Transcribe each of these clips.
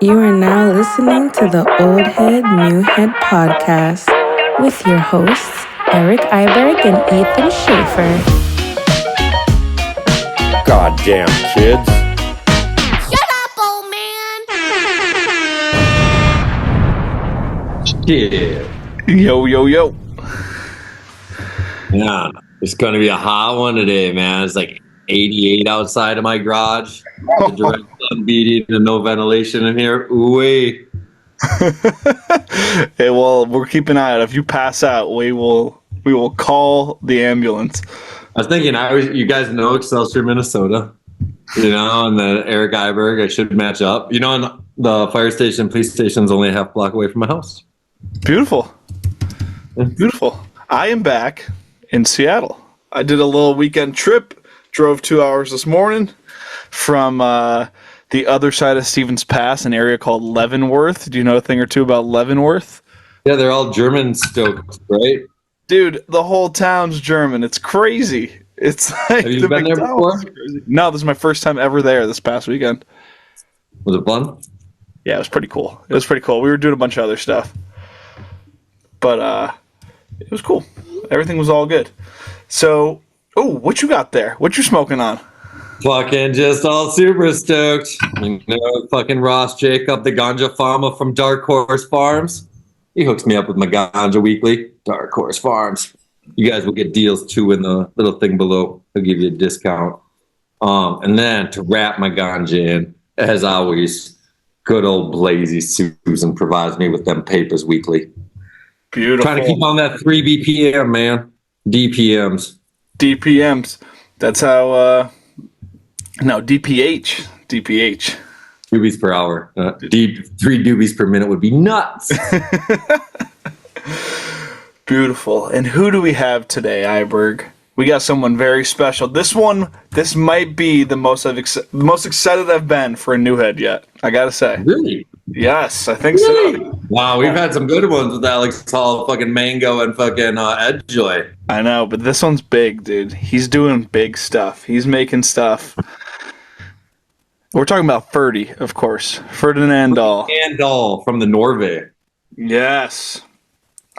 You are now listening to the Old Head, New Head podcast with your hosts, Eric Iberg and Ethan Schaefer. Goddamn kids. Shut up, old man! Yeah. Yo. Yeah. It's going to be a hot one today, man. It's like 88 outside of my garage. The direct sun beating and no ventilation in here. Ooh-wee. Hey, well, we're keeping an eye out. If you pass out, we will call the ambulance. I was thinking, you guys know Excelsior, Minnesota, and the Eric Iberg, I should match up. And the fire station, police station is only a half block away from my house. Beautiful. I am back in Seattle. I did a little weekend trip, drove 2 hours this morning from the other side of Stevens Pass, an area called Leavenworth. Do you know a thing or two about Leavenworth? Yeah, they're all German stoked, right? Dude, the whole town's German. It's crazy. It's like Have you been there before? No, this is my first time ever there this past weekend. Was it fun? Yeah, it was pretty cool. We were doing a bunch of other stuff. But it was cool. Everything was all good. So, what you got there? What you smoking on? Fucking just all super stoked. Fucking Ross Jacob, the ganja farmer from Dark Horse Farms. He hooks me up with my ganja weekly. Dark Horse Farms. You guys will get deals too in the little thing below. He'll give you a discount. And then to wrap my ganja in, as always, good old Blazy Susan provides me with them papers weekly. Beautiful. Trying to keep on that 3 BPM, man. DPMs. That's how, no, DPH. Doobies per hour. 3 doobies per minute would be nuts. Beautiful. And who do we have today, Iberg? We got someone very special. This might be the most excited I've been for a new head yet. I gotta say. Really? Yes, I think so. Wow, we've had some good ones with Alex Hall, fucking Mango, and fucking Edjoy. I know, but this one's big, dude. He's doing big stuff. He's making stuff. We're talking about Ferdi, of course. Ferdinand Dahl. Ferdinand Dahl from the Norway. Yes.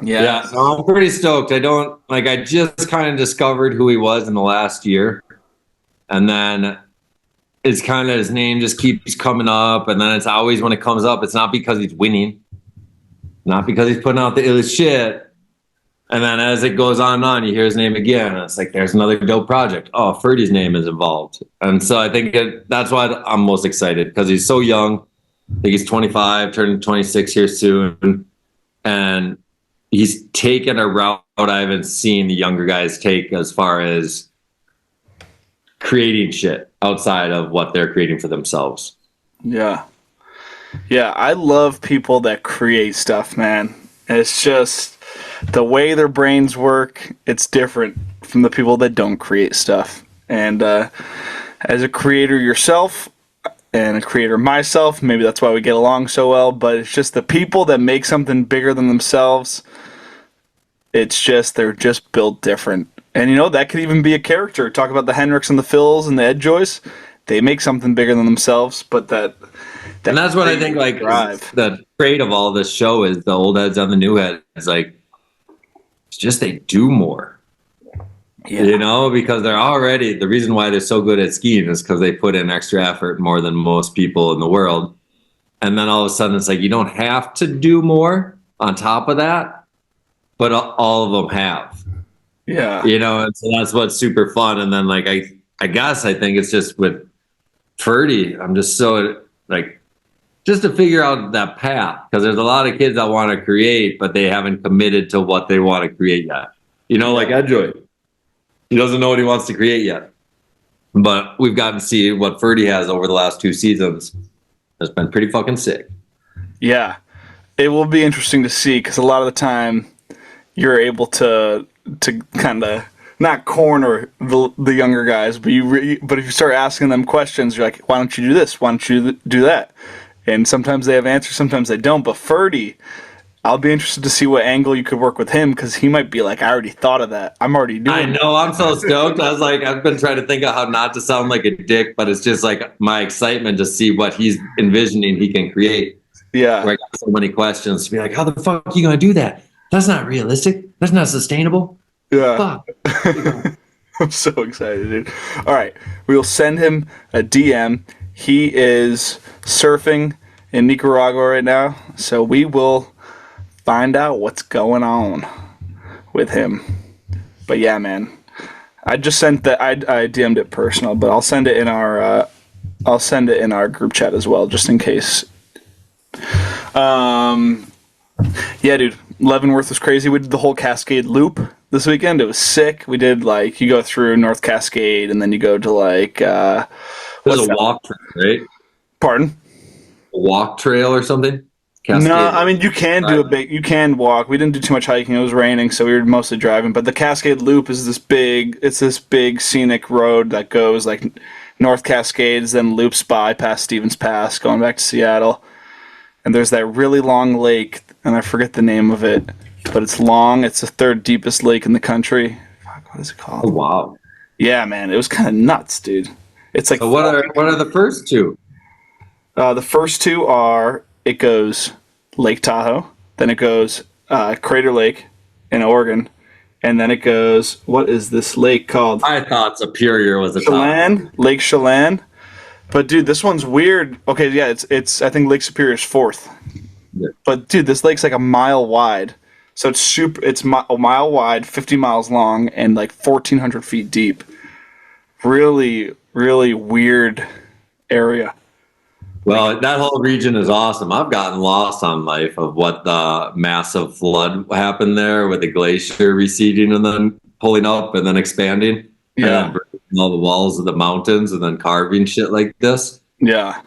Yeah, so I'm pretty stoked. I just kind of discovered who he was in the last year. And then it's kind of his name just keeps coming up. And then it's always when it comes up, it's not because he's winning, not because he's putting out the illest shit. And then as it goes on and on, you hear his name again. And it's like, there's another dope project. Oh, Ferdi's name is involved. And so I think that's why I'm most excited, because he's so young. I think he's 25, turning 26 here soon. And he's taken a route I haven't seen the younger guys take as far as creating shit outside of what they're creating for themselves. Yeah, I love people that create stuff, man. It's just the way their brains work, it's different from the people that don't create stuff. And as a creator yourself and a creator myself, maybe that's why we get along so well, but it's just the people that make something bigger than themselves. It's just, they're just built different. And that could even be a character. Talk about the Henriks and the Phils and the Edjoys. They make something bigger than themselves, but and that's what I think, like, the trait of all this show is the old heads on the new heads. It's like, it's just they do more. Yeah. Because they're already, the reason why they're so good at skiing is because they put in extra effort more than most people in the world. And then all of a sudden it's like, you don't have to do more on top of that, but all of them have. Yeah. And so that's what's super fun. And then, like, I guess I think it's just with Ferdi, I'm just so, like, just to figure out that path, because there's a lot of kids that want to create, but they haven't committed to what they want to create yet. Like Edjoy. He doesn't know what he wants to create yet. But we've gotten to see what Ferdi has over the last 2 seasons. It's been pretty fucking sick. Yeah. It will be interesting to see, because a lot of the time you're able to kind of not corner the younger guys, but if you start asking them questions, you're like, why don't you do this? Why don't you do that? And sometimes they have answers, sometimes they don't. But Ferdi, I'll be interested to see what angle you could work with him, because he might be like, I already thought of that. I'm already doing I know. I'm so stoked. I was like, I've been trying to think of how not to sound like a dick, but it's just like my excitement to see what he's envisioning he can create. Yeah. Where I got so many questions to be like, how the fuck are you going to do that? That's not realistic. That's not sustainable. Yeah. Fuck. I'm so excited, dude. All right. We'll send him a DM. He is surfing in Nicaragua right now, so we will find out what's going on with him. But yeah, man, I just sent that. I DM'd it personal, but I'll send it in our group chat as well, just in case. Yeah, dude, Leavenworth was crazy. We did the whole Cascade loop this weekend. It was sick. We did like, you go through North Cascade and then you go to like There's a walk trail, right? Pardon? A walk trail or something? No, I mean, you can do you can walk. We didn't do too much hiking. It was raining, so we were mostly driving. But the Cascade Loop is this big scenic road that goes like North Cascades, then loops by past Stevens Pass, going back to Seattle. And there's that really long lake, and I forget the name of it, but it's long. It's the third deepest lake in the country. Fuck, what is it called? Oh, wow. Yeah, man, it was kind of nuts, dude. It's like, so what are the first two? The first two are, it goes Lake Tahoe, then it goes Crater Lake in Oregon, and then it goes, what is this lake called? I thought Superior was the Chelan, top. Lake Chelan. But dude, this one's weird. Okay, yeah, it's I think Lake Superior is fourth. Yeah. But dude, this lake's like a mile wide. So it's a mile wide, 50 miles long, and like 1,400 feet deep. Really, really weird area. Well, that whole region is awesome. I've gotten lost on life of what the massive flood happened there with the glacier receding and then pulling up and then expanding. Yeah. And breaking all the walls of the mountains and then carving shit like this. Yeah.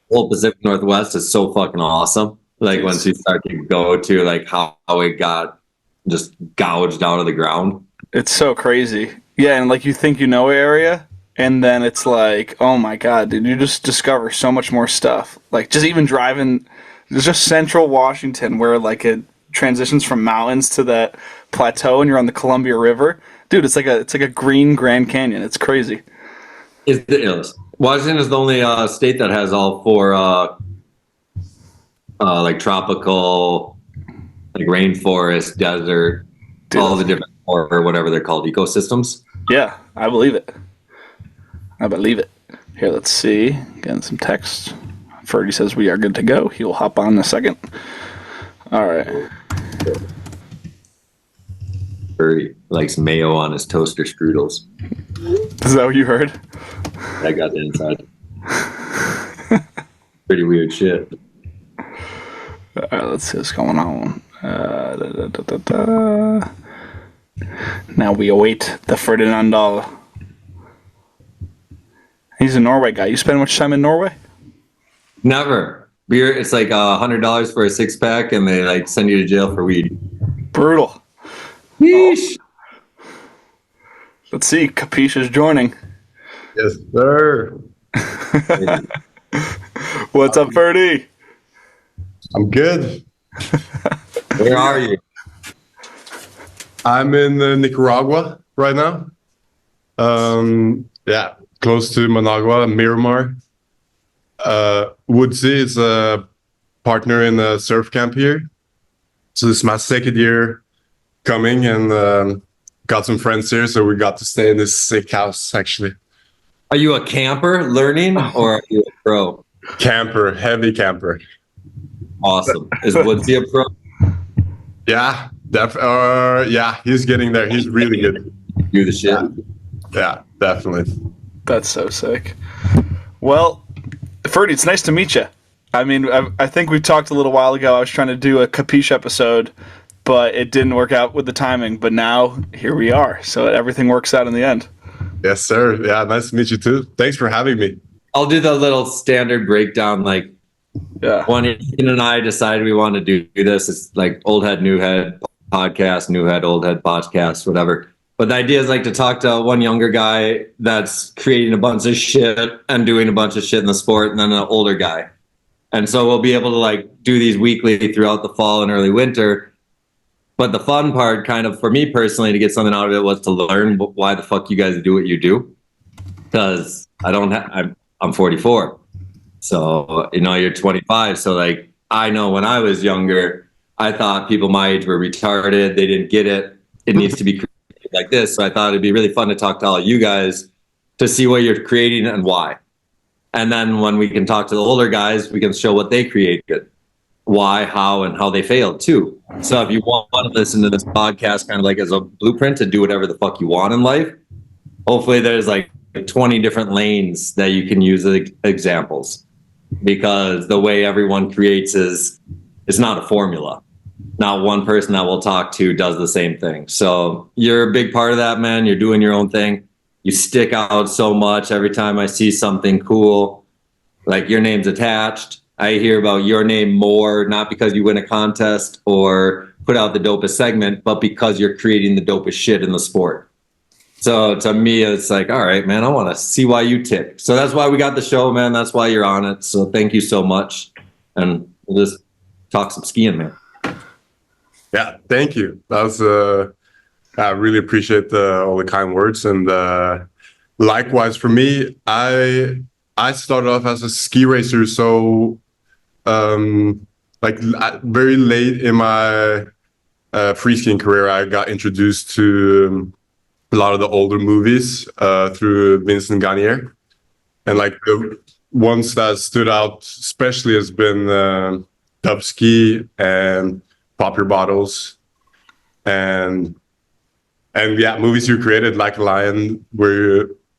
The whole Pacific Northwest is so fucking awesome. Like once you start to go to like how it got just gouged out of the ground. It's so crazy. Yeah, and like you think you know an area, and then it's like, oh my god, dude, you just discover so much more stuff. Like just even driving, there's just central Washington where like it transitions from mountains to that plateau, and you're on the Columbia River. Dude, it's like a green Grand Canyon. It's crazy. It is. Washington is the only state that has all four like tropical, like rainforest, desert, Dude, all the different or whatever they're called, ecosystems. Yeah, I believe it. Here, let's see. Getting some text. Ferdi says we are good to go. He will hop on in a second. All right. Ferdi likes mayo on his toaster strudels. Is that what you heard? I got the inside. Pretty weird shit. All right, let's see what's going on. Now we await the Ferdinand Dahl. He's a Norway guy. You spend much time in Norway? Never. Beer, it's like $100 for a 6-pack, and they like send you to jail for weed. Brutal. Yeesh. Let's see. Capiche is joining. Yes, sir. What's up, Ferdi? I'm good. Where are you? I'm in Nicaragua right now. Yeah, close to Managua, Miramar. Woodsy is a partner in a surf camp here. So this is my second year coming, and got some friends here, so we got to stay in this sick house, actually. Are you a camper learning, or are you a pro? Camper, heavy camper. Awesome. Is Woodsy a pro? Yeah, yeah, he's getting there. He's really good. Do the shit. Yeah, definitely. That's so sick. Well, Ferdi, it's nice to meet you. I mean, I think we talked a little while ago. I was trying to do a Capiche episode, but it didn't work out with the timing. But now, here we are. So everything works out in the end. Yes, sir. Yeah, nice to meet you too. Thanks for having me. I'll do the little standard breakdown. Like, when Ian and I decided we wanted to do this, it's like old head, new head podcast, new head, old head podcast, whatever. But the idea is like to talk to one younger guy that's creating a bunch of shit and doing a bunch of shit in the sport, and then an older guy. And so we'll be able to like do these weekly throughout the fall and early winter. But the fun part, kind of for me personally, to get something out of it, was to learn why the fuck you guys do what you do. Because I'm 44, so you're 25. So like I know when I was younger, I thought people my age were retarded. They didn't get it. It needs to be created like this. So I thought it'd be really fun to talk to all of you guys to see what you're creating and why. And then when we can talk to the older guys, we can show what they created, why, how, and how they failed too. So if you want to listen to this podcast kind of like as a blueprint to do whatever the fuck you want in life, hopefully there's like 20 different lanes that you can use as examples, because the way everyone creates is not a formula. Not one person that we'll talk to does the same thing. So you're a big part of that, man. You're doing your own thing. You stick out so much every time I see something cool, like your name's attached. I hear about your name more, not because you win a contest or put out the dopest segment, but because you're creating the dopest shit in the sport. So to me, it's like, all right, man, I want to see why you tick. So that's why we got the show, man. That's why you're on it. So thank you so much. And we'll just talk some skiing, man. Yeah, thank you. That was I really appreciate all the kind words, and likewise for me, I started off as a ski racer, so very late in my free skiing career, I got introduced to a lot of the older movies through Vincent Gagnier, and like the ones that stood out especially has been Dub Ski and Pop Your Bottles, and yeah, movies you created like Lion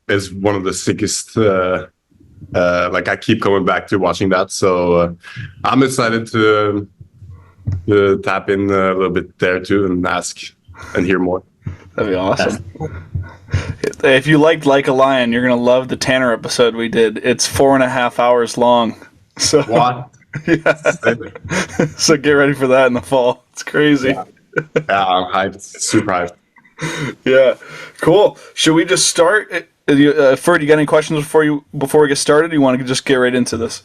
is one of the sickest. Like I keep coming back to watching that, so I'm excited to tap in a little bit there too and ask and hear more. That'd be awesome. If you liked Like a Lion, you're gonna love the Tanner episode we did. It's 4.5 hours long. So what? Yeah. So get ready for that in the fall. It's crazy. Yeah, I'm hyped. Super hyped. Yeah, cool. Should we just start? Ferdi, you got any questions before we get started? Or you want to just get right into this?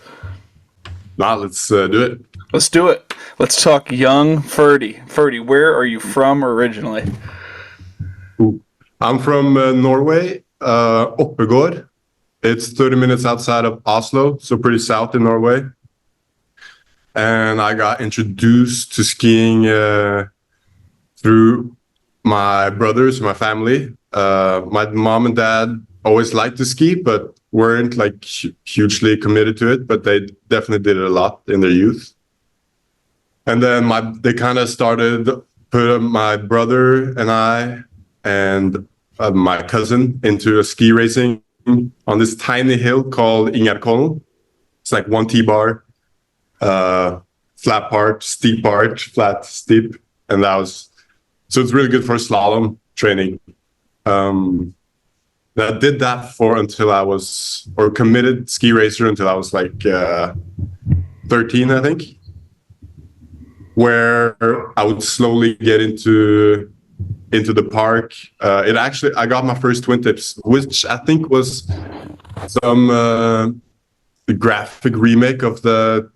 Nah, let's do it. Let's do it. Let's talk young Ferdi. Ferdi, where are you from originally? I'm from Norway, Oppegård. It's 30 minutes outside of Oslo, so pretty south in Norway. And I got introduced to skiing through my brothers, my family. My mom and dad always liked to ski, but weren't like hugely committed to it. But they definitely did it a lot in their youth. And then they kind of started put my brother and I and my cousin into a ski racing on this tiny hill called Ingerkollen. It's like one T-bar, flat part, steep part, flat, steep, and so it's really good for slalom training. I did that until I was, or committed ski racer until I was like 13, I think, where I would slowly get into the park. I got my first twin tips, which I think was some graphic remake of the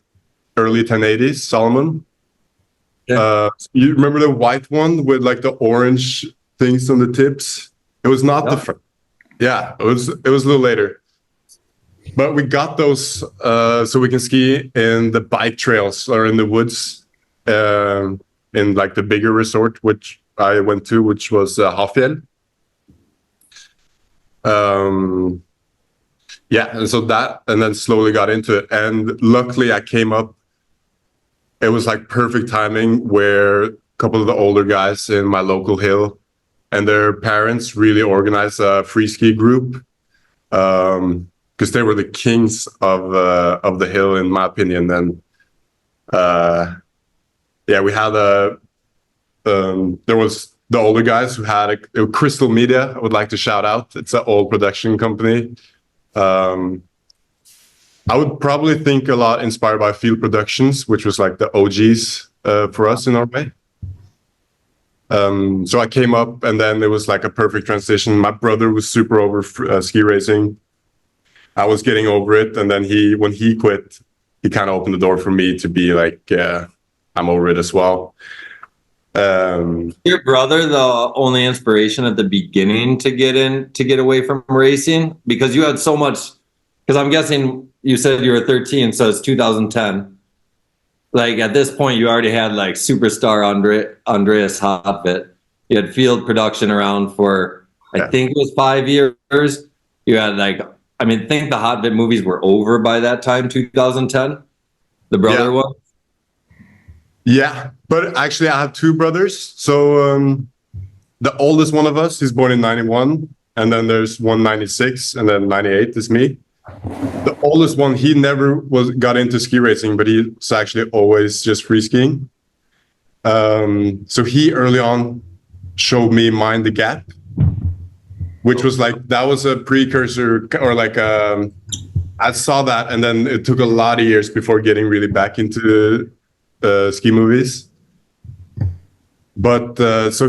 early 1080s Solomon. Yeah. You remember the white one with like the orange things on the tips? It was not the front. Yeah, it was a little later. But we got those so we can ski in the bike trails or in the woods in like the bigger resort, which I went to, which was Hafjell. Yeah, and so and then slowly got into it. And luckily I came up, it was like perfect timing where a couple of the older guys in my local hill and their parents really organized a free ski group because they were the kings of the hill, in my opinion. And yeah, we had there was the older guys who had Crystal Media. I would like to shout out. It's an old production company. I would probably think a lot inspired by Field Productions, which was like the OGs for us in Norway. So I came up, and then it was like a perfect transition. My brother was super over ski racing. I was getting over it, and then when he quit, he kind of opened the door for me to be like, I'm over it as well. Your brother the only inspiration at the beginning to get away from racing? Because you had so much, because I'm guessing you said you were 13, so it's 2010. Like at this point you already had like superstar Andreas Hotfit. You had field production around for I think it was 5 years. You had like, I mean, I think the Hotfit movies were over by that time, 2010, the brother one. Yeah, but actually I have two brothers. So the oldest one of us is born in 91, and then there's 196, and then 98 is me. The oldest one, he never got into ski racing, but he's actually always just free skiing. So he early on showed me Mind the Gap, which was like, that was a precursor, or like I saw that, and then it took a lot of years before getting really back into ski movies. But so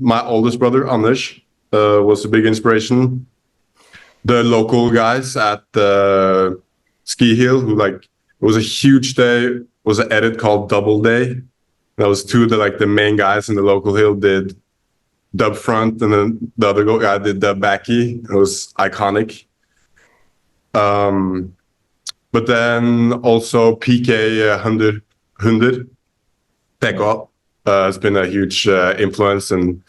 my oldest brother Anders was a big inspiration. The local guys at the Ski Hill, who like, it was a huge day, was an edit called Double Day. That was two of the main guys in the local hill did dub front, and then the other guy did dub backy. It was iconic. But then also PK 100 Tech has been a huge influence. And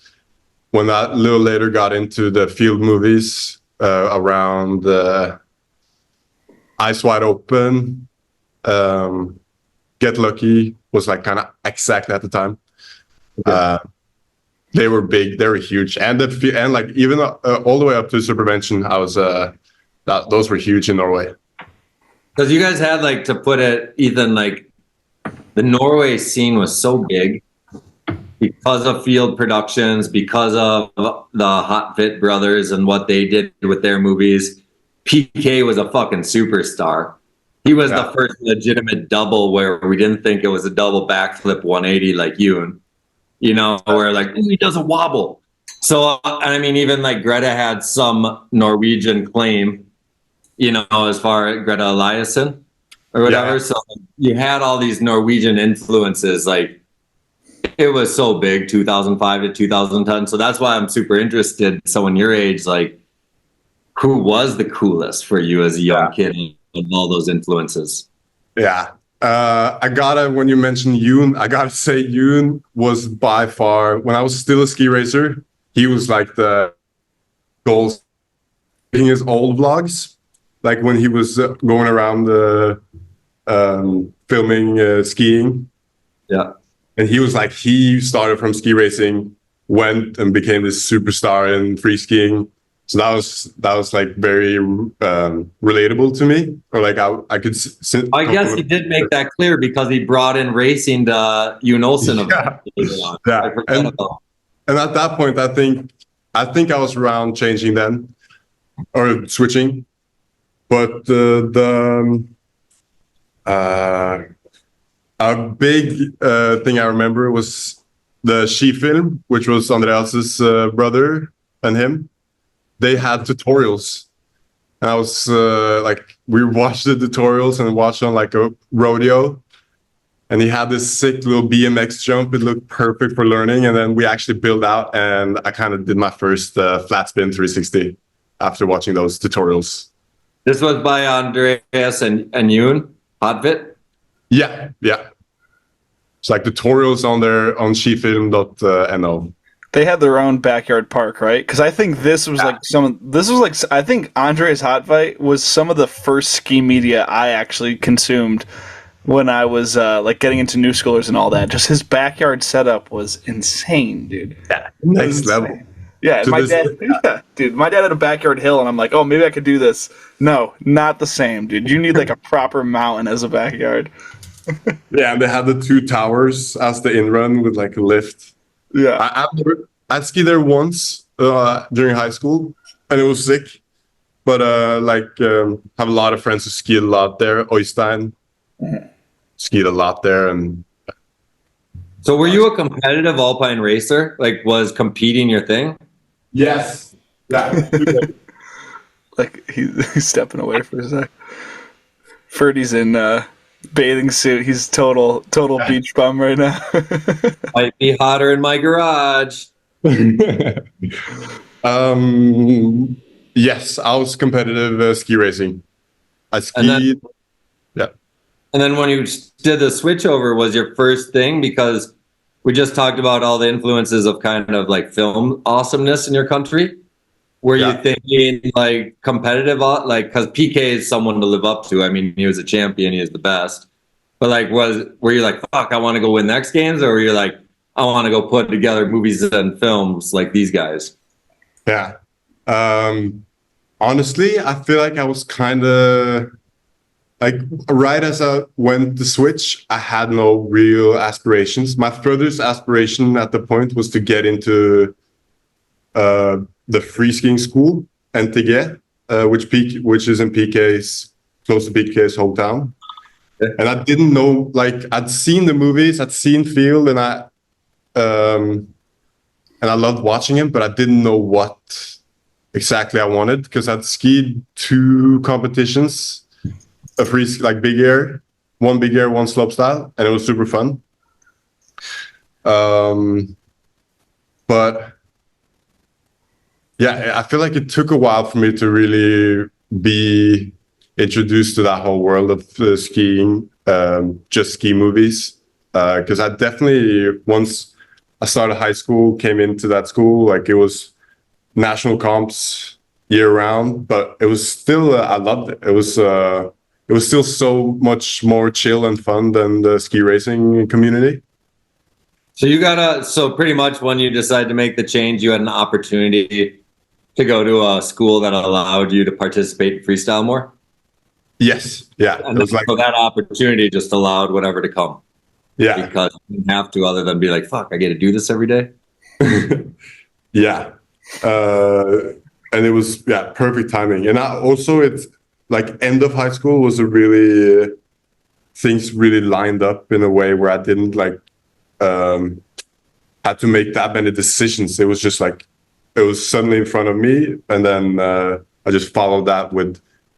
when that a little later got into the field movies around Eyes Wide Open, Get Lucky was like kind of exact at the time. They were big, they were huge, and like even all the way up to Supervention, I was those were huge in Norway. Because you guys had, like, to put it, Ethan, like the Norway scene was so big because of field productions, because of the Hotfit brothers and what they did with their movies. PK was a fucking superstar. He was the first legitimate double where we didn't think it was a double backflip 180 like Yoon. You know, where like, he doesn't wobble. So, and I mean, even like Greta had some Norwegian claim, you know, as far as Greta Eliasson or whatever. Yeah. So you had all these Norwegian influences. Like, it was so big, 2005 to 2010. So that's why I'm super interested. So when your age, like, who was the coolest for you as a young kid of all those influences? Yeah. When you mentioned Yoon, I gotta say Yoon was by far, when I was still a ski racer, he was like the goals in his old vlogs, like when he was going around filming skiing. Yeah. And he was like, he started from ski racing, went and became this superstar in free skiing. So that was like very relatable to me, or like I could. I guess he did make that clear because he brought in racing to Yoon Olsen. Yeah. And at that point, I think I was around changing then, or switching. But a big thing I remember was the ski film, which was Andreas's brother and him. They had tutorials. And I was like, we watched the tutorials and watched on like a rodeo. And he had this sick little BMX jump. It looked perfect for learning. And then we actually built out, and I kind of did my first flat spin 360 after watching those tutorials. This was by Andreas and Yoon Hotfit? Yeah. It's like tutorials on skifilm.no. They had their own backyard park, right? Because I think I think Andre's Hot Fight was some of the first ski media I actually consumed when I was like getting into new schoolers and all that. Just his backyard setup was insane, dude. Yeah, next level. Yeah, my dad had a backyard hill, and I'm like, oh, maybe I could do this. No, not the same, dude. You need like a proper mountain as a backyard. Yeah, and they had the two towers as the in-run with like a lift. Yeah, I skied there once during high school, and it was sick. But have a lot of friends who skied a lot there. Oystein skied a lot there, and so were you a competitive alpine racer? Like, was competing your thing? Yes. Yeah. Like he's stepping away for a sec. Ferdi's in Bathing suit. He's total beach bum right now. Might be hotter in my garage. Yes, I was competitive ski racing. I skied. And And then when you did the switch over, was your first thing, because we just talked about all the influences of kind of like film awesomeness in your country. Were you thinking like competitive, like, because PK is someone to live up to. I mean, he was a champion, he is the best. But like, were you like, fuck, I want to go win the X Games, or were you like, I want to go put together movies and films like these guys? Yeah. Honestly, I feel like I was kind of like, right as I went to switch, I had no real aspirations. My furthest aspiration at the point was to get into the free skiing school, NTG, which is in PK's, close to PK's hometown. And I didn't know, like, I'd seen the movies, I'd seen Field, and I loved watching him, but I didn't know what exactly I wanted, because I'd skied 2 competitions, a free, like big air, one big air, one slopestyle, and it was super fun. But yeah, I feel like it took a while for me to really be introduced to that whole world of skiing, just ski movies. Because I definitely, once I started high school, came into that school, like it was national comps year round, but it was still, I loved it. It was still so much more chill and fun than the ski racing community. So pretty much when you decided to make the change, you had an opportunity to go to a school that allowed you to participate in freestyle more? Yes. Yeah. And it was like, so that opportunity just allowed whatever to come. Yeah. Because you didn't have to, other than be like, fuck, I get to do this every day. Yeah. And it was, perfect timing. And it's like end of high school was things really lined up in a way where I didn't had to make that many decisions. It was just like, it was suddenly in front of me. And then I just followed that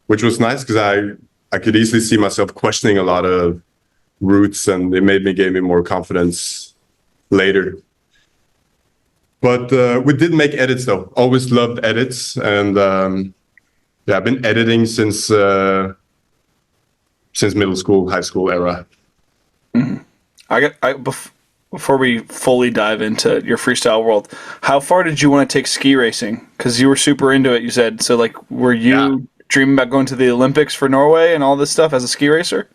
which was nice, because I could easily see myself questioning a lot of routes, and it gave me more confidence later. But we did make edits though. Always loved edits, and I've been editing since middle school, high school era. Mm-hmm. Before we fully dive into your freestyle world, how far did you want to take ski racing? Because you were super into it, you said. So, like, were you dreaming about going to the Olympics for Norway and all this stuff as a ski racer?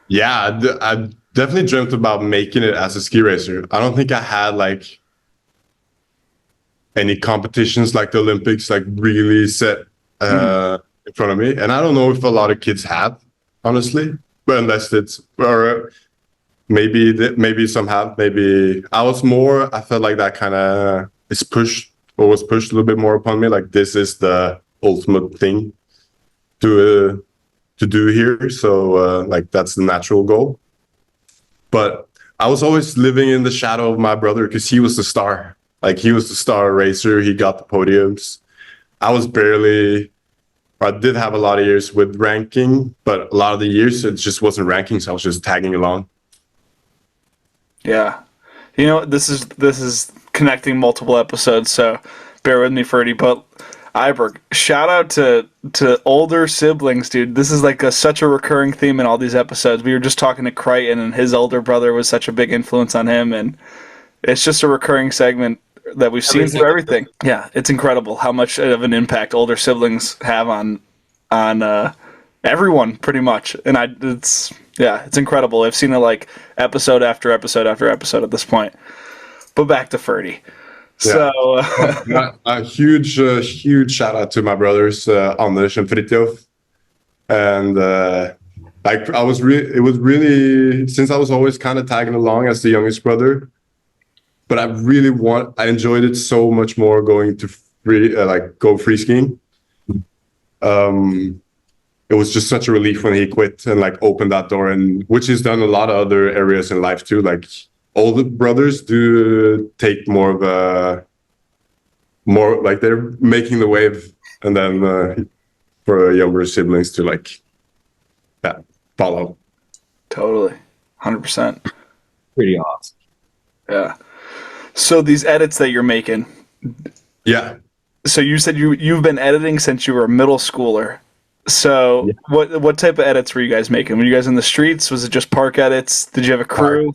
Yeah, I definitely dreamt about making it as a ski racer. I don't think I had like any competitions like the Olympics, like really set in front of me. And I don't know if a lot of kids have, honestly, but unless it's, or maybe some have, maybe I felt like that kind of was pushed a little bit more upon me. Like, this is the ultimate thing to do here. So like, that's the natural goal. But I was always living in the shadow of my brother, because he was the star. Like, he was the star racer. He got the podiums. I did have a lot of years with ranking, but a lot of the years it just wasn't ranking, so I was just tagging along. Yeah. You know, this is connecting multiple episodes, so bear with me, Ferdi. But Iberg, shout out to older siblings, dude. This is like such a recurring theme in all these episodes. We were just talking to Crichton, and his older brother was such a big influence on him, and it's just a recurring segment that we've seen through everything. Yeah, it's incredible how much of an impact older siblings have on everyone, pretty much. And it's incredible. I've seen it like episode after episode after episode at this point. But back to Ferdi. Yeah. So a huge shout out to my brothers Anders and Fridtjof. And it was really, since I was always kind of tagging along as the youngest brother, but I enjoyed it so much more going to go free skiing. It was just such a relief when he quit and like opened that door, and which he's done a lot of other areas in life too. Like, older brothers do take more like, they're making the wave, and then for younger siblings to follow. Totally. 100%. Pretty awesome. Yeah. So these edits that you're making, Yeah. so you said you've been editing since you were a middle schooler. So Yeah. what type of edits were you guys making? Were you guys in the streets? Was it just park edits? Did you have a crew?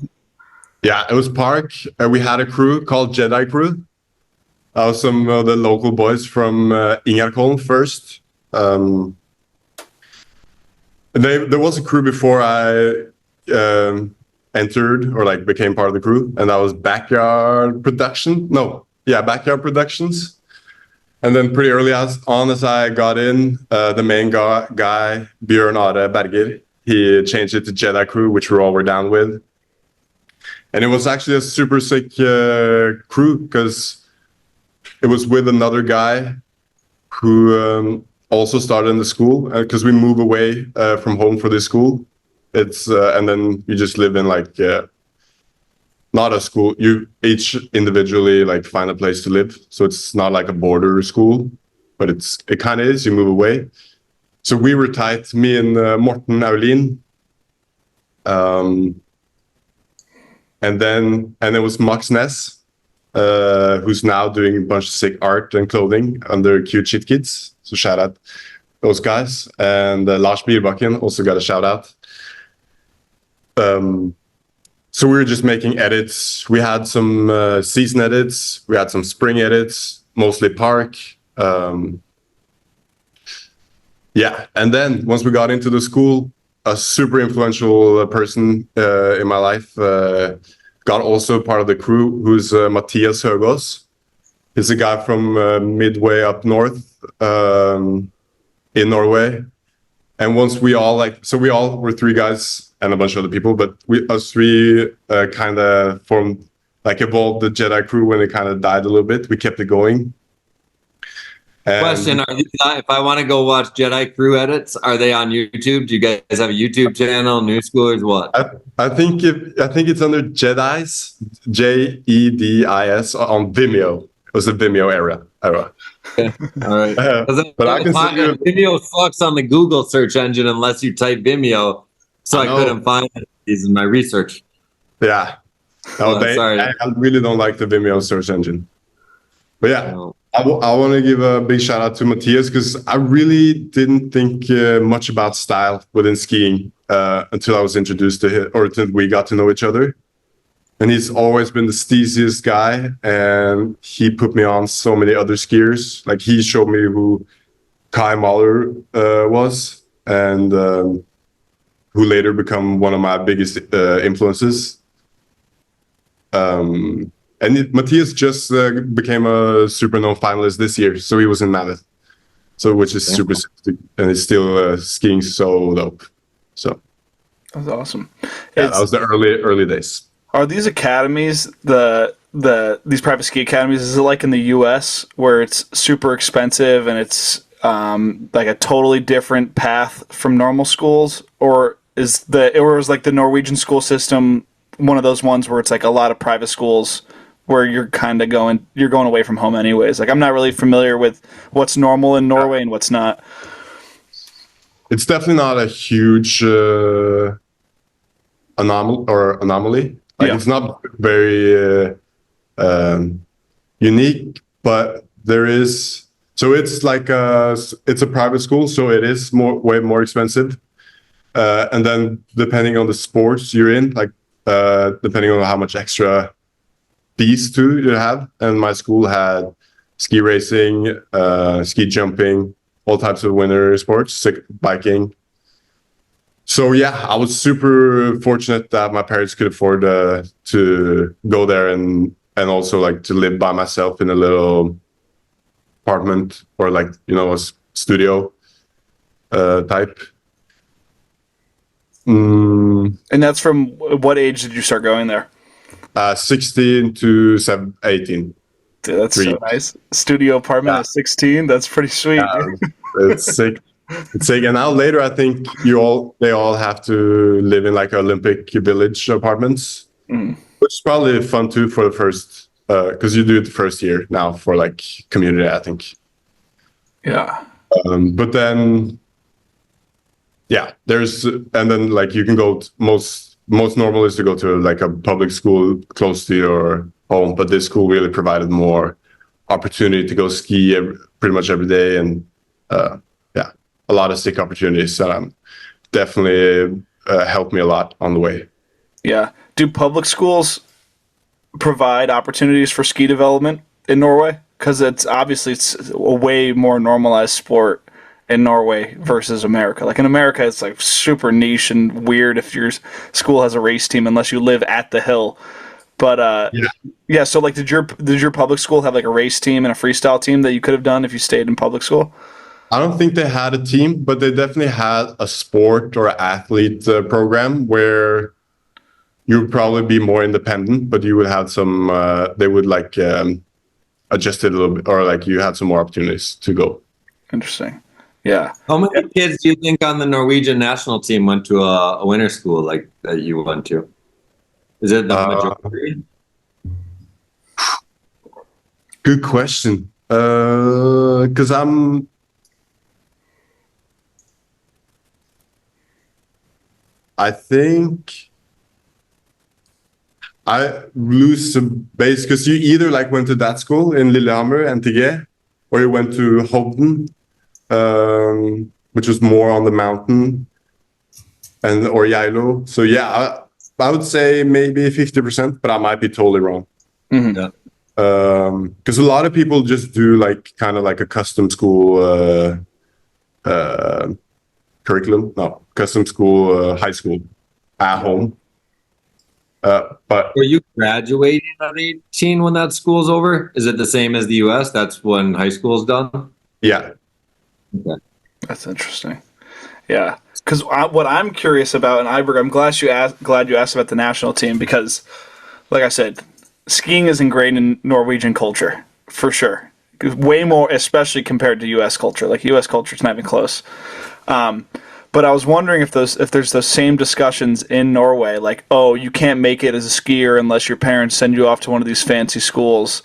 Yeah, it was park. We had a crew called Jedi Crew. Some of the local boys from Ingerkollen first. There was a crew before I entered or like became part of the crew, and that was Backyard Production. No, yeah, Backyard Productions. And then pretty early on as I got in, the main guy, Bjørn Are Berger, he changed it to Jedi Crew, which we all were down with. And it was actually a super sick crew because it was with another guy who also started in the school because we move away from home for this school. It's and then you just live in like not a school. You each individually like find a place to live, so it's not like a border school, but it kind of is. You move away. So we were tight. Me and Morten Aulin. And then it was Max Ness, who's now doing a bunch of sick art and clothing under Cute Shit Kids. So shout out those guys. And Lars Bierbakken also got a shout out. So we were just making edits. We had some season edits. We had some spring edits, mostly park. Yeah, and then once we got into the school, a super influential person in my life got also part of the crew, who's Mathias Høgås. He's a guy from midway up north in Norway. And once we all we all were three guys and a bunch of other people, but us three kind of formed, evolved the Jedi Crew when it kind of died a little bit. We kept it going. And Question: if I want to go watch Jedi Crew edits, are they on YouTube? Do you guys have a YouTube channel? New Schoolers, what? I think it's under Jedis, Jedis on Vimeo. It was the Vimeo era. Okay. All right. But I can send you. Vimeo sucks on the Google search engine unless you type Vimeo, so I couldn't find these in my research. Yeah. No, sorry. I really don't like the Vimeo search engine. But yeah. No. I want to give a big shout out to Matthias because I really didn't think much about style within skiing until I was introduced to him, or until we got to know each other. And he's always been the steeziest guy, and he put me on so many other skiers. Like he showed me who Kai Mahler was, and who later become one of my biggest influences. And Matthias just became a super known finalist this year, so he was in Mammoth, which is super sick, and he's still skiing so dope. So that's awesome. Yeah, that was the early days. Are these academies these private ski academies? Is it like in the U.S. where it's super expensive and it's like a totally different path from normal schools, or is like the Norwegian school system one of those ones where it's like a lot of private schools where you're kind of going away from home anyways? Like I'm not really familiar with what's normal in Norway and what's not. It's definitely not a huge anomaly. Like It's not very unique, but there is. So it's like it's a private school, so it is way more expensive. And then depending on the sports you're in, like depending on how much extra fees too you have. And my school had ski racing, ski jumping, all types of winter sports, biking. So yeah, I was super fortunate that my parents could afford to go there and also like to live by myself in a little apartment or like, a studio type. And that's from what age did you start going there? 16 to 18. Dude, that's so nice. Studio apartment at 16. That's pretty sweet. It's sick. It's sick. And now later, I think they all have to live in like Olympic Village apartments, which is probably fun too for the first, because you do it the first year now for like community, I think. Yeah. But then, yeah, there's, and then like you can go most normal is to go to like a public school close to your home, but this school really provided more opportunity to go ski pretty much every day, and yeah, a lot of sick opportunities that definitely helped me a lot on the way. Yeah. Do public schools provide opportunities for ski development in Norway? Because it's a way more normalized sport in Norway versus America. Like in America, it's like super niche and weird if your school has a race team unless you live at the hill. But yeah. So like, did your public school have like a race team and a freestyle team that you could have done if you stayed in public school? I don't think they had a team, but they definitely had a sport or athlete program where you would probably be more independent, but you would have some. They would like adjust it a little bit, or like you had some more opportunities to go. Interesting. Yeah. How many kids do you think on the Norwegian national team went to a winter school like that you went to? Is it the majority? Good question. Because I think I lose some base because you either like went to that school in Lillehammer, NTG, or you went to Hovden, which was more on the mountain, or Geilo. So yeah, I would say maybe 50%, but I might be totally wrong. Mm-hmm. Yeah. Because a lot of people just do like kind of like a custom school curriculum. No, custom school high school at home. But Were you graduating at 18 when that school's over? Is it the same as the US? That's when high school's done? yeah, Okay. That's interesting. Yeah, because what I'm curious about, and Iberg, I'm glad you asked about the national team because, like I said, skiing is ingrained in Norwegian culture for sure. Way more, especially compared to U.S. culture. Like U.S. culture is not even close. But I was wondering if there's those same discussions in Norway, like, oh, you can't make it as a skier unless your parents send you off to one of these fancy schools,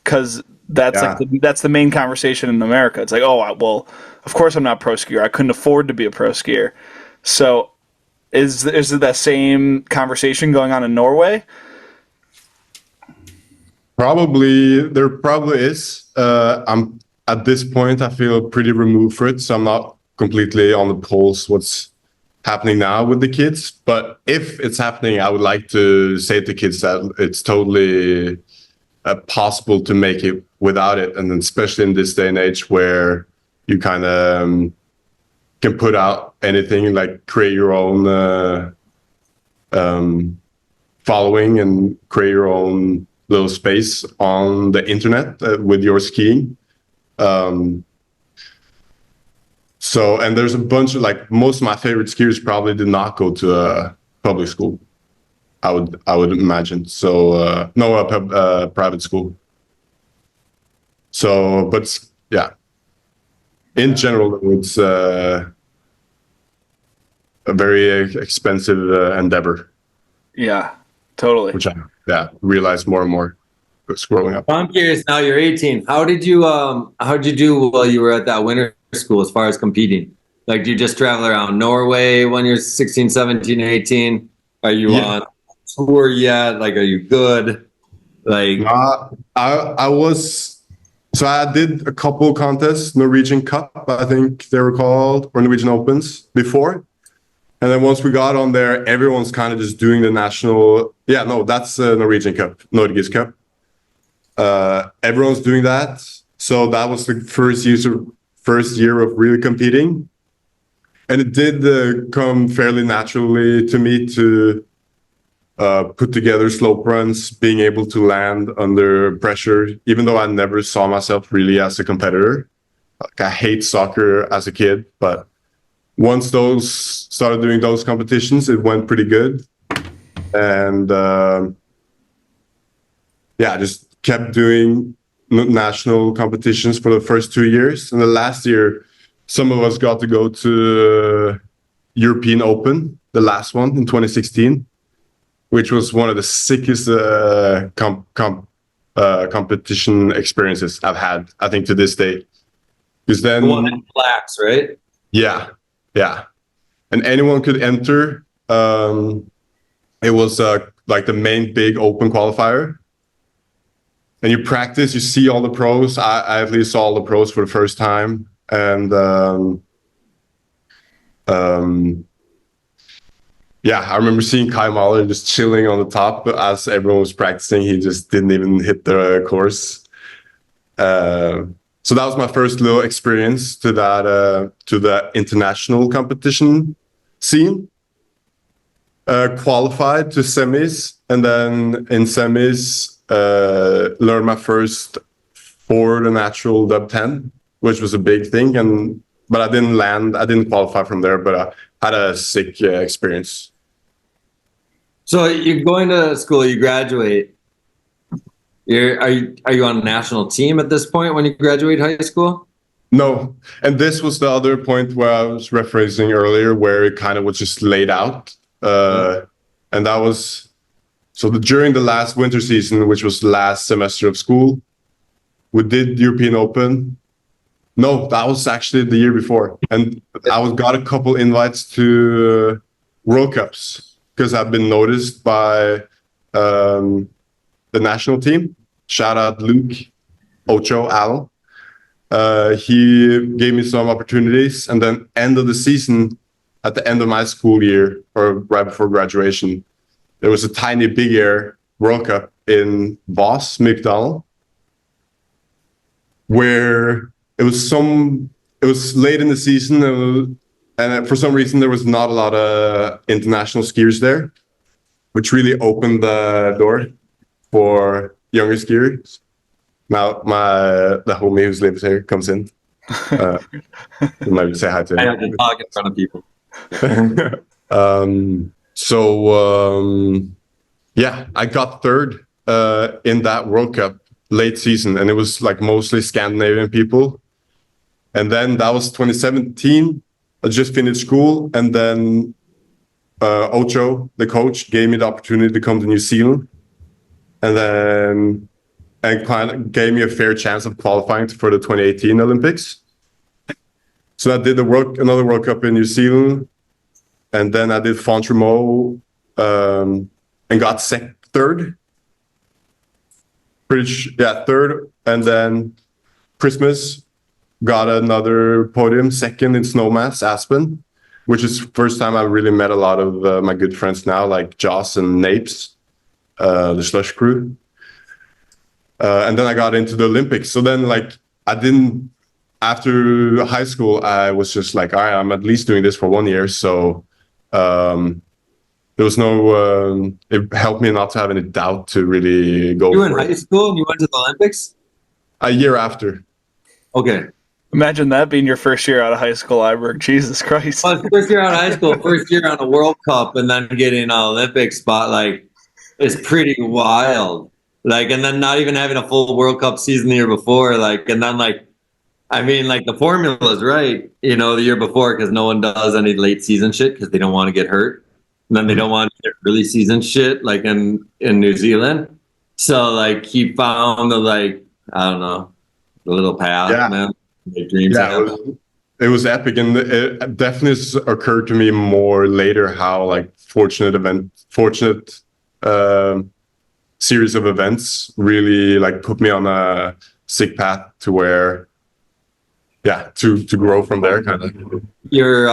because that's that's the main conversation in America. It's like, oh, well, of course I'm not a pro skier. I couldn't afford to be a pro skier. So, is it that same conversation going on in Norway? there probably is. I'm at this point, I feel pretty removed for it, so I'm not completely on the pulse what's happening now with the kids. But if it's happening, I would like to say to kids that it's totally possible to make it without it, and then especially in this day and age where you kind of can put out anything, like create your own following and create your own little space on the internet with your skiing. So, and there's a bunch of, like, most of my favorite skiers probably did not go to a public school. I would imagine. So, no, a private school. So, but yeah, in general, it's a very expensive endeavor. Yeah, totally. Which I realize more and more growing up. I'm curious now, you're 18. How'd you do while you were at that winter school as far as competing? Like, do you just travel around Norway when you're 16, 17, 18? Are you on tour yet? Like, are you good? Like, I was, so I did a couple contests, Norwegian Cup, I think they were called, or Norwegian Opens before. And then once we got on there, everyone's kind of just doing the national. Yeah, no, that's Norwegian Cup, Norges Cup. Everyone's doing that. So that was the first year of really competing. And it did come fairly naturally to me to put together slope runs, being able to land under pressure, even though I never saw myself really as a competitor. Like, I hate soccer as a kid, but once those started doing those competitions, it went pretty good. And I just kept doing national competitions for the first 2 years. And the last year, some of us got to go to European Open, the last one in 2016, which was one of the sickest competition experiences I've had, I think, to this day. Because then the one in blacks, right? Yeah. and anyone could enter. It was like the main big open qualifier. And you practice, you see all the pros. I at least saw all the pros for the first time. And yeah, I remember seeing Kai Mahler just chilling on the top as everyone was practicing. He just didn't even hit the course. So that was my first little experience to the international competition scene. Qualified to semis, and then in semis, learned my first for the natural dub 10, which was a big thing. But I didn't qualify from there, but I had a sick experience. So you're going to school, you graduate. Are you on a national team at this point when you graduate high school? No, and this was the other point where I was referencing earlier, where it kind of was just laid out. And that was during the last winter season, which was last semester of school, we did European Open. No, that was actually the year before, and I got a couple invites to World Cups because I've been noticed by the national team. Shout out Luke, Ocho, Al. He gave me some opportunities, and then end of the season, at the end of my school year, or right before graduation, there was a tiny big air World Cup in Voss, Mykdal, where it was late in the season, and for some reason there was not a lot of international skiers there, which really opened the door for younger skiers. Now the homie who lives here comes in. Maybe say hi to him. I have to talk in front of people. Yeah, I got third in that World Cup late season, and it was like mostly Scandinavian people. And then that was 2017. I just finished school, and then Ocho, the coach, gave me the opportunity to come to New Zealand, and kind of gave me a fair chance of qualifying for the 2018 Olympics. So I did another World Cup in New Zealand, and then I did Fontremo and got third. Third, and then Christmas got another podium, second in Snowmass Aspen, which is first time I really met a lot of my good friends now, like Joss and Napes, the Slush crew. And then I got into the Olympics. So then, after high school, I was just like, all right, I'm at least doing this for 1 year. So there was no, it helped me not to have any doubt to really go. You were in high school and you went to the Olympics? A year after. Okay. Imagine that being your first year out of high school, Iberg. Jesus Christ. Well, first year out of high school, first year on a World Cup, and then getting an Olympic spot, is pretty wild. And then not even having a full World Cup season the year before, and then the formula is right, the year before, because no one does any late season shit because they don't want to get hurt. And then they don't want to get early season shit, in New Zealand. So, he found I don't know, the little path, man. Dreams. Yeah, it was epic, and it definitely occurred to me more later how fortunate series of events really put me on a sick path to where to grow from there kind of. You're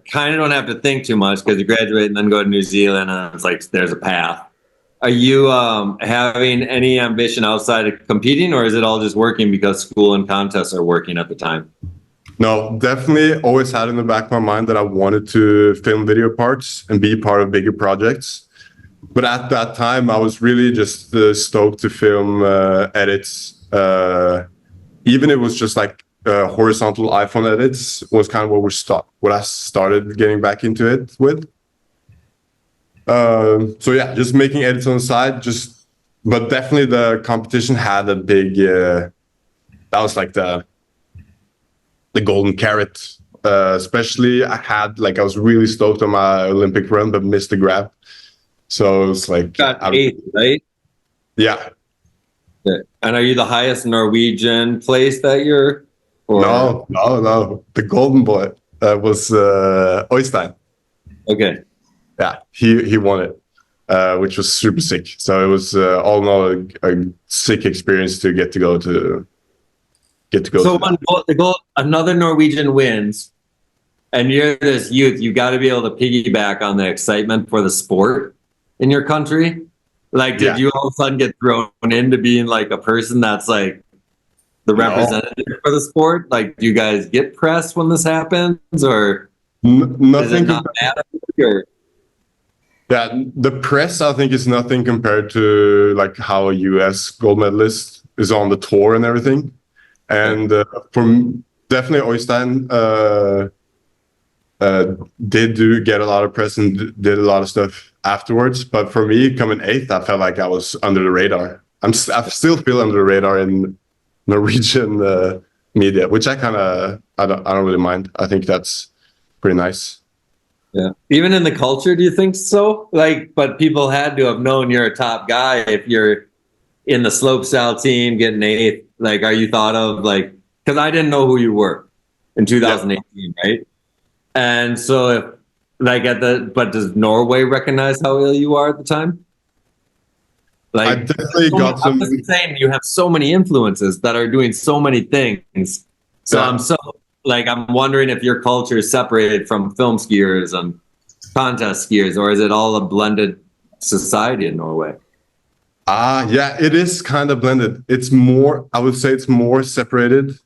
kind of don't have to think too much because you graduate and then go to New Zealand and it's there's a path. Are you having any ambition outside of competing, or is it all just working because school and contests are working at the time? No, definitely always had in the back of my mind that I wanted to film video parts and be part of bigger projects. But at that time, I was really just stoked to film edits. Even it was just horizontal iPhone edits was kind of what I started getting back into it with. Just making edits on the side, but definitely the competition had a big, that was the golden carrot, especially I was really stoked on my Olympic run, but missed the grab. So it was got 8th, right? Yeah. And are you the highest Norwegian place that year? No. The golden boy was Oystein. Okay. Yeah, he won it, which was super sick. So it was all in all a sick experience to get to go to. So when another Norwegian wins, and you're this youth, you got to be able to piggyback on the excitement for the sport in your country. Like, did you all of a sudden get thrown into being like a person that's like the representative for the sport? Like, do you guys get press when this happens, or nothing? Not matter, or? Yeah, the press I think is nothing compared to like how a U.S. gold medalist is on the tour and everything. And definitely Øystein did get a lot of press and did a lot of stuff afterwards. But for me, coming 8th, I felt like I was under the radar. I still feel under the radar in Norwegian media, which I don't really mind. I think that's pretty nice. Yeah. Even in the culture, do you think so? Like, but people had to have known you're a top guy if you're in the slopestyle team getting 8th. Like, are you thought of like, because I didn't know who you were in 2018, right? And so if like but does Norway recognize how ill you are at the time? Like, I definitely got some. I'm just saying you have so many influences that are doing so many things. So I'm wondering if your culture is separated from film skiers and contest skiers, or is it all a blended society in Norway? Yeah, it is kind of blended. It's more, I would say it's more separated.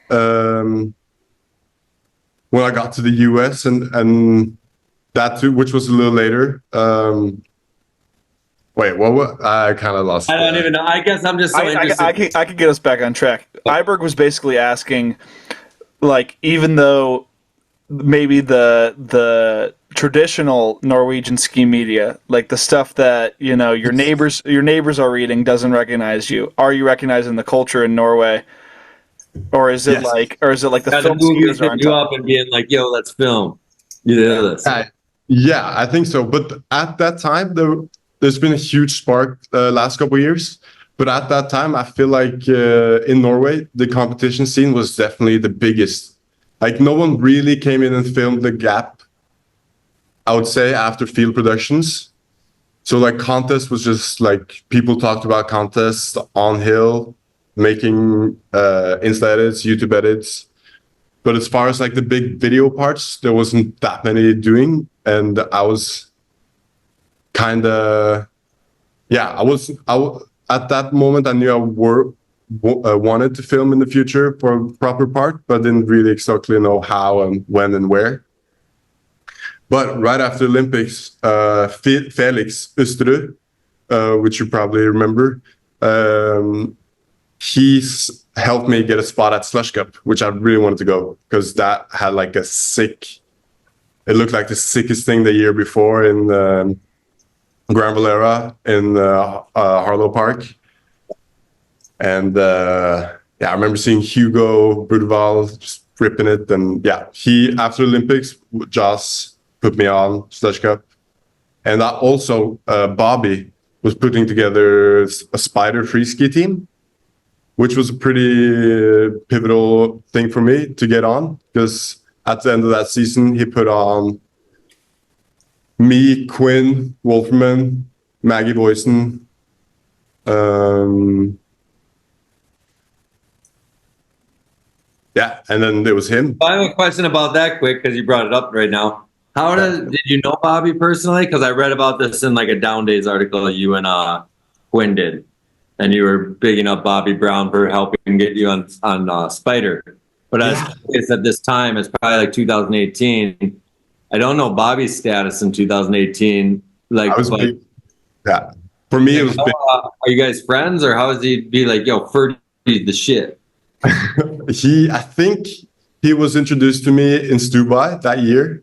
When I got to the US and that too, which was a little later. Wait, what? I kind of lost. I don't even know. I guess I'm just so interested. I could get us back on track. Iberg was basically asking, like, even though maybe the traditional Norwegian ski media, like the stuff that your neighbors are reading, doesn't recognize you. Are you recognizing the culture in Norway, or is it like the film skiers are on you top? up and being like, "Yo, let's film." You know this. Yeah, I think so. But at that time, there's been a huge spark last couple of years. But at that time, I feel like in Norway, the competition scene was definitely the biggest. Like, no one really came in and filmed the gap, I would say, after field productions. So like contest was just like people talked about contests on hill, making Insta edits, YouTube edits. But as far as like the big video parts, there wasn't that many doing. And I was kind of, at that moment, I knew I wanted to film in the future for a proper part, but didn't really exactly know how and when and where. But right after Olympics, Felix Østerud, which you probably remember, he's helped me get a spot at Slush Cup, which I really wanted to go because that had like it looked like the sickest thing the year before in Grand Valera in Harlow Park. And I remember seeing Hugo Budval just ripping it. And he, after Olympics, Joss put me on Slush Cup. And also Bobby was putting together a spider free ski team, which was a pretty pivotal thing for me to get on, because at the end of that season, he put on me, Quinn, Wolferman, Maggie Boyson, and then there was him. I have a question about that quick, because you brought it up right now. Did you know Bobby personally? Because I read about this in like a Down Days article that you and Quinn did. And you were bigging up Bobby Brown for helping get you on Spider. But as at this time, it's probably like 2018. I don't know Bobby's status in 2018. Like, for me, it was big. Are you guys friends, or how does he be like, yo, Ferdi's the shit? I think he was introduced to me in Stubai that year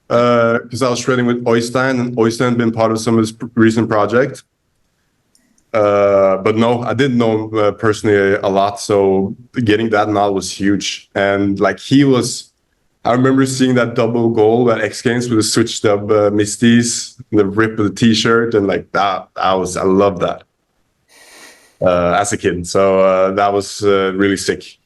because I was shredding with Øystein, and Øystein had been part of some of his recent projects. But no, I didn't know him personally a lot, so getting that nod was huge. And like I remember seeing that double goal at X Games with the switched up Misties, the rip of the T-shirt, and like I loved that as a kid. So that was really sick.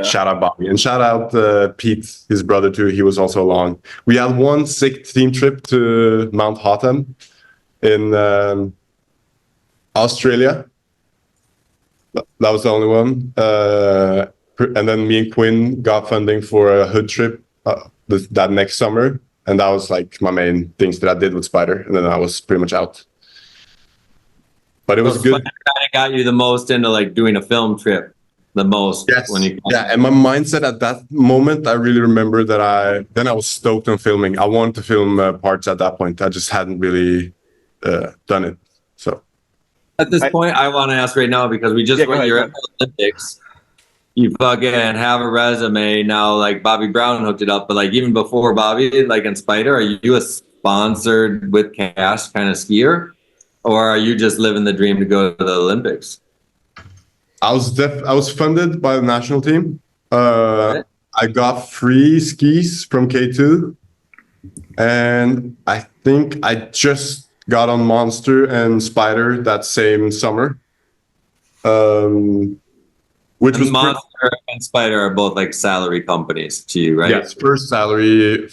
Shout out Bobby. And shout out Pete, his brother too. He was also along. We had one sick team trip to Mount Hotham in Australia. That was the only one. And then me and Quinn got funding for a hood trip that next summer. And that was like my main things that I did with Spider. And then I was pretty much out. But it was good. Spider kind of got you the most into like doing a film trip. The most. Yes. And my mindset at that moment, I really remember that I was stoked on filming. I wanted to film parts at that point. I just hadn't really done it. So at this point, I want to ask right now, because we just went you're at the Olympics. You fucking have a resume now, like Bobby Brown hooked it up, but like even before Bobby, like in Spider, are you a sponsored with cash kind of skier? Or are you just living the dream to go to the Olympics? I was funded by the national team. I got free skis from K2, and I think I just got on Monster and Spider that same summer. Which was Monster and Spider are both like salary companies to you, right? Yes, first salary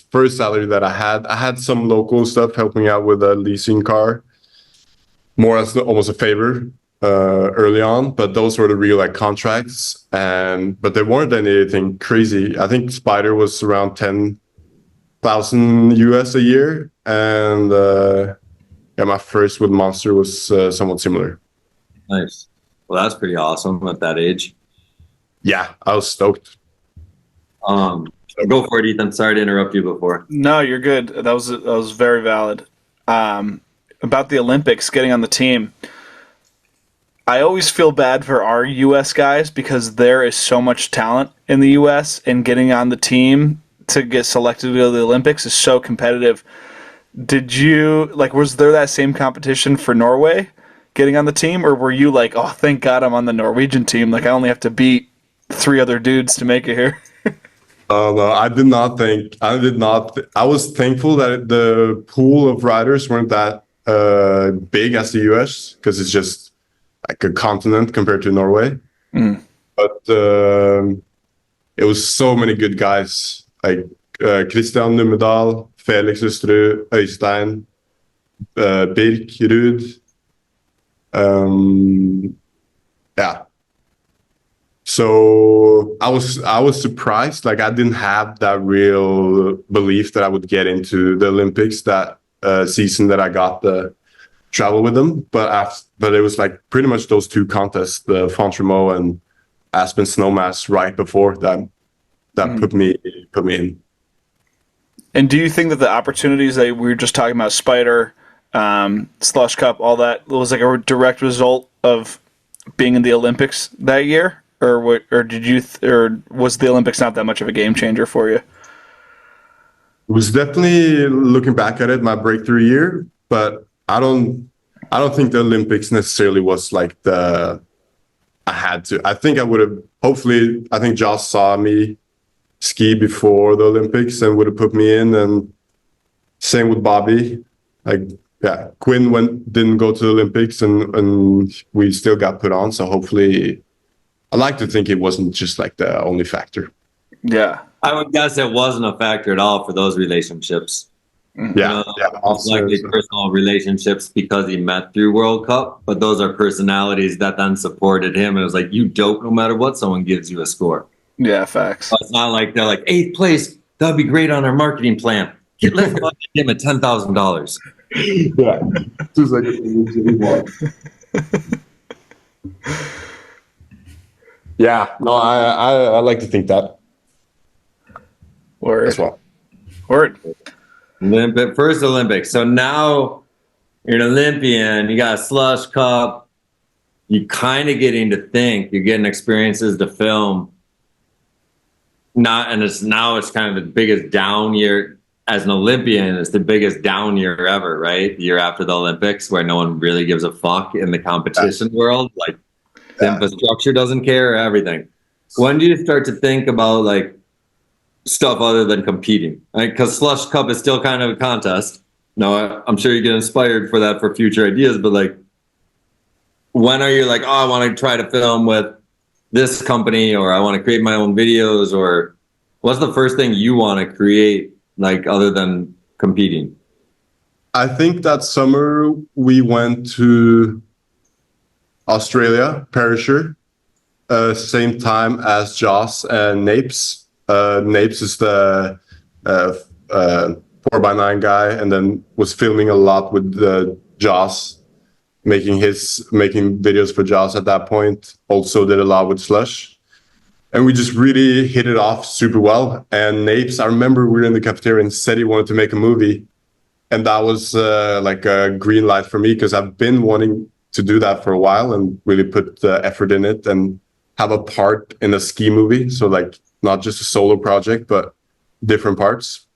that I had some local stuff helping out with a leasing car, more as almost a favor. Early on, but those were the real like contracts, but they weren't anything crazy. I think Spider was around 10,000 US a year, and my first with Monster was somewhat similar. Nice. Well, that's pretty awesome at that age. Yeah, I was stoked. Go for it, Ethan. Sorry to interrupt you before. No, you're good. That was very valid. About the Olympics, getting on the team. I always feel bad for our U.S. guys because there is so much talent in the U.S. and getting on the team to get selected to go to the Olympics is so competitive. Was there that same competition for Norway getting on the team, or were you like, oh, thank God I'm on the Norwegian team, like I only have to beat 3 other dudes to make it here? No, I did not. I was thankful that the pool of riders weren't that big as the U.S. because it's just like a continent compared to Norway. But it was so many good guys, like Christian Numedal, Felix Østerud, Øystein, Birk, Ruud. So I was surprised. Like I didn't have that real belief that I would get into the Olympics that season that I got the travel with them, but it was like pretty much those 2 contests, the Fontremo and Aspen Snowmass, right before that put me in. And do you think that the opportunities that we were just talking about, Spider, Slush Cup, all that, was like a direct result of being in the Olympics that year, or was the Olympics not that much of a game changer for you? It was definitely, looking back at it, my breakthrough year, but I don't think the Olympics necessarily was like I had to. I think I would have, hopefully, I think Josh saw me ski before the Olympics and would have put me in, and same with Bobby. Quinn didn't go to the Olympics and we still got put on. So hopefully, I like to think it wasn't just like the only factor. Yeah. I would guess it wasn't a factor at all for those relationships. Yeah, likely personal relationships because he met through World Cup, but those are personalities that then supported him. And it was like, you dope no matter what, someone gives you a score. Yeah, facts. But it's not like they're like 8th place. That'd be great on our marketing plan. Let's give him at $10,000. Yeah, just like yeah. No, I like to think that. Word. As well. Word. First Olympics. So now you're an Olympian. You got a Slush Cup. You kind of getting to think. You're getting experiences to film. It's kind of the biggest down year as an Olympian. It's the biggest down year ever, right? The year after the Olympics, where no one really gives a fuck in the competition world. Like the infrastructure doesn't care. Everything. When do you start to think about like stuff other than competing, right? Because Slush Cup is still kind of a contest. No, I'm sure you get inspired for that for future ideas, but like, when are you like, oh, I want to try to film with this company, or I want to create my own videos, or what's the first thing you want to create, like other than competing? I think that summer we went to Australia, Perisher, same time as Joss and Napes. Napes is the 4x9 guy, and then was filming a lot with Joss, making videos for Joss at that point. Also did a lot with Slush. And we just really hit it off super well. And Napes, I remember we were in the cafeteria and said he wanted to make a movie. And that was like a green light for me, because I've been wanting to do that for a while and really put the effort in it and have a part in a ski movie. So like not just a solo project, but different parts.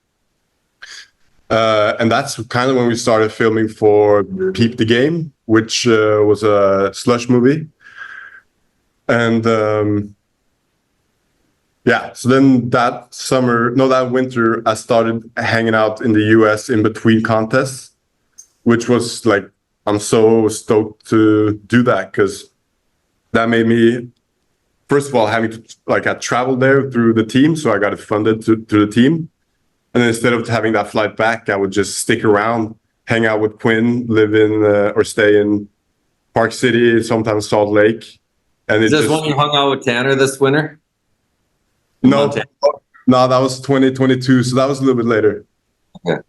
And that's kind of when we started filming for Peep the Game, which was a Slush movie. And yeah, so then that winter, I started hanging out in the US in between contests, which was like, I'm so stoked to do that, because that made me, first of all, having to, like, I traveled there through the team, so I got it funded through the team. And then instead of having that flight back, I would just stick around, hang out with Quinn, live in or stay in Park City, sometimes Salt Lake. And Is this when you hung out with Tanner this winter? No, that was 2022, so that was a little bit later. Okay.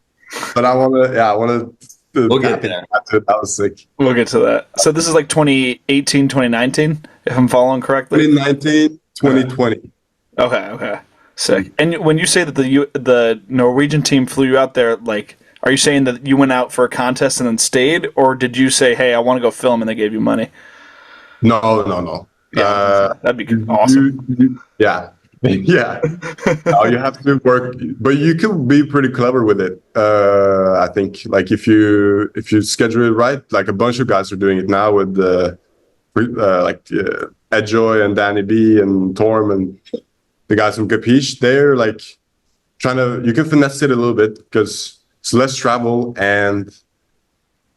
But I want to, we'll get there. That was sick. We'll get to that. So this is like 2018, 2019, if I'm following correctly? 2019, 2020. Okay. Sick. And when you say that the Norwegian team flew you out there, like, are you saying that you went out for a contest and then stayed, or did you say, hey, I want to go film, and they gave you money? No. Yeah, that'd be awesome. Yeah. No, you have to work, but you can be pretty clever with it. I think, like, if you schedule it right, like a bunch of guys are doing it now with Ed Joy and Danny B and Torm and the guys from Capiche. They're like you can finesse it a little bit, because it's less travel, and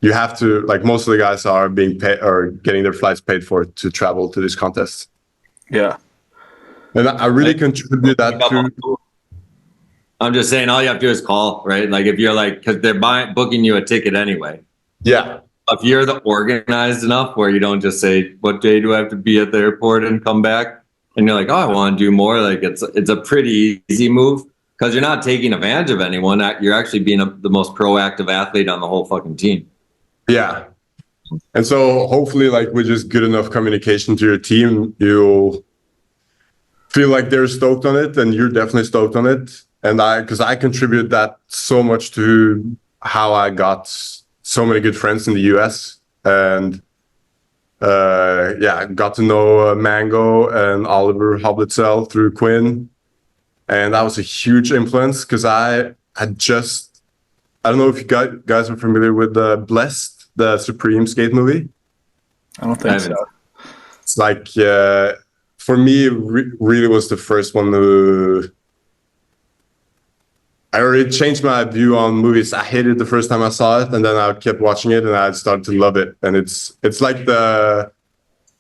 you have to, like, most of the guys are being paid or getting their flights paid for to travel to these contests. Yeah. And I really contribute that to. I'm just saying, all you have to do is call, right? Like, if you're like, because they're booking you a ticket anyway. Yeah. If you're organized enough where you don't just say, what day do I have to be at the airport and come back? And you're like, oh, I want to do more. Like, it's a pretty easy move, because you're not taking advantage of anyone. You're actually being the most proactive athlete on the whole fucking team. Yeah. And so hopefully, like, with just good enough communication to your team, you'll feel like they're stoked on it, and you're definitely stoked on it. And because I contribute that so much to how I got so many good friends in the US, and got to know Mango and Oliver Hoblitzel through Quinn, and that was a huge influence, because I don't know if you guys are familiar with Blessed, the Supreme skate movie. I don't think so. It's like, for me, really was the first one I already changed my view on movies. I hated it the first time I saw it, and then I kept watching it, and I started to love it. And it's like the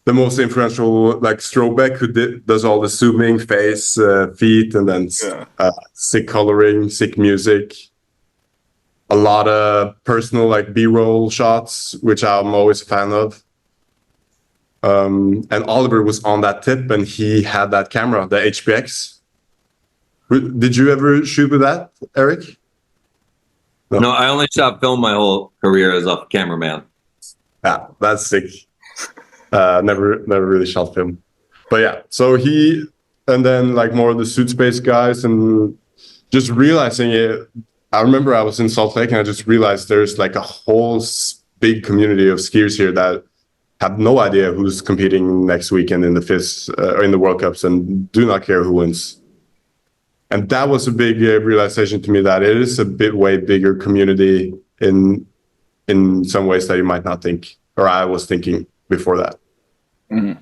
most influential, like, Strobeck, who does all the zooming, face, feet, and then sick coloring, sick music. A lot of personal, like, B-roll shots, which I'm always a fan of. And Oliver was on that tip, and he had that camera, the HPX. Did you ever shoot with that, Eric? No, I only shot film my whole career as a cameraman. Yeah, that's sick. Never really shot film. But yeah, so and then, like, more of the suit space guys, and just realizing it. I remember I was in Salt Lake, and I just realized there's, like, a whole big community of skiers here that have no idea who's competing next weekend in the FIS or in the World Cups, and do not care who wins. And that was a big realization to me, that it is a way bigger community in some ways that you might not think, or I was thinking before that. Mm-hmm.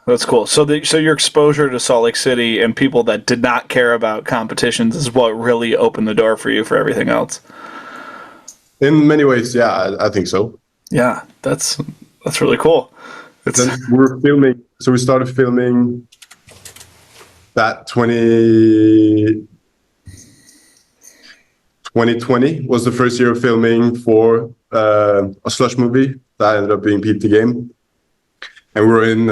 That's cool. So your exposure to Salt Lake City and people that did not care about competitions is what really opened the door for you for everything else. In many ways, yeah, I think so. Yeah, that's really cool. Then we're filming we started filming that 2020 was the first year of filming for a slush movie that ended up being Pete the Game. And we were in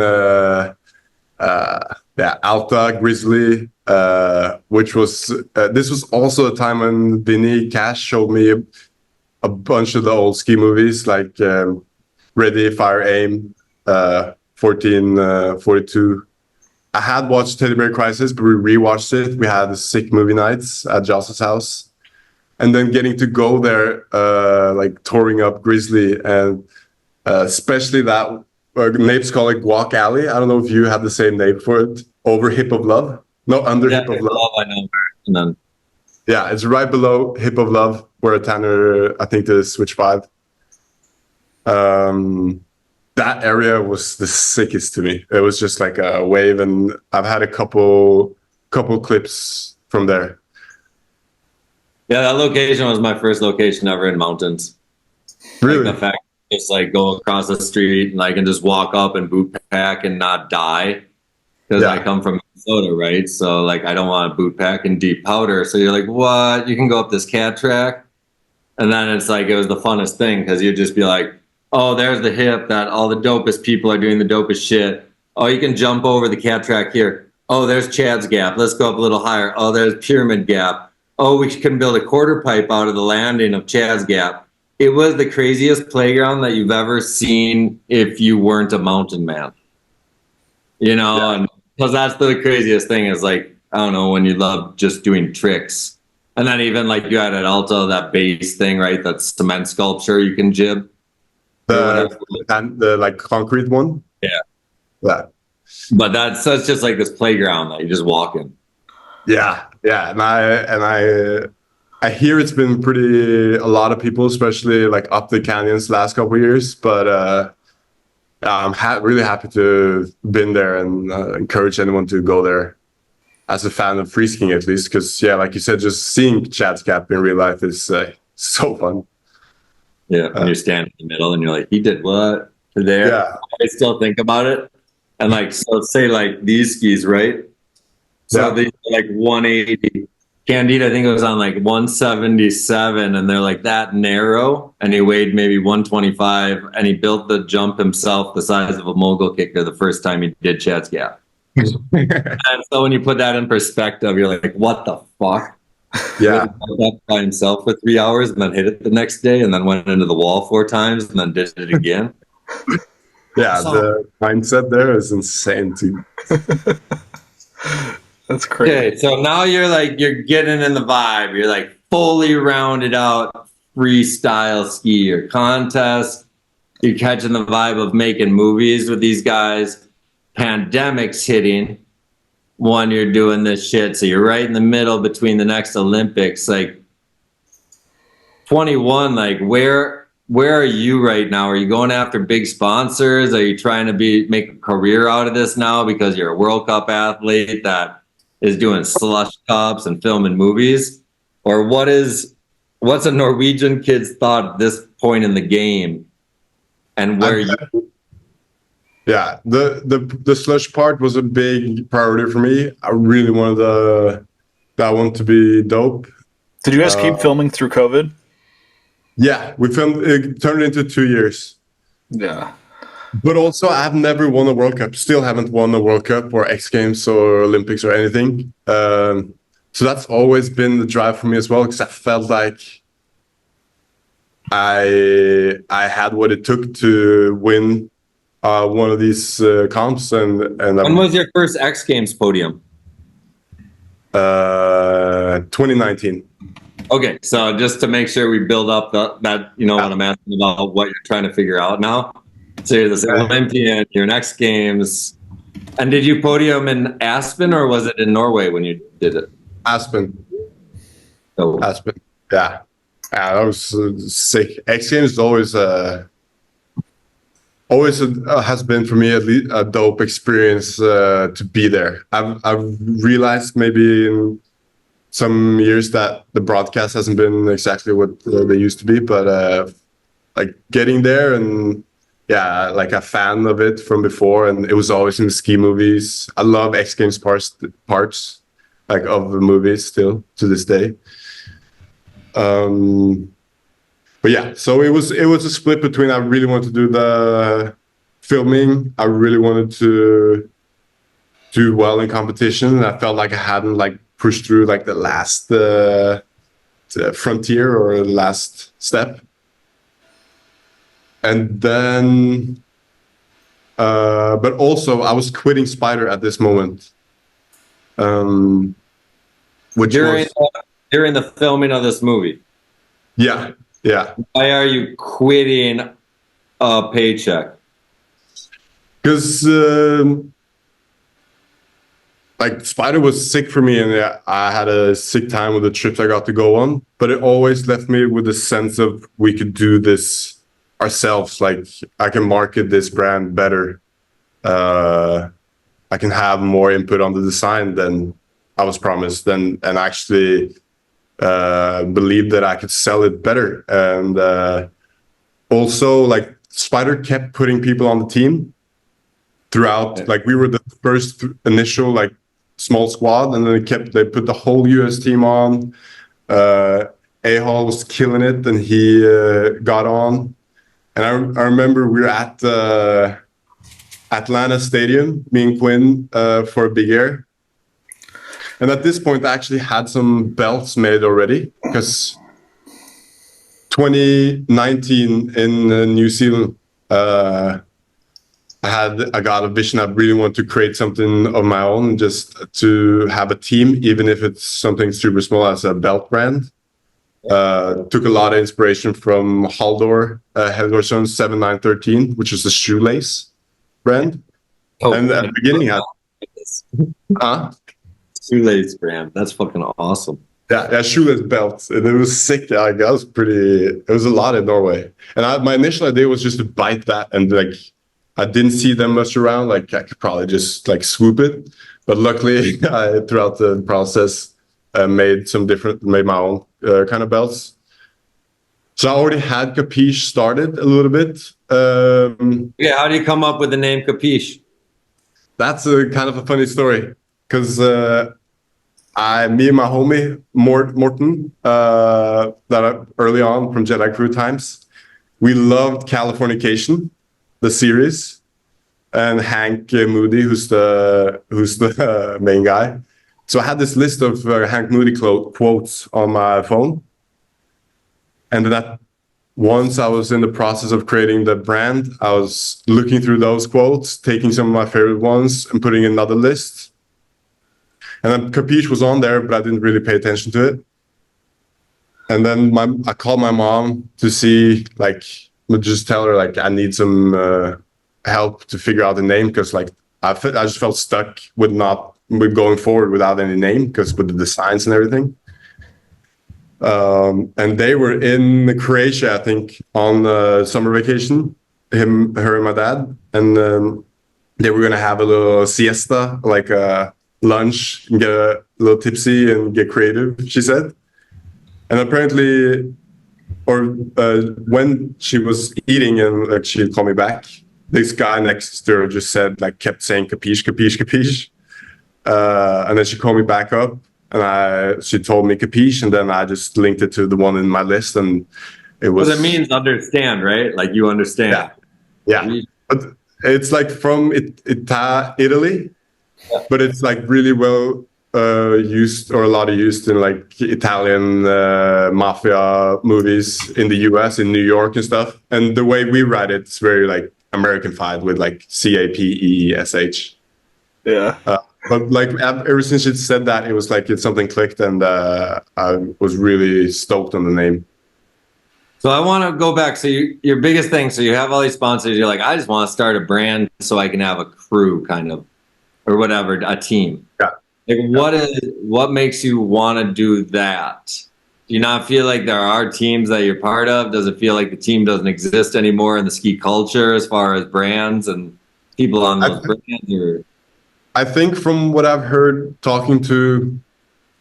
Alta, Grizzly, which was, this was also a time when Vinny Cash showed me a bunch of the old ski movies like Ready, Fire, Aim, 1442. I had watched Teddy Bear Crisis, but we rewatched it. We had sick movie nights at Joss's house. And then getting to go there, like touring up Grizzly, and especially that, Napes call it Guac Alley. I don't know if you have the same name for it. Over Hip of Love? No, under Hip of Love. I know. And then, yeah, it's right below Hip of Love, where Tanner, I think, the Switch 5. That area was the sickest to me. It was just like a wave, and I've had a couple clips from there. Yeah, that location was my first location ever in mountains. Really? Like the fact just like go across the street and I can just walk up and boot pack and not die because I come from Minnesota, right? So like I don't want to boot pack and deep powder. So you're like, what? You can go up this cat track, and then it's like it was the funnest thing because you'd just be like, oh, there's the hip that all the dopest people are doing the dopest shit. Oh, you can jump over the cat track here. Oh, there's Chad's Gap. Let's go up a little higher. Oh, there's Pyramid Gap. Oh, we can build a quarter pipe out of the landing of Chad's Gap. It was the craziest playground that you've ever seen if you weren't a mountain man. You know, and because that's the craziest thing is like, I don't know, when you love just doing tricks. And then even like you had at Alta, that base thing, right? That cement sculpture you can jib. The like concrete one? Yeah. Yeah. But that's just like this playground that you just walk in. Yeah. Yeah. And I hear it's been a lot of people, especially like up the canyons last couple of years, but I'm really happy to have been there and encourage anyone to go there as a fan of free skiing, at least. Because, yeah, like you said, just seeing Chad's Gap in real life is so fun. Yeah, when you're standing in the middle and you're like, he did what? There. Yeah. I still think about it. And like, so say like these skis, right? So they like 180. Candide, I think it was on like 177, and they're like that narrow, and he weighed maybe 125, and he built the jump himself the size of a mogul kicker the first time he did Chad's Gap. And so when you put that in perspective, you're like, what the fuck? Yeah. Up by himself for 3 hours and then hit it the next day and then went into the wall 4 times and then did it again. Yeah, the mindset there is insane too. That's crazy. Okay, so now you're getting in the vibe. You're like fully rounded out freestyle skier contest. You're catching the vibe of making movies with these guys. Pandemic's hitting when you're doing this shit. So you're right in the middle between the next Olympics. Like 21, like where are you right now? Are you going after big sponsors? Are you trying to make a career out of this now because you're a World Cup athlete that is doing slush cups and filming movies? Or what's a Norwegian kid's thought at this point in the game? And where Yeah, the slush part was a big priority for me. I really wanted that one to be dope. Did you guys keep filming through COVID? Yeah, we filmed. It turned into 2 years. Yeah. But also, I've never won a World Cup. Still haven't won a World Cup or X Games or Olympics or anything. So that's always been the drive for me as well, because I felt like I had what it took to win one of these comps. And when was your first X Games podium? 2019. Okay, so just to make sure we build up that, you know, what I'm asking about, what you're trying to figure out now. So you're this Olympian, you're in X Games. And did you podium in Aspen or was it in Norway when you did it? Aspen. Oh. Aspen. Yeah. Yeah, that was sick. X Games is always has been for me at least a dope experience to be there. I've realized maybe in some years that the broadcast hasn't been exactly what they used to be, but like getting there and yeah, like a fan of it from before, and it was always in the ski movies. I love X Games parts like of the movies still to this day. But yeah, so it was a split between I really wanted to do the filming, I really wanted to do well in competition, and I felt like I hadn't like pushed through like the last frontier or the last step. And then, but also I was quitting Spider at this moment. Which during the filming of this movie. Yeah. Why are you quitting a paycheck? Because like Spider was sick for me, and I had a sick time with the trips I got to go on. But it always left me with a sense of we could do this ourselves. Like I can market this brand better. I can have more input on the design than I was promised, and actually believed that I could sell it better. And also, like Spider kept putting people on the team throughout. Like we were the first initial like small squad, and then they put the whole US team on. A-Hall was killing it, and he got on. And I remember we were at Atlanta Stadium, me and Quinn, for Big Air. And at this point, I actually had some belts made already, because 2019 in New Zealand, I got a vision. I really want to create something of my own, just to have a team, even if it's something super small as a belt brand. Took a lot of inspiration from Haldor, Heldorsson 7913, which is a shoelace brand. And at the beginning, shoelace brand. That's fucking awesome. Yeah, shoelace belts, and it was sick. Like, it was a lot in Norway, and my initial idea was just to bite that, and like I didn't see them much around. Like I could probably just like swoop it, but luckily throughout the process, made my own kind of belts. So I already had Capiche started a little bit. Yeah, how do you come up with the name Capiche? That's a kind of a funny story, because me and my homie Morten, early on from Jedi Crew times, we loved Californication, the series, and Hank Moody, who's the main guy. So I had this list of Hank Moody quotes on my phone, and then once I was in the process of creating the brand, I was looking through those quotes, taking some of my favorite ones, and putting in another list. And then Capiche was on there, but I didn't really pay attention to it. And then I called my mom to see, like, just tell her like I need some help to figure out the name, because like I just felt stuck with going forward without any name, because with the designs and everything. And they were in Croatia, I think, on summer vacation, her and my dad, and they were gonna have a little siesta, like a lunch, and get a little tipsy and get creative, she said. And apparently, when she was eating and like she called me back, this guy next to her just kept saying Capiche, Capiche, Capiche. And then she called me back up, and she told me Capiche, and then I just linked it to the one in my list, and it was. Well, it means understand, right? Like you understand. Yeah. But it's like from Italy, but it's like really well used, or a lot of used in like Italian mafia movies in the US, in New York and stuff. And the way we write it's very like American-fied with like Capeesh. Yeah. But like ever since she said that, it was like something clicked, and I was really stoked on the name. So I want to go back. So your biggest thing, so you have all these sponsors. You're like, I just want to start a brand so I can have a crew, kind of, or whatever, a team. Yeah. Like, what makes you want to do that? Do you not feel like there are teams that you're part of? Does it feel like the team doesn't exist anymore in the ski culture as far as brands and people on those brands? Or? I think from what I've heard talking to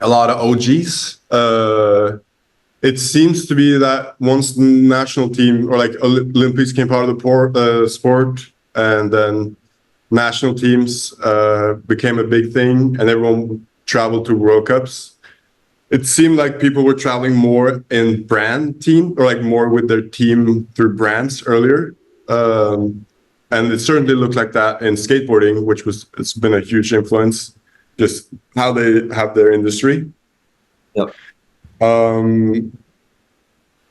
a lot of OGs it seems to be that once the national team or like Olympics came part of the sport, and then national teams became a big thing, and everyone traveled to World Cups. It seemed like people were traveling more in brand team, or like more with their team through brands earlier. And it certainly looked like that in skateboarding, it's been a huge influence, just how they have their industry. Yep.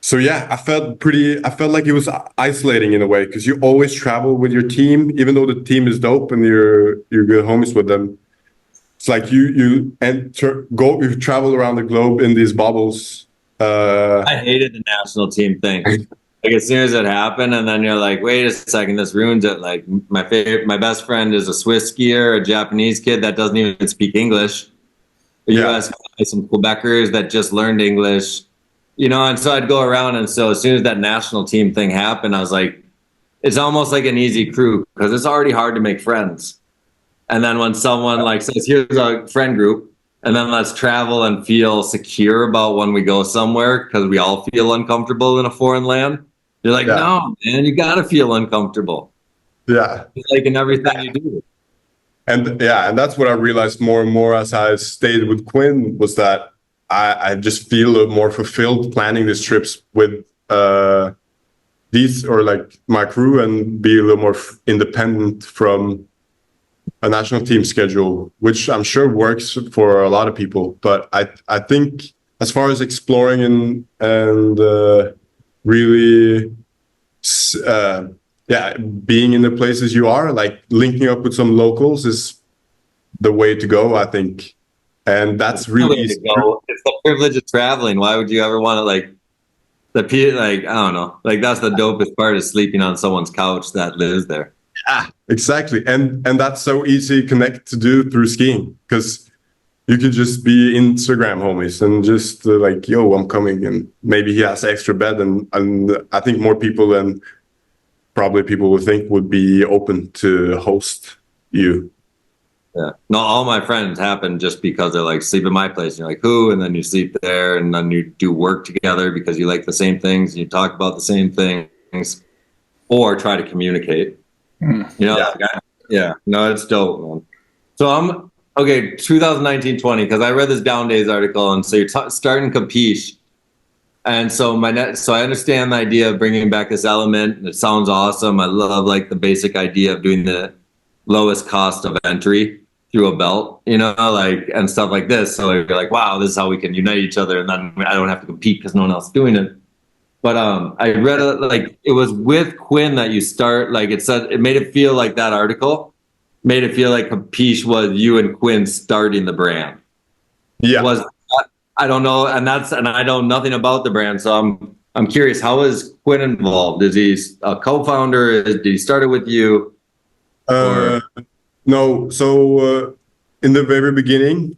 So yeah, I felt like it was isolating in a way, because you always travel with your team, even though the team is dope and you're good homies with them. It's like you travel around the globe in these bubbles. I hated the national team thing. Like as soon as it happened, and then you're like, wait a second, this ruins it. Like my best friend is a Swiss skier, a Japanese kid that doesn't even speak English. US guys, some Quebecers that just learned English, and so I'd go around, and so as soon as that national team thing happened, I was like, it's almost like an easy crew, because it's already hard to make friends. And then when someone like says, here's a friend group, and then let's travel and feel secure about when we go somewhere, because we all feel uncomfortable in a foreign land. You're like, no, man, you got to feel uncomfortable. Yeah. Like in everything you do. And that's what I realized more and more as I stayed with Quinn, was that I just feel more fulfilled planning these trips with these, or like my crew, and be a little more independent from a national team schedule, which I'm sure works for a lot of people. But I think as far as exploring and really being in the places you are, like linking up with some locals is the way to go, I think. And that's really easy. It's the privilege of traveling. Why would you ever want to like I don't know, like that's the dopest part, is sleeping on someone's couch that lives there. Yeah, exactly. And that's so easy to connect to do through skiing, because you could just be Instagram homies and just like, yo, I'm coming, and maybe he has extra bed, and I think more people than probably people would think would be open to host you. Yeah. No, all my friends happen just because they're like, sleep at my place. And you're like, who? And then you sleep there, and then you do work together because you like the same things, and you talk about the same things, or try to communicate. No, it's dope, man. So I'm okay. 2019-20, because I read this Down Days article, and so you're starting Capiche, and so I understand the idea of bringing back this element. And it sounds awesome. I love like the basic idea of doing the lowest cost of entry through a belt, like, and stuff like this. So you're like, wow, this is how we can unite each other, and then I don't have to compete because no one else is doing it. But I read like it was with Quinn that you start, like it said, it made it feel like that article made it feel like Capiche was you and Quinn starting the brand. Yeah. I don't know, and I know nothing about the brand, so I'm curious, how is Quinn involved? Is he a co-founder? Did he start it with you? No. So in the very beginning,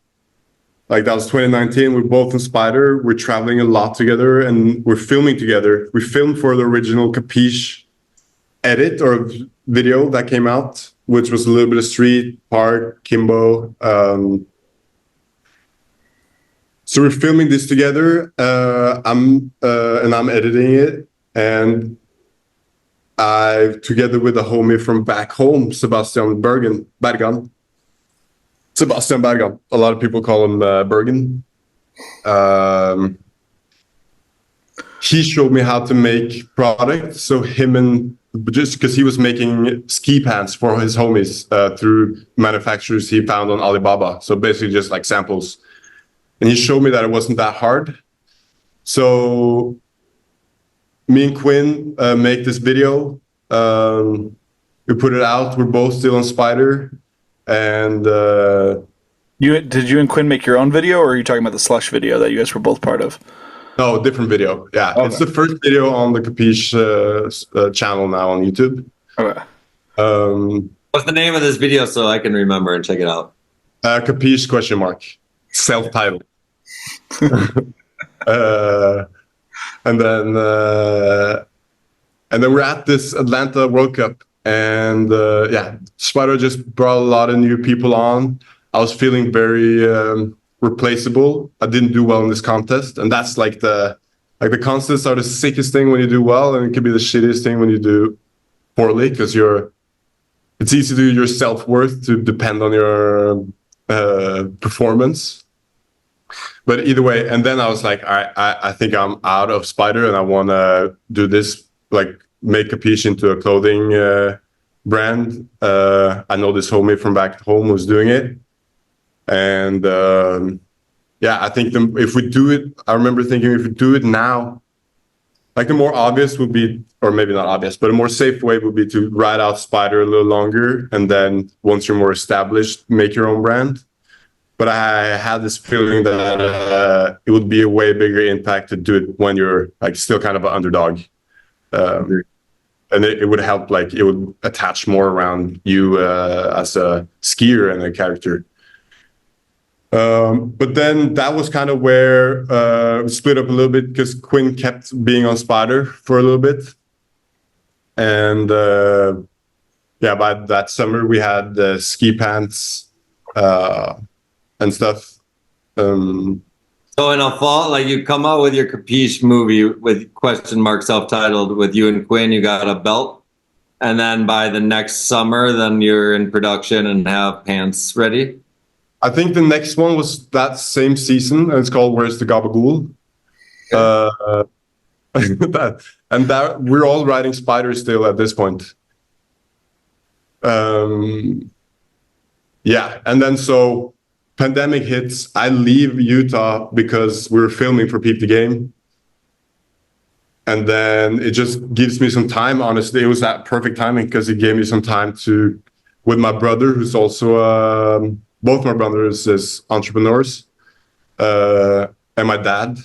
like that was 2019, we're both in Spider. We're traveling a lot together, and we're filming together. We filmed for the original Capiche edit or video that came out, which was a little bit of street, park, Kimbo. So we're filming this together. I'm editing it, and together with a homie from back home, Sebastian Bergen. Sebastian Bergen. A lot of people call him Bergen. He showed me how to make products. So just because he was making ski pants for his homies through manufacturers he found on Alibaba. So basically just like samples. And he showed me that it wasn't that hard. So me and Quinn make this video. We put it out. We're both still on Spider. And did you and Quinn make your own video, or are you talking about the Slush video that you guys were both part of? No, different video. Yeah, okay. It's the first video on the Capiche channel now on YouTube. Okay. What's the name of this video so I can remember and check it out? Capiche ? Self-titled. And then we're at this Atlanta World Cup. And Spider just brought a lot of new people on. I was feeling very replaceable. I didn't do well in this contest, and that's like the Like the constants are the sickest thing when you do well, and it can be the shittiest thing when you do poorly, because it's easy to your self-worth to depend on your performance. But either way, and then I was like, I think I'm out of Spider, and I want to do this, like make Capiche into a clothing brand. I know this homie from back home was doing it, and I think if we do it, I remember thinking if we do it now, like the more obvious would be, or maybe not obvious, but a more safe way would be to ride out Spider a little longer, and then once you're more established, make your own brand. But I had this feeling that it would be a way bigger impact to do it when you're like still kind of an underdog. And it would help, like it would attach more around you as a skier and a character. But then that was kind of where we split up a little bit, because Quinn kept being on Spider for a little bit. And by that summer we had ski pants and stuff. So in a fall, like you come out with your Capiche movie with question mark self-titled with you and Quinn, you got a belt. And then by the next summer, then you're in production and have pants ready. I think the next one was that same season, and it's called Where's the Gabagool? That we're all riding Spider still at this point. And then so pandemic hits, I leave Utah because we were filming for Peep the Game. And then it just gives me some time, honestly. It was that perfect timing because it gave me some time to, with my brother, who's also, both my brothers is entrepreneurs, and my dad.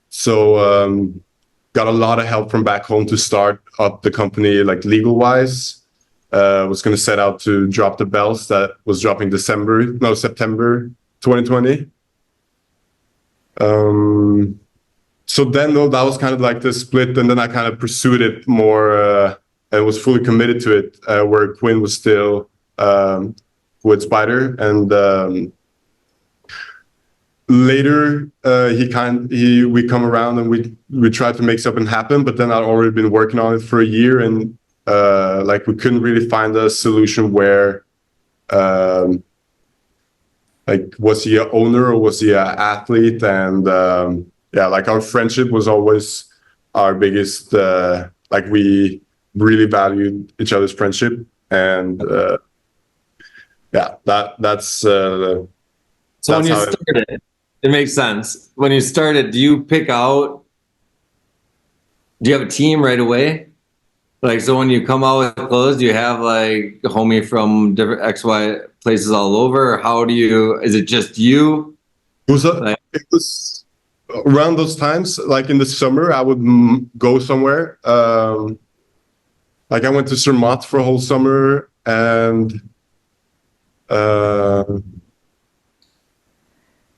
So got a lot of help from back home to start up the company, like legal-wise. Was going to set out to drop the belts that was dropping September 2020. So then that was kind of like the split, and then I kind of pursued it more and was fully committed to it, where Quinn was still with Spider. And later we come around and we tried to make something happen, but then I'd already been working on it for a year, and like we couldn't really find a solution where like was he an owner or was he an athlete? And like our friendship was always our biggest, like we really valued each other's friendship. And that's so when you started, it makes sense. When you started, do you have a team right away? Like, so when you come out with clothes, do you have like a homie from different XY places all over? Or how is it just you? It was around those times, like in the summer, I would go somewhere. Like I went to Zermatt for a whole summer, and and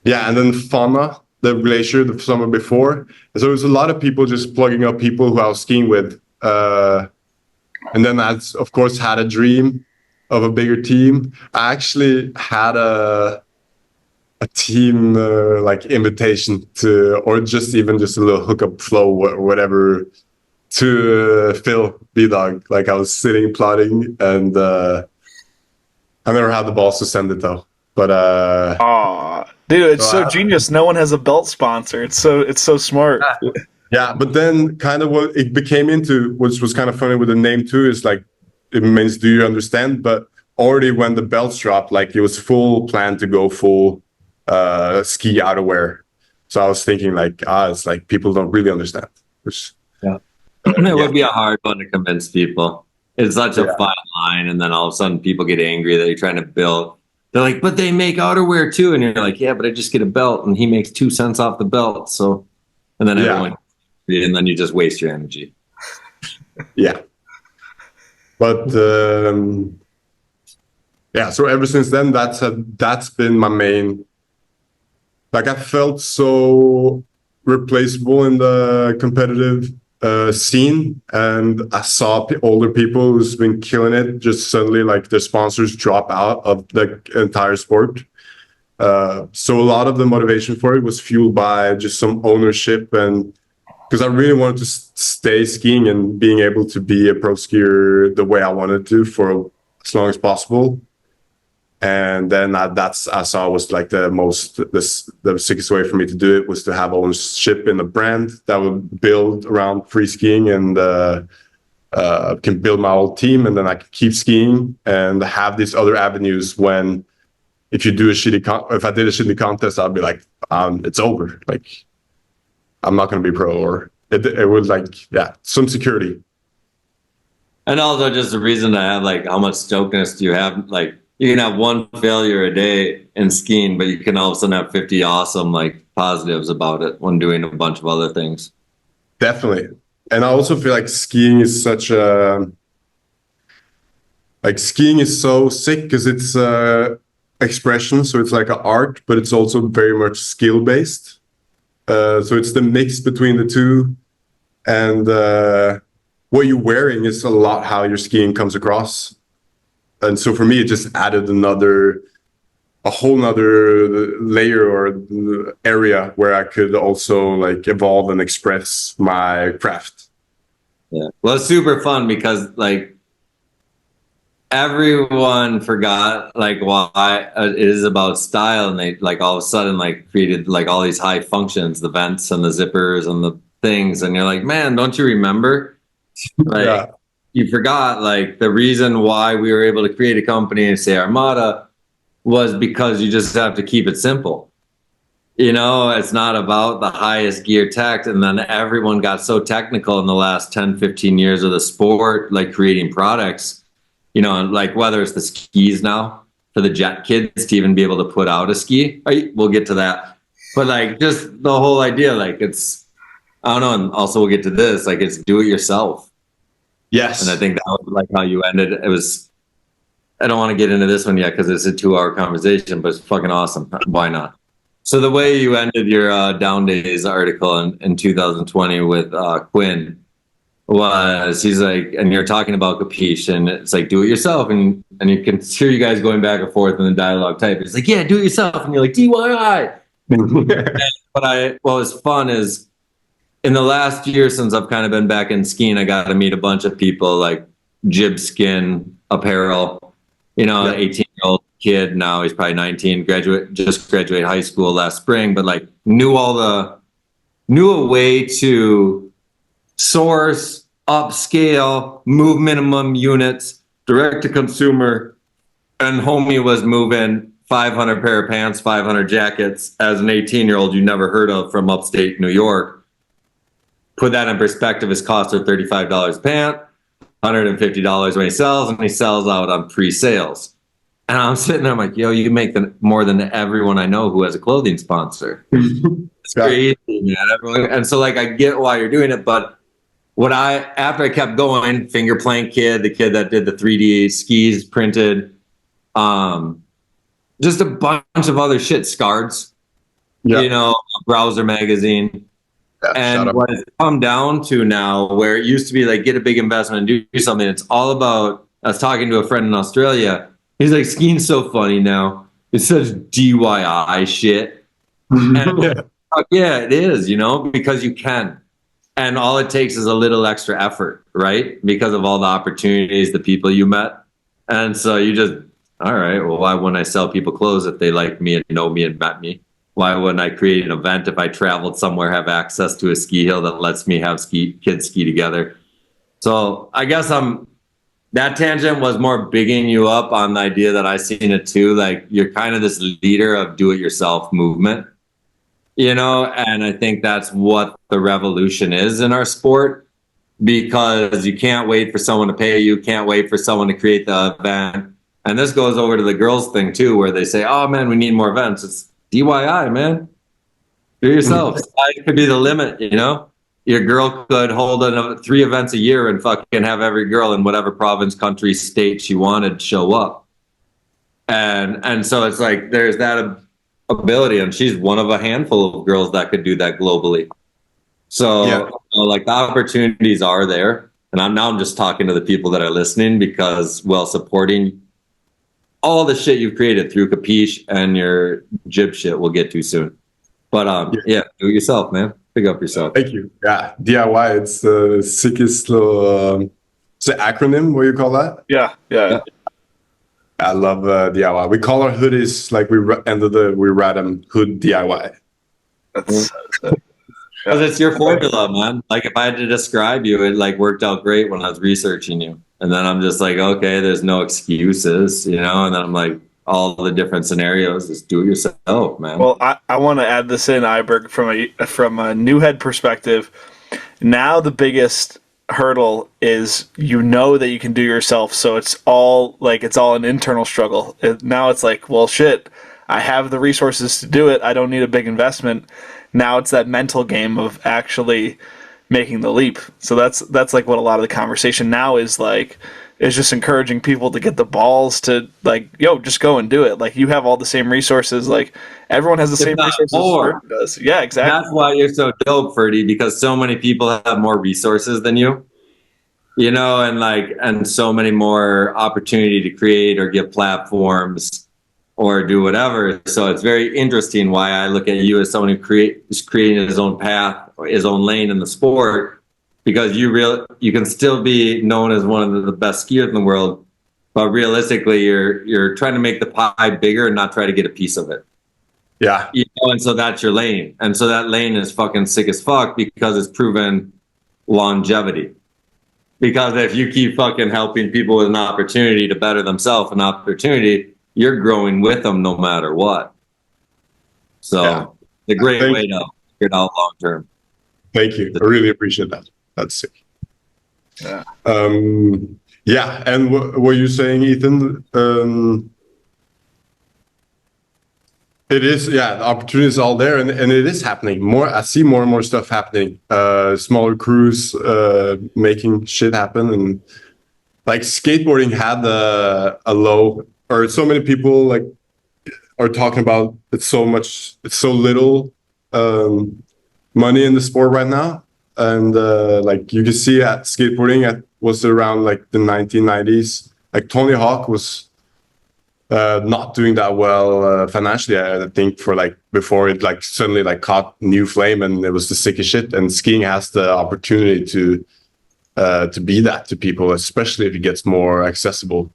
then Fana, the glacier, the summer before. And so there was a lot of people just plugging up people who I was skiing with. And then I, of course, had a dream of a bigger team. I actually had a team like invitation to, or just a little hookup flow or whatever, to Phil B-Dog. Like I was sitting plotting, and I never had the balls to send it though. But dude, it's so genius. No one has a belt sponsor. It's so smart. Yeah, but then kind of what it became into, which was kind of funny with the name too, is like it means do you understand? But already when the belts dropped, like it was full plan to go full ski outerwear. So I was thinking like, it's like people don't really understand. Which, it would be a hard one to convince people. It's such a fine line, and then all of a sudden people get angry that you're trying to build. They're like, but they make outerwear too, and you're like, yeah, but I just get a belt, and he makes 2 cents off the belt. So, and then everyone, and then you just waste your energy. Yeah, but so ever since then, that's been my main. Like I felt so replaceable in the competitive scene, and I saw older people who's been killing it. Just suddenly, like their sponsors drop out of the entire sport. So a lot of the motivation for it was fueled by just some ownership and because I really wanted to stay skiing and being able to be a pro skier the way I wanted to for as long as possible. And then that's I saw was like the sickest way for me to do it was to have ownership in a brand that would build around free skiing and can build my whole team, and then I can keep skiing and have these other avenues. When if you do if I did a shitty contest, I'd be like, it's over. Like, I'm not going to be pro, or it would some security. And also just the reason to have like how much stokedness do you have? Like, you can have one failure a day in skiing, but you can all of a sudden have 50 awesome like positives about it when doing a bunch of other things. Definitely. And I also feel like skiing is skiing is so sick because it's expression. So it's like an art, but it's also very much skill based. So it's the mix between the two. And what you're wearing is a lot how your skiing comes across. And so for me, it just added a whole nother layer or area where I could also like evolve and express my craft. Yeah. Well, it's super fun because like everyone forgot like why it is about style, and they like all of a sudden like created like all these high functions, the vents and the zippers and the things. And you're like, man, don't you remember? Like, yeah. You forgot like the reason why we were able to create a company and say Armada was because you just have to keep it simple. You know, it's not about the highest gear tech. And then everyone got so technical in the last 10, 15 years of the sport, like creating products, you know, like whether it's the skis now for the jet kids to even be able to put out a ski. We'll get to that. But like just the whole idea, like it's, I don't know. And also we'll get to this, like it's do it yourself. Yes. And I think that was like how you ended. It was, I don't want to get into this one yet because it's a 2-hour conversation, but it's fucking awesome. Why not? So the way you ended your Down Days article in 2020 with Quinn was, he's like, and you're talking about Capiche, and it's like, do it yourself. And you can hear you guys going back and forth in the dialogue type. It's like, yeah, do it yourself. And you're like, DIY. What was fun is, in the last year since I've kind of been back in skiing, I got to meet a bunch of people like Jib Skin Apparel, you know, an 18-year-old kid. Now he's probably 19, just graduated high school last spring, but like knew a way to source, upscale, move minimum units, direct to consumer. And homie was moving 500 pair of pants, 500 jackets as an 18-year-old you never heard of from upstate New York. Put that in perspective, his costs are $35 a pant, $150 when he sells, and he sells out on pre-sales. And I'm sitting there, I'm like, yo, you make more than everyone I know who has a clothing sponsor. It's crazy, man. And so like, I get why you're doing it, but after I kept going, Finger Plank Kid, the kid that did the 3D skis printed, just a bunch of other shit, Scards, you know, Browser Magazine. Yeah, and what it's come down to now, where it used to be like, get a big investment and do something, it's all about, I was talking to a friend in Australia. He's like, skiing's so funny now. It's such DIY shit. And yeah, it is, you know, because you can. And all it takes is a little extra effort, right? Because of all the opportunities, the people you met. And so you just, all right, well, why wouldn't I sell people clothes if they like me and know me and met me? Why wouldn't I create an event if I traveled somewhere, have access to a ski hill that lets me have kids ski together? So I guess that tangent was more bigging you up on the idea that I seen it too. Like you're kind of this leader of do-it-yourself movement, you know? And I think that's what the revolution is in our sport, because you can't wait for someone to pay you, can't wait for someone to create the event. And this goes over to the girls thing too, where they say, oh man, we need more events. It's DIY, man. Do yourself. Size could be the limit, you know? Your girl could hold 3 events a year and fucking have every girl in whatever province, country, state she wanted show up. And so it's like there's that ability, and she's one of a handful of girls that could do that globally. So you know, like the opportunities are there. And I'm just talking to the people that are listening, because while supporting all the shit you've created through Capiche and your Jib shit we'll get to soon. But do it yourself, man. Big up yourself. Thank you. Yeah, DIY. It's the sickest little. It's an acronym. What do you call that? Yeah. I love DIY. We call our hoodies like we write them hood DIY. That's Because it's your formula, man. Like if I had to describe you, it like worked out great when I was researching you. And then I'm just like, okay, there's no excuses, you know? And then I'm like, all the different scenarios, just do it yourself, man. Well, I want to add this in, Iberg, from a new head perspective. Now the biggest hurdle is that you can do yourself, so it's all an internal struggle. Now it's like, well, shit, I have the resources to do it. I don't need a big investment. Now it's that mental game of actually making the leap. So that's like what a lot of the conversation now is like. Is just encouraging people to get the balls to like, just go and do it. Like you have all the same resources. Like everyone has the same resources. More. Does. Yeah, exactly. That's why you're so dope, Ferdi, because so many people have more resources than you, and so many more opportunity to create or give platforms or do whatever. So it's very interesting why I look at you as someone who is creating his own path, or his own lane in the sport. Because you can still be known as one of the best skiers in the world, but realistically, you're trying to make the pie bigger and not try to get a piece of it. Yeah. And so that's your lane, and so that lane is fucking sick as fuck because it's proven longevity. Because if you keep fucking helping people with an opportunity to better themselves, an opportunity, you're growing with them no matter what. So it's a great way to figure it out long term. Thank you. I really appreciate that. That's sick. Yeah. And what you're saying, Ethan, it is, the opportunity is all there, and it is happening. I see more and more stuff happening. Smaller crews making shit happen, and like skateboarding had a low, or so many people like are talking about it's so little money in the sport right now. And like you can see at skateboarding was around like the 1990s. Like Tony Hawk was not doing that well financially, I think, for like before it like suddenly like caught new flame and it was the sickest shit. And skiing has the opportunity to be that to people, especially if it gets more accessible.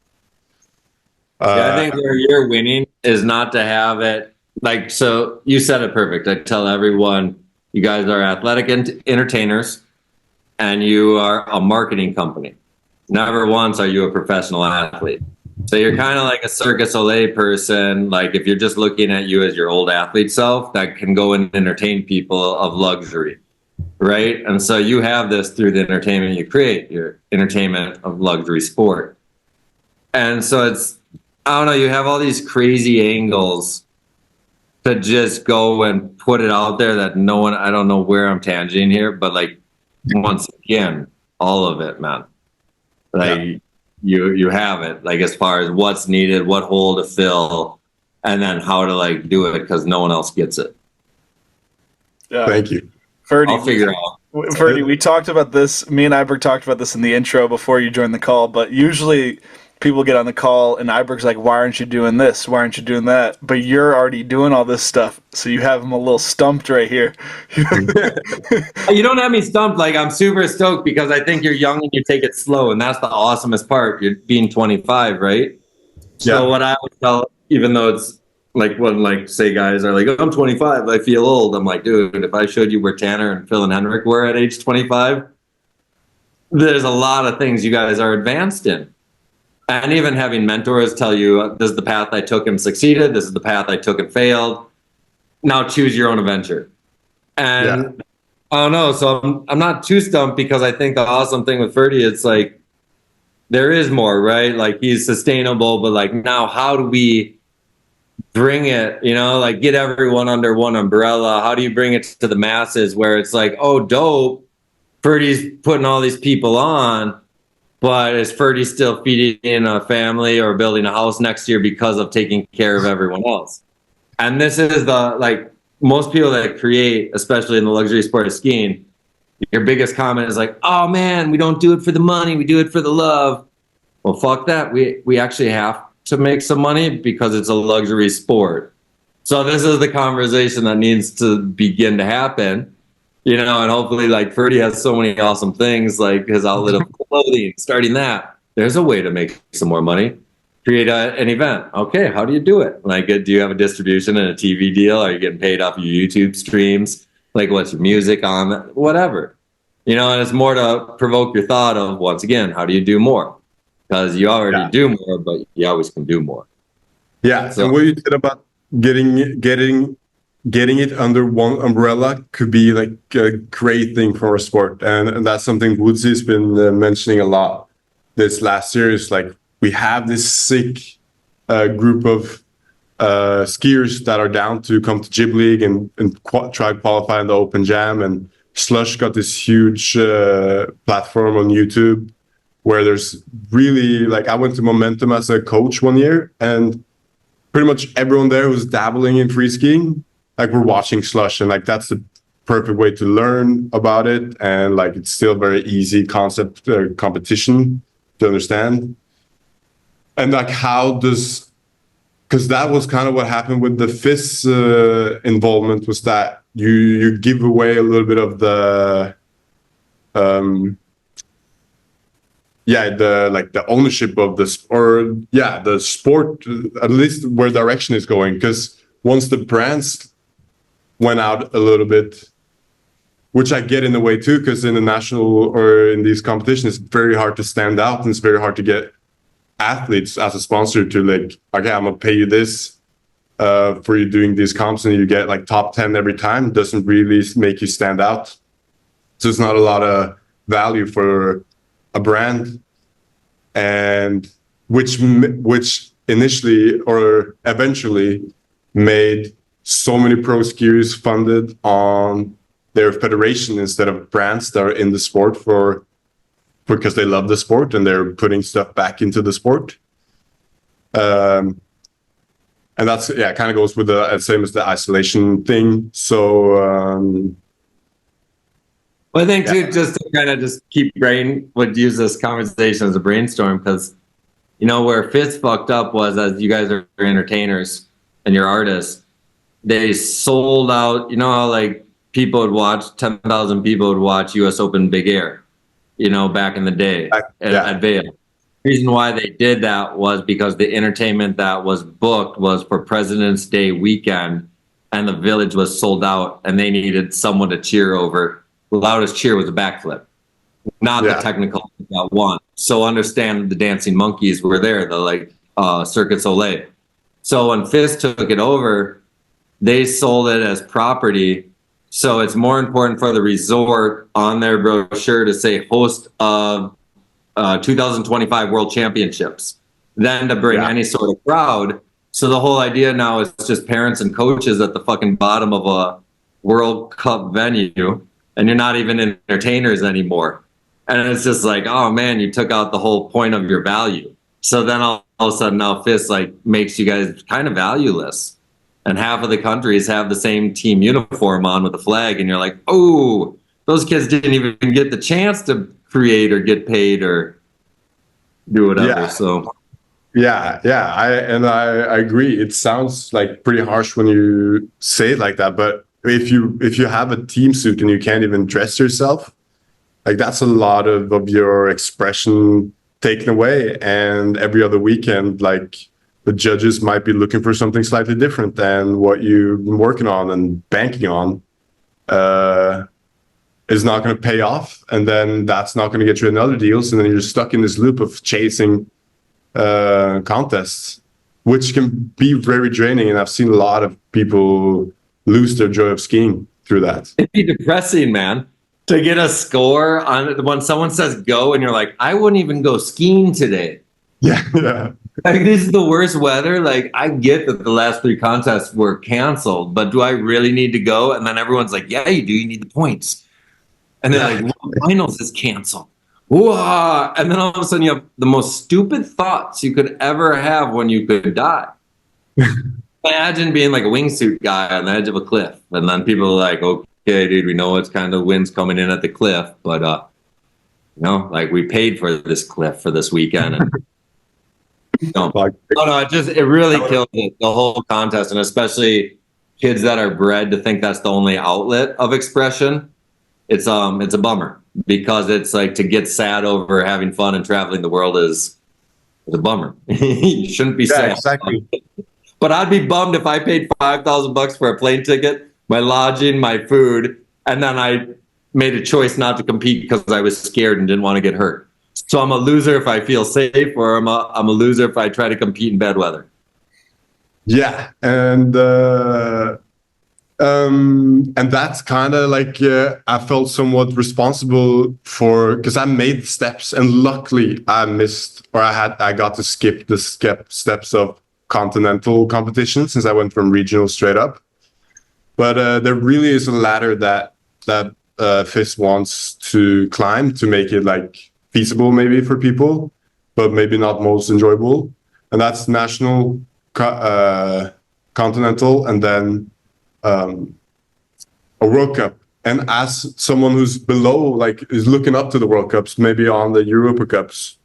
I think where you're winning is not to have it like, so you said it perfect. I tell everyone, you guys are athletic entertainers and you are a marketing company. Never once are you a professional athlete. So you're kind of like a Circus Olay person. Like if you're just looking at you as your old athlete self that can go and entertain people of luxury, right? And so you have this through the entertainment you create, your entertainment of luxury sport. And so I don't know, you have all these crazy angles to just go and put it out there that no one, I don't know where I'm tangenting here, but like once again, all of it, man. Like you have it, like as far as what's needed, what hole to fill, and then how to like do it because no one else gets it. Yeah. Thank you. Ferdi, I'll figure out. Ferdi, we talked about this, me and Iberg talked about this in the intro before you joined the call, but usually people get on the call and Iberg's like, why aren't you doing this? Why aren't you doing that? But you're already doing all this stuff. So you have him a little stumped right here. You don't have me stumped. Like I'm super stoked because I think you're young and you take it slow. And that's the awesomest part. You're being 25, right? So what I would tell, even though it's like when like say guys are like, oh, I'm 25, I feel old. I'm like, dude, if I showed you where Tanner and Phil and Henrik were at age 25, there's a lot of things you guys are advanced in. And even having mentors tell you, this is the path I took and succeeded. This is the path I took and failed. Now choose your own adventure. And I don't know. So I'm not too stumped because I think the awesome thing with Ferdi, it's like, there is more, right? Like he's sustainable, but like now how do we bring it, like get everyone under one umbrella? How do you bring it to the masses where it's like, oh, dope. Ferdi's putting all these people on. But is Ferdi still feeding a family or building a house next year because of taking care of everyone else? And this is most people that create, especially in the luxury sport of skiing, your biggest comment is like, oh man, we don't do it for the money, we do it for the love. Well, fuck that. We actually have to make some money because it's a luxury sport. So this is the conversation that needs to begin to happen. you know, and hopefully like Ferdi has so many awesome things, like his outlet of clothing, starting that. There's a way to make some more money. Create an event. Okay, how do you do it? Like, do you have a distribution and a TV deal? Are you getting paid off your YouTube streams? Like, what's your music on? Whatever. You know, and it's more to provoke your thought of, once again, how do you do more? Because you already do more, but you always can do more. Yeah, so what you said about getting it under one umbrella could be like a great thing for a sport, and that's something Woodsy's been mentioning a lot this last year. Is like, we have this sick group of skiers that are down to come to Jib League and try to qualify in the Open Jam, and Slush got this huge platform on YouTube where there's really, like, I went to Momentum as a coach one year, and pretty much everyone there who's dabbling in free skiing, like, we're watching Slush, and like that's the perfect way to learn about it, and like it's still very easy concept competition to understand. And like, because that was kind of what happened with the FIS involvement, was that you give away a little bit of the the ownership of the sport, at least where direction is going. Because once the brands went out a little bit, which I get in the way too, because in the national or in these competitions, it's very hard to stand out, and it's very hard to get athletes as a sponsor to like, okay, I'm gonna pay you this for you doing these comps, and you get like top 10 every time. It doesn't really make you stand out, so it's not a lot of value for a brand, and which initially or eventually made so many pro skiers funded on their federation instead of brands that are in the sport because they love the sport and they're putting stuff back into the sport. And that's, kind of goes with the same as the isolation thing. So, I think too, just to kind of just would use this conversation as a brainstorm, because, you know, where FIS fucked up was, as you guys are entertainers and you're artists, they sold out, you know how like people would watch, 10,000 people would watch US Open Big Air, you know, back in the day at Vail. The reason why they did that was because the entertainment that was booked was for President's Day weekend, and the village was sold out, and they needed someone to cheer over. The loudest cheer was a backflip, not the technical one. So understand the dancing monkeys were there, the like Cirque Soleil. So when FIS took it over, they sold it as property. So it's more important for the resort on their brochure to say host of 2025 World Championships than to bring any sort of crowd. So the whole idea now is just parents and coaches at the fucking bottom of a World Cup venue, and you're not even entertainers anymore. And it's just like, oh man, you took out the whole point of your value. So then all of a sudden now FIS like makes you guys kind of valueless. And half of the countries have the same team uniform on with the flag, and you're like, oh, those kids didn't even get the chance to create or get paid or do whatever. I agree. It sounds like pretty harsh when you say it like that, but if you have a team suit and you can't even dress yourself, like that's a lot of your expression taken away. And every other weekend, like, the judges might be looking for something slightly different than what you've been working on and banking on, is not going to pay off. And then that's not going to get you another deals. And then you're stuck in this loop of chasing contests, which can be very draining. And I've seen a lot of people lose their joy of skiing through that. It'd be depressing, man, to get a score on when someone says go and you're like, I wouldn't even go skiing today. Yeah. Like, this is the worst weather. Like, I get that the last 3 contests were canceled, but do I really need to go? And then everyone's like, yeah, you do. You need the points. And they're like, well, finals is canceled. Whoa. And then all of a sudden you have the most stupid thoughts you could ever have when you could die. Imagine being like a wingsuit guy on the edge of a cliff, and then people are like, okay, dude, we know it's kind of winds coming in at the cliff, but you know, like, we paid for this cliff for this weekend. And it really killed the whole contest, and especially kids that are bred to think that's the only outlet of expression. it's a bummer because it's like to get sad over having fun and traveling the world is a bummer. You shouldn't be sad. Exactly. But I'd be bummed if I paid $5,000 for a plane ticket, my lodging, my food, and then I made a choice not to compete because I was scared and didn't want to get hurt. So I'm a loser if I feel safe, or I'm a loser if I try to compete in bad weather. Yeah, and that's kind of like I felt somewhat responsible for, because I made steps, and luckily I missed, or I got to skip the steps of continental competition since I went from regional straight up. But there really is a ladder that FIS wants to climb to make it like feasible maybe for people, but maybe not most enjoyable, and that's national, continental, and then a World Cup. And as someone who's below, like is looking up to the World Cups, maybe on the Europa Cups,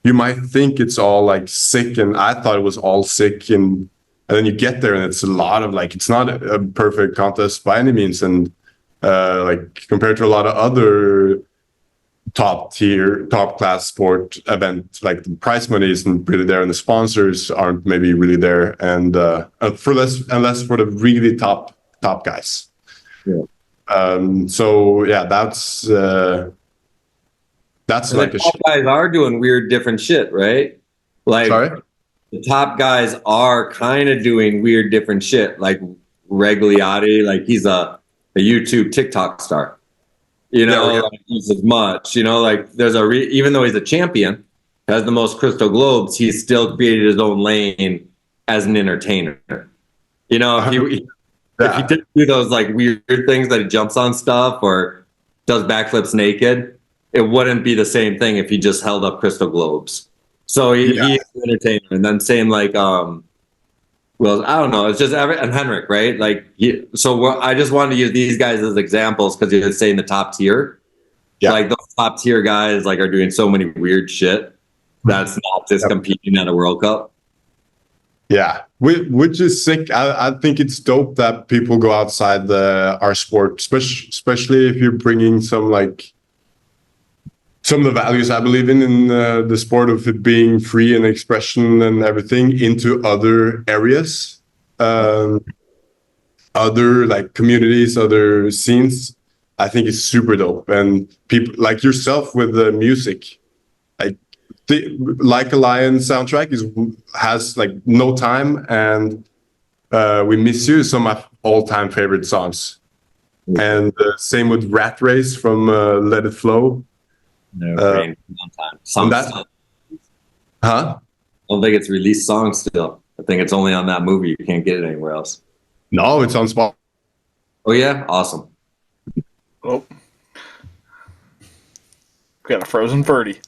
you might think it's all like sick, and I thought it was all sick, and then you get there and it's a lot of like, it's not a perfect contest by any means, and like compared to a lot of other top class sport event, like the prize money isn't really there and the sponsors aren't maybe really there, and for less for the really top guys. Yeah. So yeah, that's like the top guys are doing weird different shit, right? Like Sorry? The top guys are kind of doing weird different shit, like Regliati, like he's a YouTube TikTok star. You know, Yeah, like he's as much, you know, like there's even though he's a champion, has the most crystal globes, he's still created his own lane as an entertainer. You know, if he didn't do those like weird things that he jumps on stuff or does backflips naked, it wouldn't be the same thing if he just held up crystal globes. So he's an entertainer. And then same like, well, I don't know. It's just and Henrik, right? Like, I just wanted to use these guys as examples because you're saying the top tier. Yeah. Like those top tier guys, like are doing so many weird shit that's not just competing at a World Cup. Yeah, which is sick. I think it's dope that people go outside our sport, especially if you're bringing some of the values I believe in the sport of it being free and expression and everything into other areas, other like communities, other scenes. I think it's super dope, and people like yourself with the music, like a Lion soundtrack has like No Time and We Miss You is some of my all-time favorite songs, and same with Rat Race from Let It Flow. No, Huh? I don't think it's released song still. I think it's only on that movie. You can't get it anywhere else. No, it's on Spotify. Oh yeah, awesome. Oh, we got a frozen Ferdi.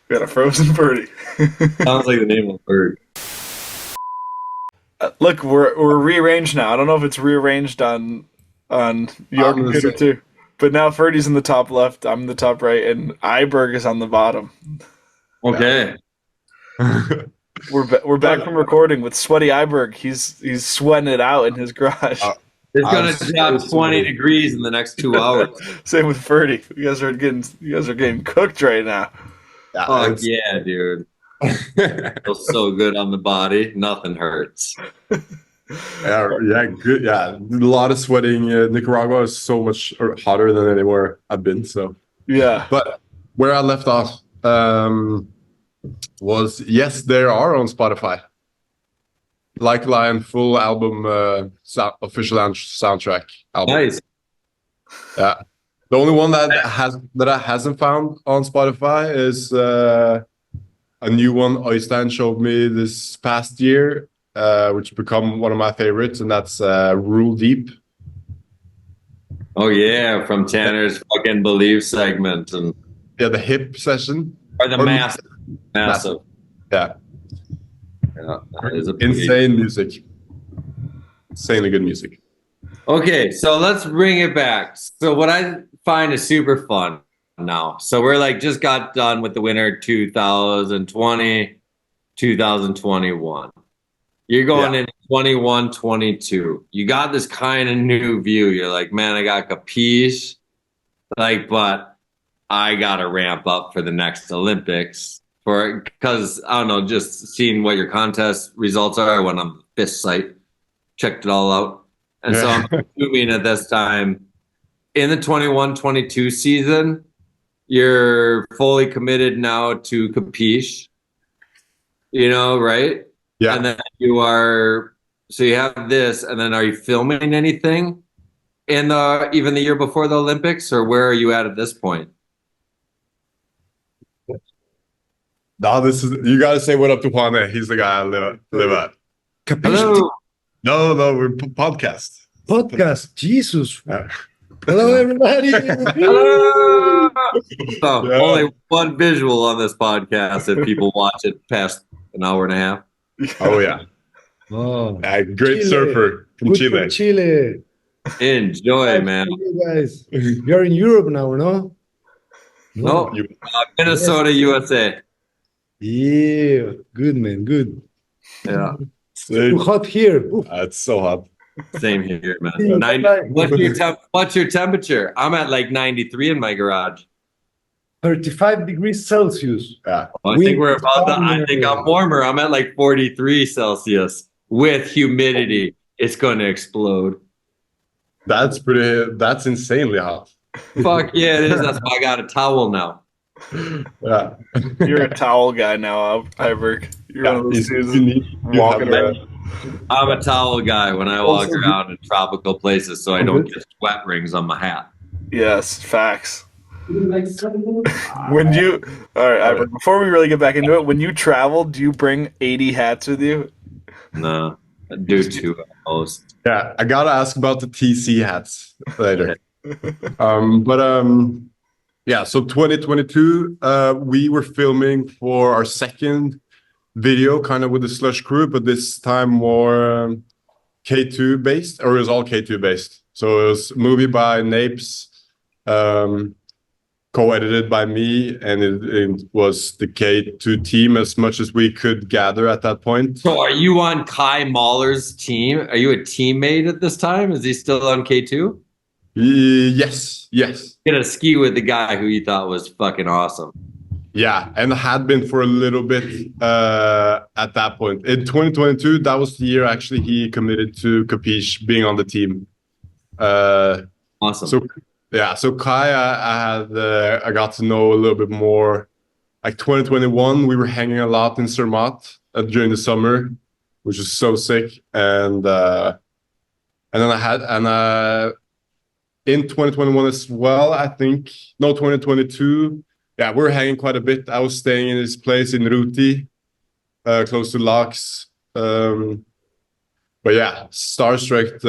Sounds like the name of a bird. Look, we're rearranged now. I don't know if it's rearranged on your computer too. But now Ferdi's in the top left, I'm in the top right, and Iberg is on the bottom. Okay. We're back from recording with sweaty Iberg. He's sweating it out in his garage. It's gonna drop 20 degrees in the next 2 hours. Same with Ferdi. You guys are getting cooked right now. Oh yeah, dude. Feels so good on the body. Nothing hurts. Yeah, good. Yeah, a lot of sweating. Nicaragua is so much hotter than anywhere I've been. So yeah. But where I left off was yes, they are on Spotify. Like Lion full album, official soundtrack album. Nice. Yeah. The only one that I hasn't found on Spotify is a new one Øystein showed me this past year, which become one of my favorites, and that's Rule Deep. Oh yeah, from Tanner's fucking Believe segment and the hip session or the massive. Yeah, that is insane music, insanely good music. Okay, so let's bring it back. So what I find is super fun now. So we're like just got done with the winter 2020, 2021. You're going into 21, 22. You got this kind of new view. You're like, man, I got Capiche. Like, but I gotta ramp up for the next Olympics because I don't know, just seeing what your contest results are. I went on the fist site, checked it all out, and so I'm assuming at this time in the 21-22 season, you're fully committed now to Capiche. You know, right? Yeah. And then you are, so you have this, and then are you filming anything in even the year before the Olympics, or where are you at this point? No, you gotta say what up to Juan. He's the guy I live at. Hello. No, we're podcast. Podcast. Jesus. Yeah. Hello, everybody. Hello. So, Yeah. only one visual on this podcast if people watch it past an hour and a half. Oh yeah. Oh, Great Chile. surfer from good Chile. for Chile. Enjoy, man. You guys, you're in Europe now, no? No, You- Minnesota, USA. Yeah, good man, good. Yeah, Too hot here. Oof. It's so hot. same here, man. Yeah, 90, right. what's your temperature? I'm at like 93 in my garage. 35 degrees Celsius. Yeah. I think we're about that. I think I'm warmer. I'm at like 43 Celsius with humidity. It's going to explode. That's insanely hot. Fuck yeah, it is. That's why I got a towel now. Yeah. You're a towel guy now, Iberg. You're one of those dudes you walking have around. I'm a towel guy when I walk Also, around in tropical places so I don't get sweat rings on my hat. Yes, facts. When you, all right, Iberg, before we really get back into it, when you travel, do you bring 80 hats with you? No, I do too almost. Yeah, I gotta ask about the TC hats later. Yeah, so 2022, we were filming for our second video, kind of with the Slush crew, but this time more K2 based, or it was all K2 based. So it was a movie by Napes, co-edited by me, and it was the K2 team as much as we could gather at that point. So are you on Kai Mahler's team? Are you a teammate at this time? Is he still on K2? Yes. Get a ski with the guy who you thought was fucking awesome. Yeah, and had been for a little bit at that point. In 2022, that was the year actually he committed to Capiche being on the team. Awesome. So Kai, I got to know a little bit more. Like 2021, we were hanging a lot in Zermatt during the summer, which was so sick. And then in 2021 as well, I think. No, 2022. Yeah, we were hanging quite a bit. I was staying in his place in Ruti, close to Laks. But yeah, starstruck.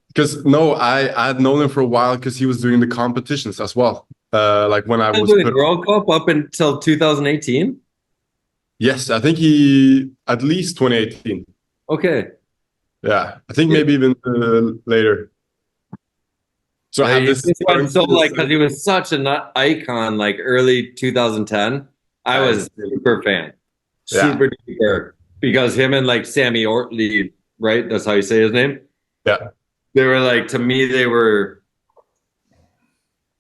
Because I had known him for a while because he was doing the competitions as well. Like when I was doing World Cup up until 2018. Yes, I think he at least 2018. Okay. Yeah, I think maybe even later. So I had this. Because he was such an icon, like early 2010. I was super fan, super duper, because him and like Sammy Ortley, right? That's how you say his name. Yeah, they were like, to me, they were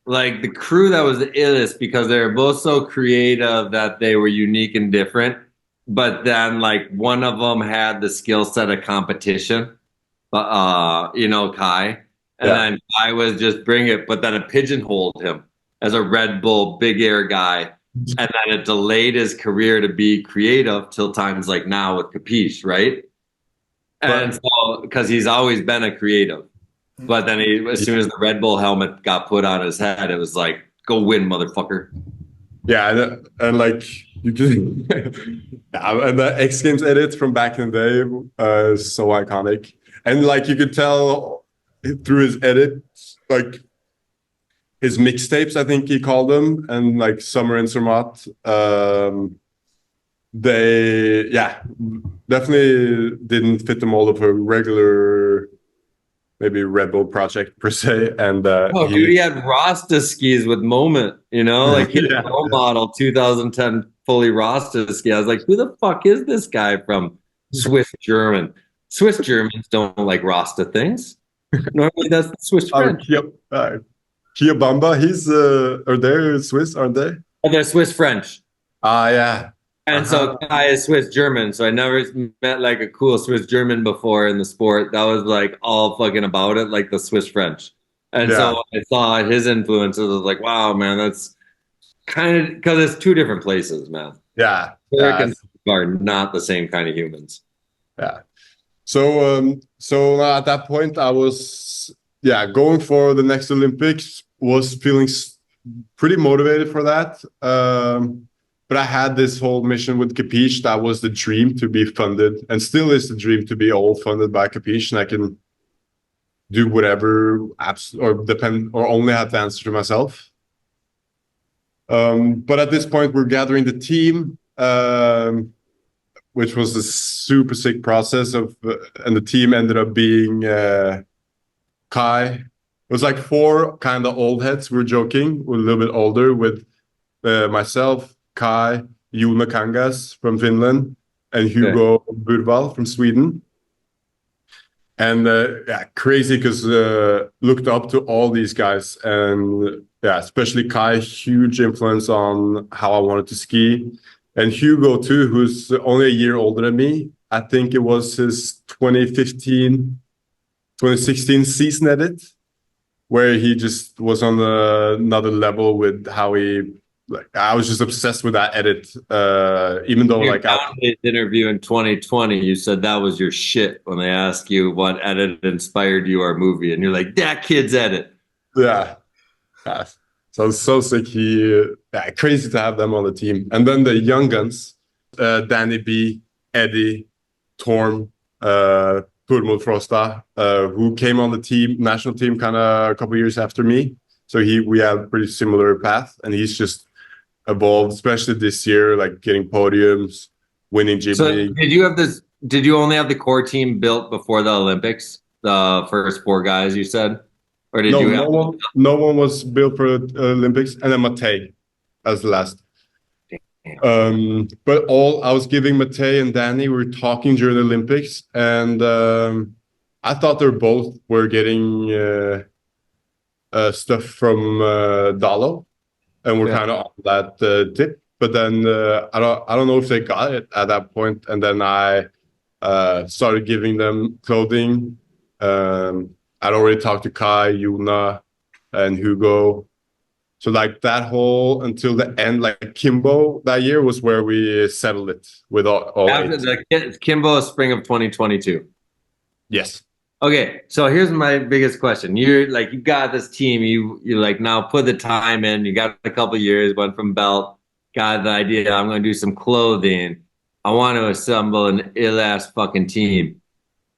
like the crew that was the illest because they were both so creative that they were unique and different. But then like one of them had the skill set of competition, Kai. And then I was just bring it, but then it pigeonholed him as a Red Bull big air guy. And then it delayed his career to be creative till times like now with Capiche, right? And so, because he's always been a creative. But then as soon as the Red Bull helmet got put on his head, it was like, go win, motherfucker. Yeah, and like you can, and the X Games edits from back in the day is so iconic. And like you could tell through his edits, like his mixtapes, I think he called them, and like Summer in Zermatt, they definitely didn't fit the mold of a regular maybe Red Bull project per se. And he had Rasta skis with Moment, like his role model 2010 fully Rasta ski. I was like, who the fuck is this guy from Swiss German? Swiss Germans don't like Rasta things. Normally that's the Swiss French. Kiobamba, he's are they Swiss, aren't they? Oh, they're Swiss French. Yeah. And so Kai is Swiss German. So I never met like a cool Swiss German before in the sport. That was like all fucking about it, like the Swiss French. And so I saw his influences. I was like, wow, man, that's kind of because it's two different places, man. Yeah. Americans are not the same kind of humans. Yeah. So at that point, I was going for the next Olympics. Was feeling pretty motivated for that. But I had this whole mission with Capiche. That was the dream to be funded, and still is the dream to be all funded by Capiche, and I can do whatever apps or only have to answer to myself. But at this point, we're gathering the team, which was a super sick process and the team ended up being Kai. It was like 4 kind of old heads. We're joking, we're a little bit older with myself, Kai, Juna Kangas from Finland, and Hugo Burvall from Sweden. And crazy because looked up to all these guys, and especially Kai, huge influence on how I wanted to ski. And Hugo too, who's only a year older than me. I think it was his 2016 season edit, where he just was on another level with how he. I was just obsessed with that edit. Even though his interview in 2020, you said that was your shit when they asked you what edit inspired you or movie, and you're like, that kid's edit. Yeah. So it's so sick. Crazy to have them on the team. And then the young guns, Danny B, Eddie, Torm, Tormod Frosta, who came on the team, national team, kind of a couple years after me. So we have a pretty similar path, and he's just evolved, especially this year, like getting podiums, winning Jib League. Did you only have the core team built before the Olympics? The first 4 guys you said? Or did no one was built for Olympics, and then Matej as the last. But I was giving Matej and Danny, we were talking during the Olympics, and I thought they both were getting stuff from Dalo, and we're kind of on that tip. But then I don't know if they got it at that point, and then I started giving them clothing. I'd already talked to Kai, Juna, and Hugo. So like that whole until the end, like Kimbo that year was where we settled it with all After 8. Kimbo spring of 2022. Yes. Okay, so here's my biggest question. You got this team, you like now put the time in, you got a couple of years, went from belt, got the idea, I'm gonna do some clothing. I want to assemble an ill-ass fucking team.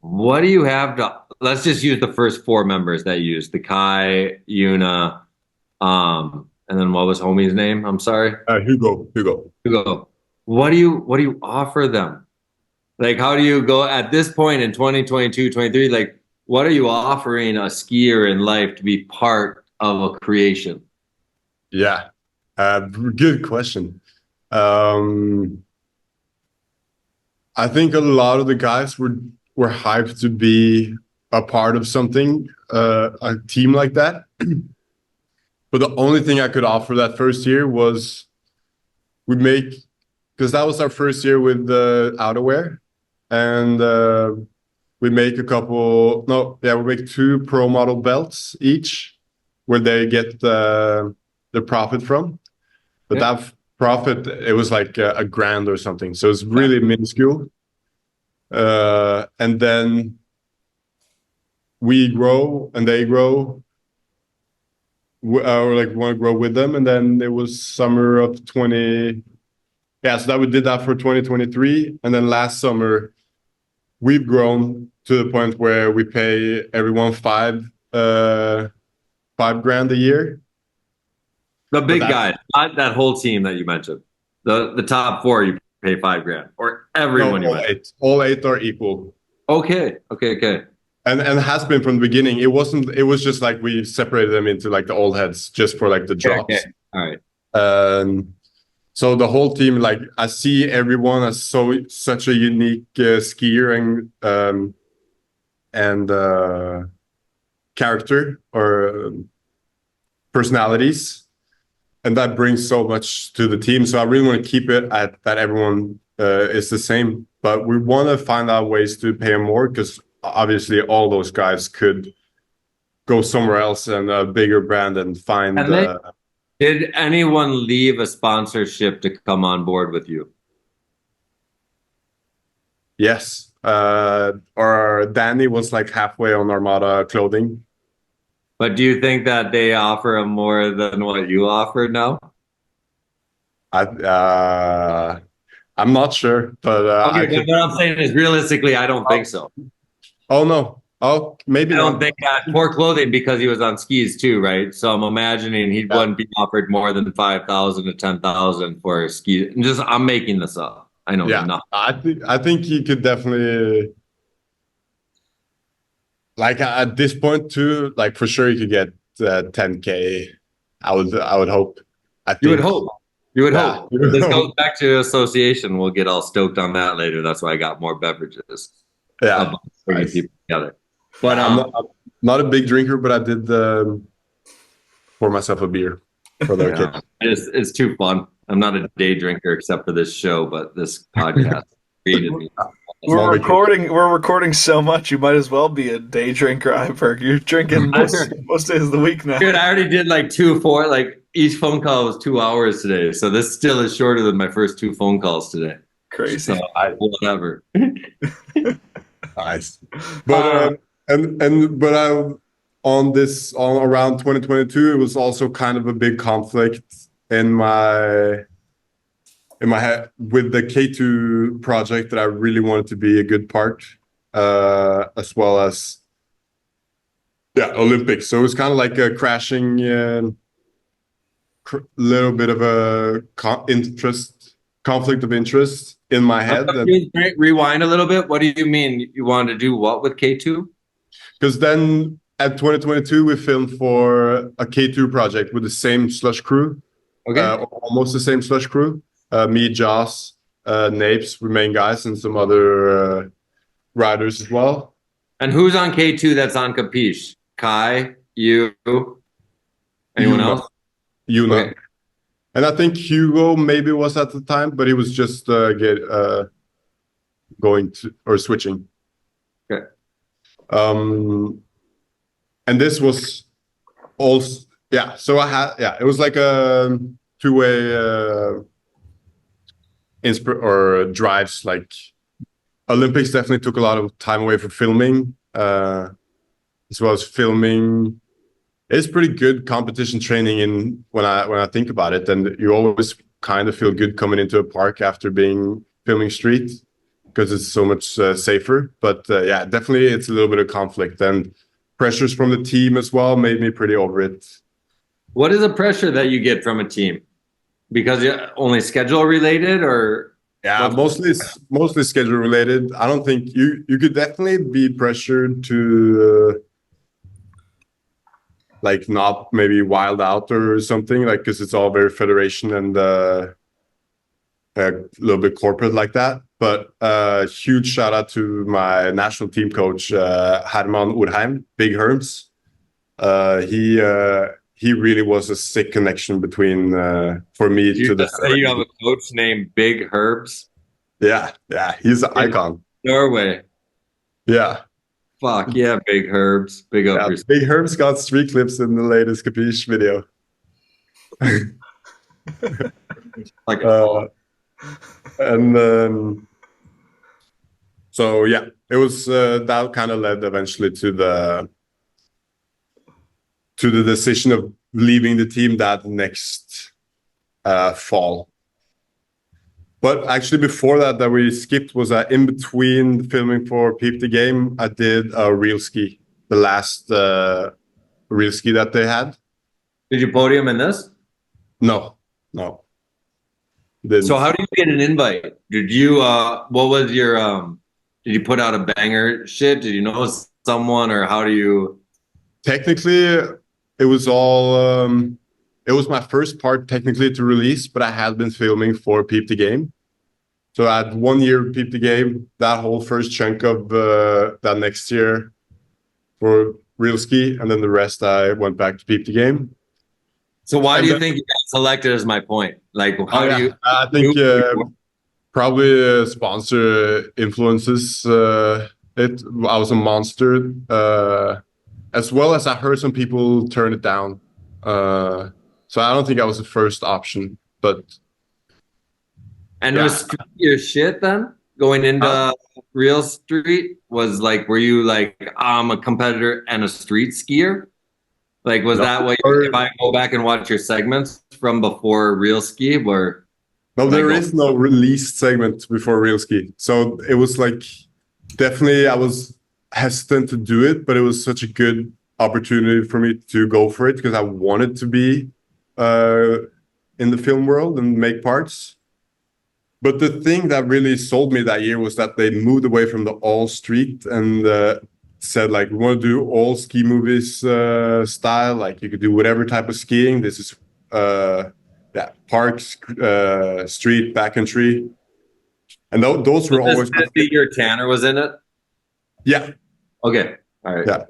What do you have to, let's just use the first 4 members that you used, the Kai, Yuna, and then what was homie's name? I'm sorry. Hugo. What do you offer them? Like, how do you go at this point in 2022, 23? Like, what are you offering a skier in life to be part of a creation? Yeah, good question. I think a lot of the guys were hyped to be a part of something, a team like that. But the only thing I could offer that first year was because that was our first year with the outerwear, and we make 2 pro model belts each, where they get the profit from. But that profit, it was like $1,000 or something, so it's really minuscule. And then we grow and they grow, or like want to grow with them. And then it was summer of so that we did that for 2023. And then last summer we've grown to the point where we pay everyone $5,000 a year. The big guys, not that whole team that you mentioned. The top 4 you pay $5,000, or everyone. No, all eight are equal. Okay. And has been from the beginning. It was just like we separated them into like the old heads just for like the drops. Okay. All right. So the whole team, like I see everyone as such a unique skier and character, or personalities, and that brings so much to the team. So I really want to keep it at that everyone is the same, but we want to find out ways to pay them more, because obviously all those guys could go somewhere else and a bigger brand and find. Did anyone leave a sponsorship to come on board with you? Yes. Or Danny was like halfway on Armada clothing. But do you think that they offer him more than what you offered now? I'm not sure, but okay, what I'm saying is realistically, I don't think so. Oh no. Oh, maybe I not. don't think that poor clothing, because he was on skis too, right? So I'm imagining he wouldn't be offered more than 5,000 to 10,000 for skis. I'm making this up. I know. Yeah, I think he could definitely, like at this point too, like for sure he could get 10K. I would hope. You would hope. You would Yeah. hope. This goes back to association. We'll get all stoked on that later. That's why I got more beverages. Yeah, bringing people together. But I'm not a big drinker, but I did pour myself a beer for the kid. It's too fun. I'm not a day drinker except for this show, but this podcast created me. We're recording so much. You might as well be a day drinker, Iberg. You're drinking most days of the week now. Dude, I already did like 2 4. Like each phone call was 2 hours today, so this still is shorter than my first 2 phone calls today. Crazy. So whatever. Nice. But on around 2022, it was also kind of a big conflict in my head with the K2 project that I really wanted to be a good part, as well as Olympics. So it was kind of like a crashing, little bit of a conflict of interest in my head. Rewind a little bit. What do you mean you wanted to do what with K2? Because then at 2022, we filmed for a K2 project with the same slush crew. Okay. Almost the same slush crew. Me, Joss, Napes, we main guys, and some other riders as well. And who's on K2 that's on Capiche? Kai, you, anyone else? You know. Okay. And I think Hugo maybe was at the time, but he was just going to or switching. Okay. And this was also so I had it was like a two-way drives. Like Olympics definitely took a lot of time away from filming, as well as filming. It's pretty good competition training in when I think about it, and you always kind of feel good coming into a park after filming street, because it's so much safer. But definitely it's a little bit of conflict, and pressures from the team as well made me pretty over it. What is the pressure that you get from a team? Because you're only schedule related, or mostly schedule related. I don't think you could definitely be pressured to like not maybe wild out or something, like, because it's all very federation and a little bit corporate like that. But huge shout out to my national team coach, Herman Orheim, Big Herms. He really was a sick connection between for me to the. Say you have a coach named Big Herbs. Yeah, he's an icon. Norway. Yeah. Fuck yeah, Big Herbs. Big up yourself. Big Herbs got street clips in the latest Capiche video. So yeah, it was that kind of led eventually to the decision of leaving the team that next fall. But actually before that we skipped was that in between filming for Peep the Game, I did a reel ski, the last reel ski that they had. Did you podium in this? No. So how do you get an invite? Did you what was your did you put out a banger shit? Did you know someone, or how do you? Technically it was all it was my first part technically to release, but I had been filming for Peep the Game. So I had 1 year Peep the Game, that whole first chunk of that next year for Real Ski, and then the rest I went back to Peep the Game. So why do you And think you got selected? Is my point. Like, how do you? I think probably sponsor influences it. I was a monster, as well as I heard some people turn it down. So I don't think I was the first option, but And yeah. was street your shit then? Going into real street was like, were you like, I'm a competitor and a street skier? Like, was No, that what? If I go back and watch your segments from before real ski, where no, there is no released segment before Real Ski. So it was like, definitely I was hesitant to do it, but it was such a good opportunity for me to go for it because I wanted to be in the film world and make parts. But the thing that really sold me that year was that they moved away from the all street and said like, we want to do all ski movies style. Like you could do whatever type of skiing. This is parks, street, backcountry, and those were always. The year Tanner was in it. Yeah. Okay. All right. Yeah,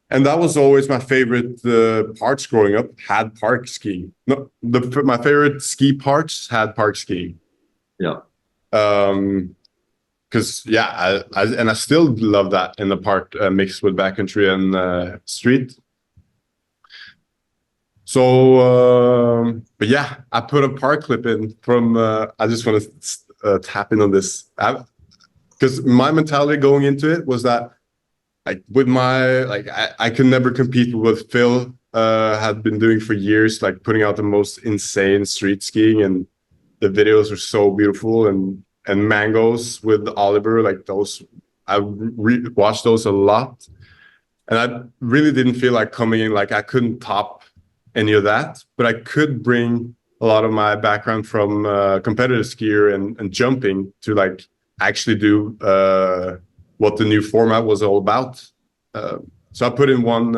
and that was always my favorite parts growing up. Had park skiing. No, my favorite ski parts had park skiing. Yeah. Because I still love that in the park mixed with backcountry and street. So, but yeah, I put a park clip in from. I just want to tap in on this because my mentality going into it was that, like, with my I could never compete with what Phil had been doing for years, like putting out the most insane street skiing, and the videos are so beautiful, and Mangoes with Oliver, like those. I watched those a lot, and I really didn't feel like coming in. Like I couldn't top any of that, but I could bring a lot of my background from competitive skier and jumping to like actually do what the new format was all about. So I put in one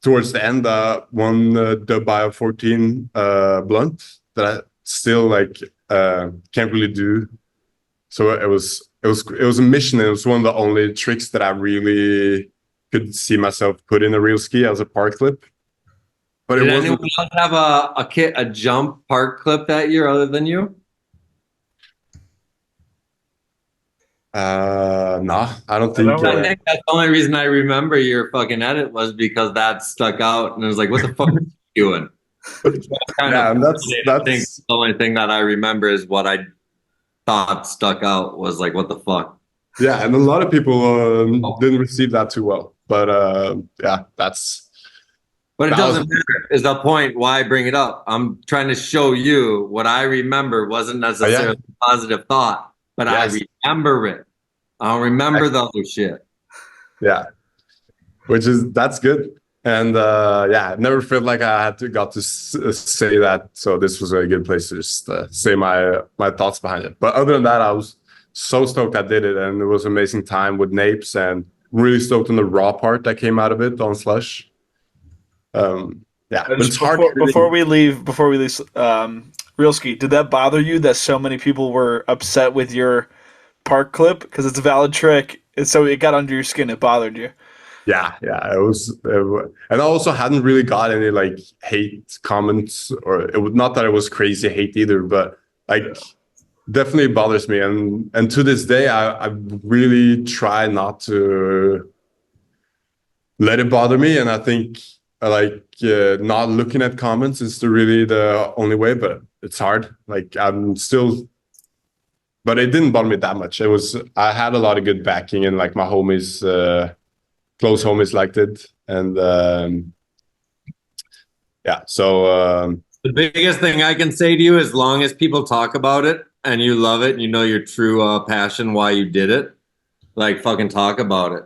towards the end, one the Bio 14 blunt that I still like can't really do. So it was a mission. It was one of the only tricks that I really could see myself put in a real ski as a park clip. But Did anyone else have a jump park clip that year other than you? No, I don't think. I think that's the only reason I remember your fucking edit was because that stuck out, and it was like, "What the fuck are you doing?" That's the only thing that I remember is what I thought stuck out was like, "What the fuck?" Yeah, and a lot of people didn't receive that too well, but yeah, that's. But it doesn't matter. Is the point why I bring it up? I'm trying to show you what I remember wasn't necessarily a positive thought, but I remember it. I don't remember the other shit. Yeah, that's good. And I never felt like I got to say that. So this was a good place to just say my thoughts behind it. But other than that, I was so stoked I did it, and it was an amazing time with Napes, and really stoked on the raw part that came out of it on Slush. But it's hard. Before we leave, Real Ski, did that bother you that so many people were upset with your park clip? Because it's a valid trick, and so it got under your skin. It bothered you. Yeah, it was, and I also hadn't really got any like hate comments, or it was not that it was crazy hate either, but like definitely bothers me, and to this day, I really try not to let it bother me, and I think not looking at comments is really the only way, but it's hard. Like I'm still. But it didn't bother me that much. I had a lot of good backing, and like my homies, close homies liked it, and So the biggest thing I can say to you, as long as people talk about it and you love it, and you know your true passion why you did it, like fucking talk about it.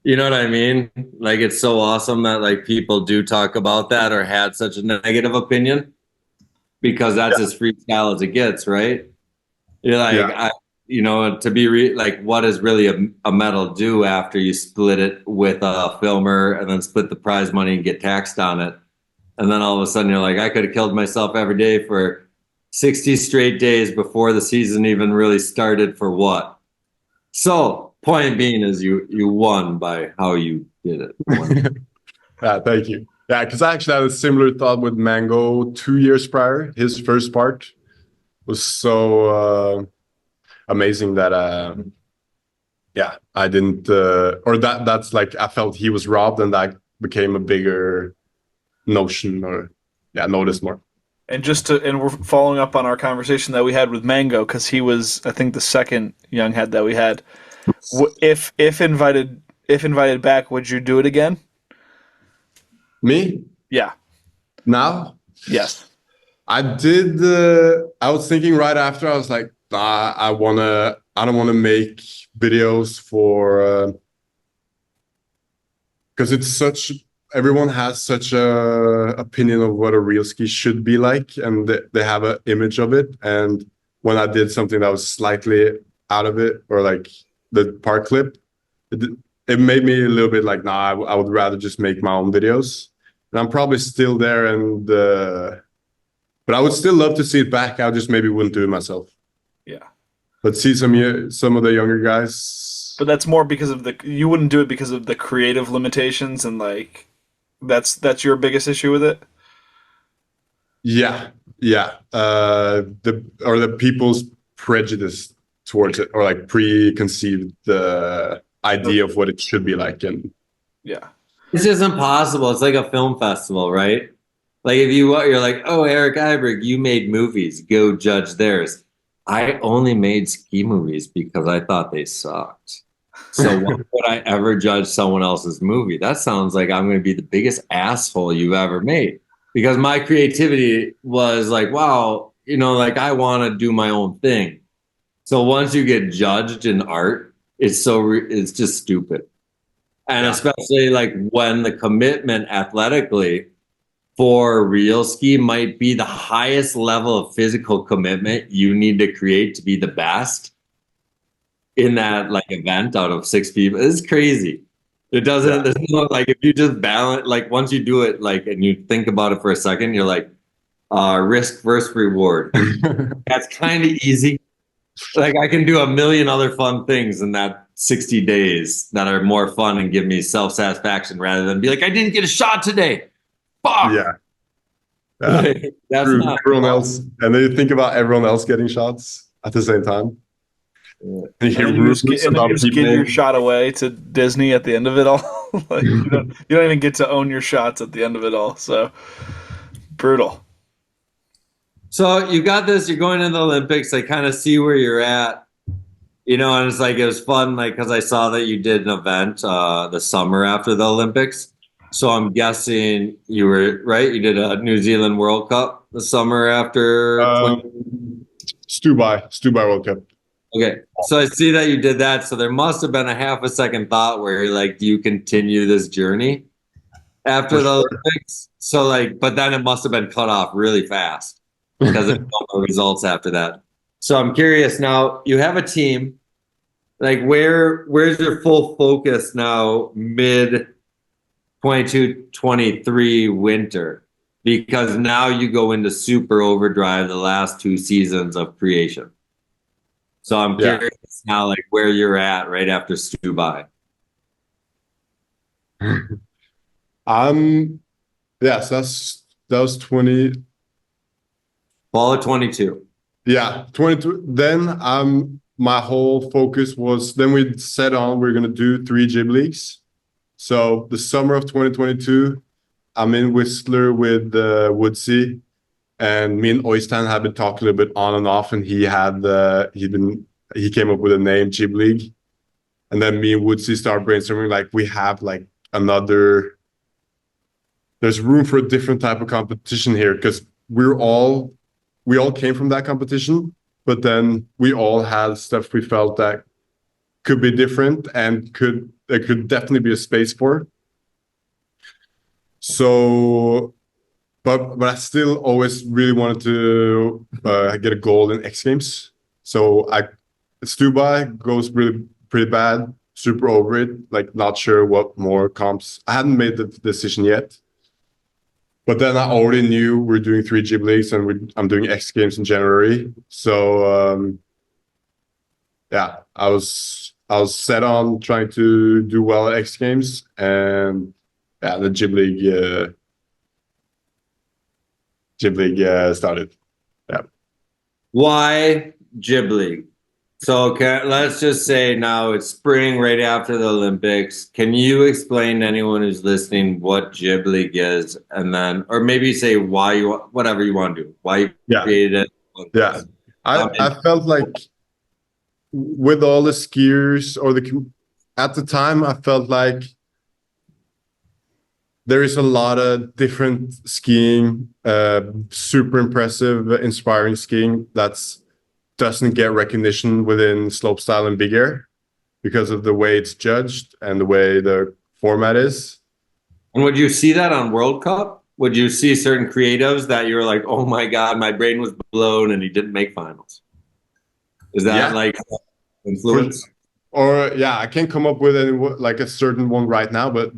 You know what I mean? Like it's so awesome that like people do talk about that or had such a negative opinion, because that's as freestyle as it gets, right? You're like, to be like, what does really a medal do after you split it with a filmer and then split the prize money and get taxed on it? And then all of a sudden you're like, I could have killed myself every day for 60 straight days before the season even really started for what? So point being is you won by how you did it. Thank you. Yeah, because I actually had a similar thought with Mango 2 years prior. His first part was so amazing that yeah, I didn't or that's like I felt he was robbed, and that became a bigger notion, or yeah, notice more. And we're following up on our conversation that we had with Mango because he was, I think, the second young head that we had. If invited back, would you do it again? Me Yeah. now, Yes. I did. I was thinking right after. I was like, nah, I don't wanna make videos for because it's such. Everyone has such a opinion of what a real ski should be like, and they have an image of it. And when I did something that was slightly out of it, or like the park clip, it, it made me a little bit like, nah, I would rather just make my own videos. And I'm probably still there, and but I would still love to see it back. I just maybe wouldn't do it myself. Yeah. But see some of the younger guys. But that's more because of you wouldn't do it because of the creative limitations, and like that's your biggest issue with it. Yeah, yeah. The people's prejudice towards it, or like preconceived idea of what it should be like, and Yeah. It's just impossible. It's like a film festival, right? Like if you're like, oh, Eric Iberg, you made movies, go judge theirs. I only made ski movies because I thought they sucked. So why would I ever judge someone else's movie? That sounds like I'm going to be the biggest asshole you've ever made. Because my creativity was like, wow, like I want to do my own thing. So once you get judged in art, it's just stupid. And especially like when the commitment athletically for real ski might be the highest level of physical commitment you need to create to be the best in that like event out of 6 people. It's crazy. It doesn't, there's no, like if you just balance, like once you do it, like, and you think about it for a second, you're like, risk versus reward. That's kind of easy. Like I can do a million other fun things in that 60 days that are more fun and give me self-satisfaction rather than be like, I didn't get a shot today. Fuck. yeah. That's True. not Everyone fun. else, and then you think about everyone else getting shots at the same time. And you hear And then rumors you about just give people. your shot away to Disney at the end of it all. Like you don't even get to own your shots at the end of it all. So brutal. So you got this, you're going to the Olympics. I kind of see where you're at, and it's like, it was fun, like, because I saw that you did an event the summer after the Olympics. So I'm guessing you were, right? You did a New Zealand World Cup the summer after. Stubai World Cup. Okay. So I see that you did that. So there must have been a half a second thought where you're like, do you continue this journey after the Olympics? So like, but then it must have been cut off really fast because of no results after that. So I'm curious now, you have a team, like where's your full focus now mid 22-23 winter? Because now you go into super overdrive the last 2 seasons of creation. So I'm curious now, like where you're at right after Stubai. So that was 20. Fall of 22. Yeah, 22. Then my whole focus was, then we set on we're gonna do 3 Jib Leagues. So the summer of 2022, I'm in Whistler with Woodsy, and me and Oystein have been talking a little bit on and off, and he came up with a name, Jib League. And then me and Woodsy start brainstorming, like we have like there's room for a different type of competition here, because we all came from that competition, but then we all had stuff we felt that could be different and there could definitely be a space for. So, but I still always really wanted to get a gold in X Games. So Stubai goes pretty bad, super over it, like not sure what more comps. I hadn't made the decision yet. But then I already knew we're doing 3 Jib Leagues, and I'm doing X Games in January. So I was set on trying to do well at X Games, and the Jib League Jib League started. Yeah. Why Jib League? So let's just say now it's spring right after the Olympics. Can you explain to anyone who's listening what Jib League is, and then, or maybe say why you, whatever you want to do, why you created it? Yeah. I felt like with all the skiers at the time, I felt like there is a lot of different skiing, super impressive, inspiring skiing doesn't get recognition within slopestyle and big air because of the way it's judged and the way the format is. And would you see that on World Cup? Would you see certain creatives that you were like, oh my God, my brain was blown and he didn't make finals? Is that like influence? I can't come up with any like a certain one right now, but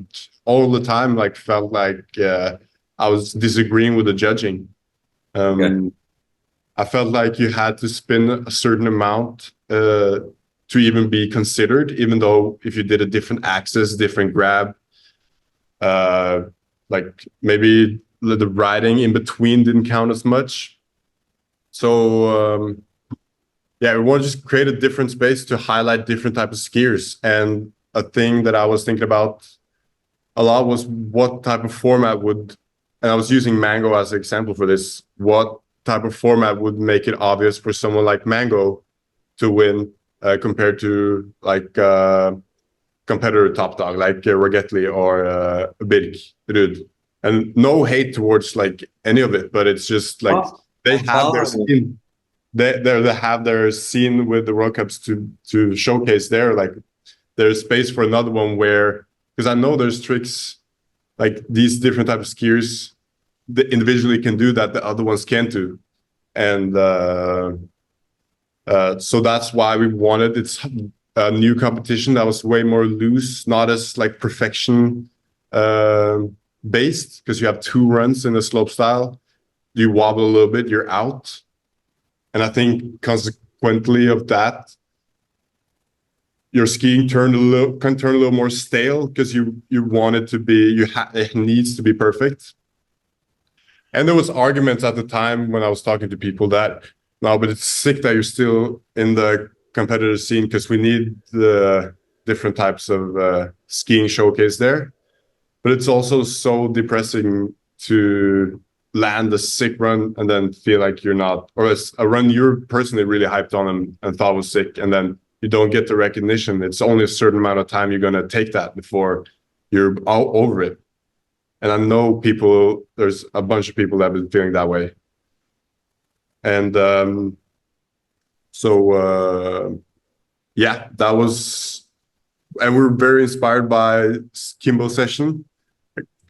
all the time like felt like I was disagreeing with the judging. I felt like you had to spin a certain amount to even be considered, even though if you did a different axis, different grab, like maybe the riding in between didn't count as much. So we want to just create a different space to highlight different type of skiers. And a thing that I was thinking about a lot was what type of format and I was using Mango as an example for this, what type of format would make it obvious for someone like Mango to win compared to like competitor top dog like Ragetli or Birk Rud. And no hate towards like any of it, but it's just like they have their scene. They have their scene with the World Cups to showcase there's space for another one where, because I know there's tricks like these different types of skiers that individually can do that the other ones can't do. And so that's why we wanted it's a new competition that was way more loose, not as like perfection based, because you have 2 runs in the slope style. You wobble a little bit, you're out. And I think consequently of that, your skiing can turn a little more stale because you want it to be, it needs to be perfect. And there was arguments at the time when I was talking to people that, no, but it's sick that you're still in the competitive scene because we need the different types of skiing showcase there. But it's also so depressing to land a sick run and then feel like you're not, or a run you're personally really hyped on and thought was sick, and then you don't get the recognition. It's only a certain amount of time you're going to take that before you're all over it. And I know there's a bunch of people that have been feeling that way. And that was, and we're very inspired by Kimbo Session.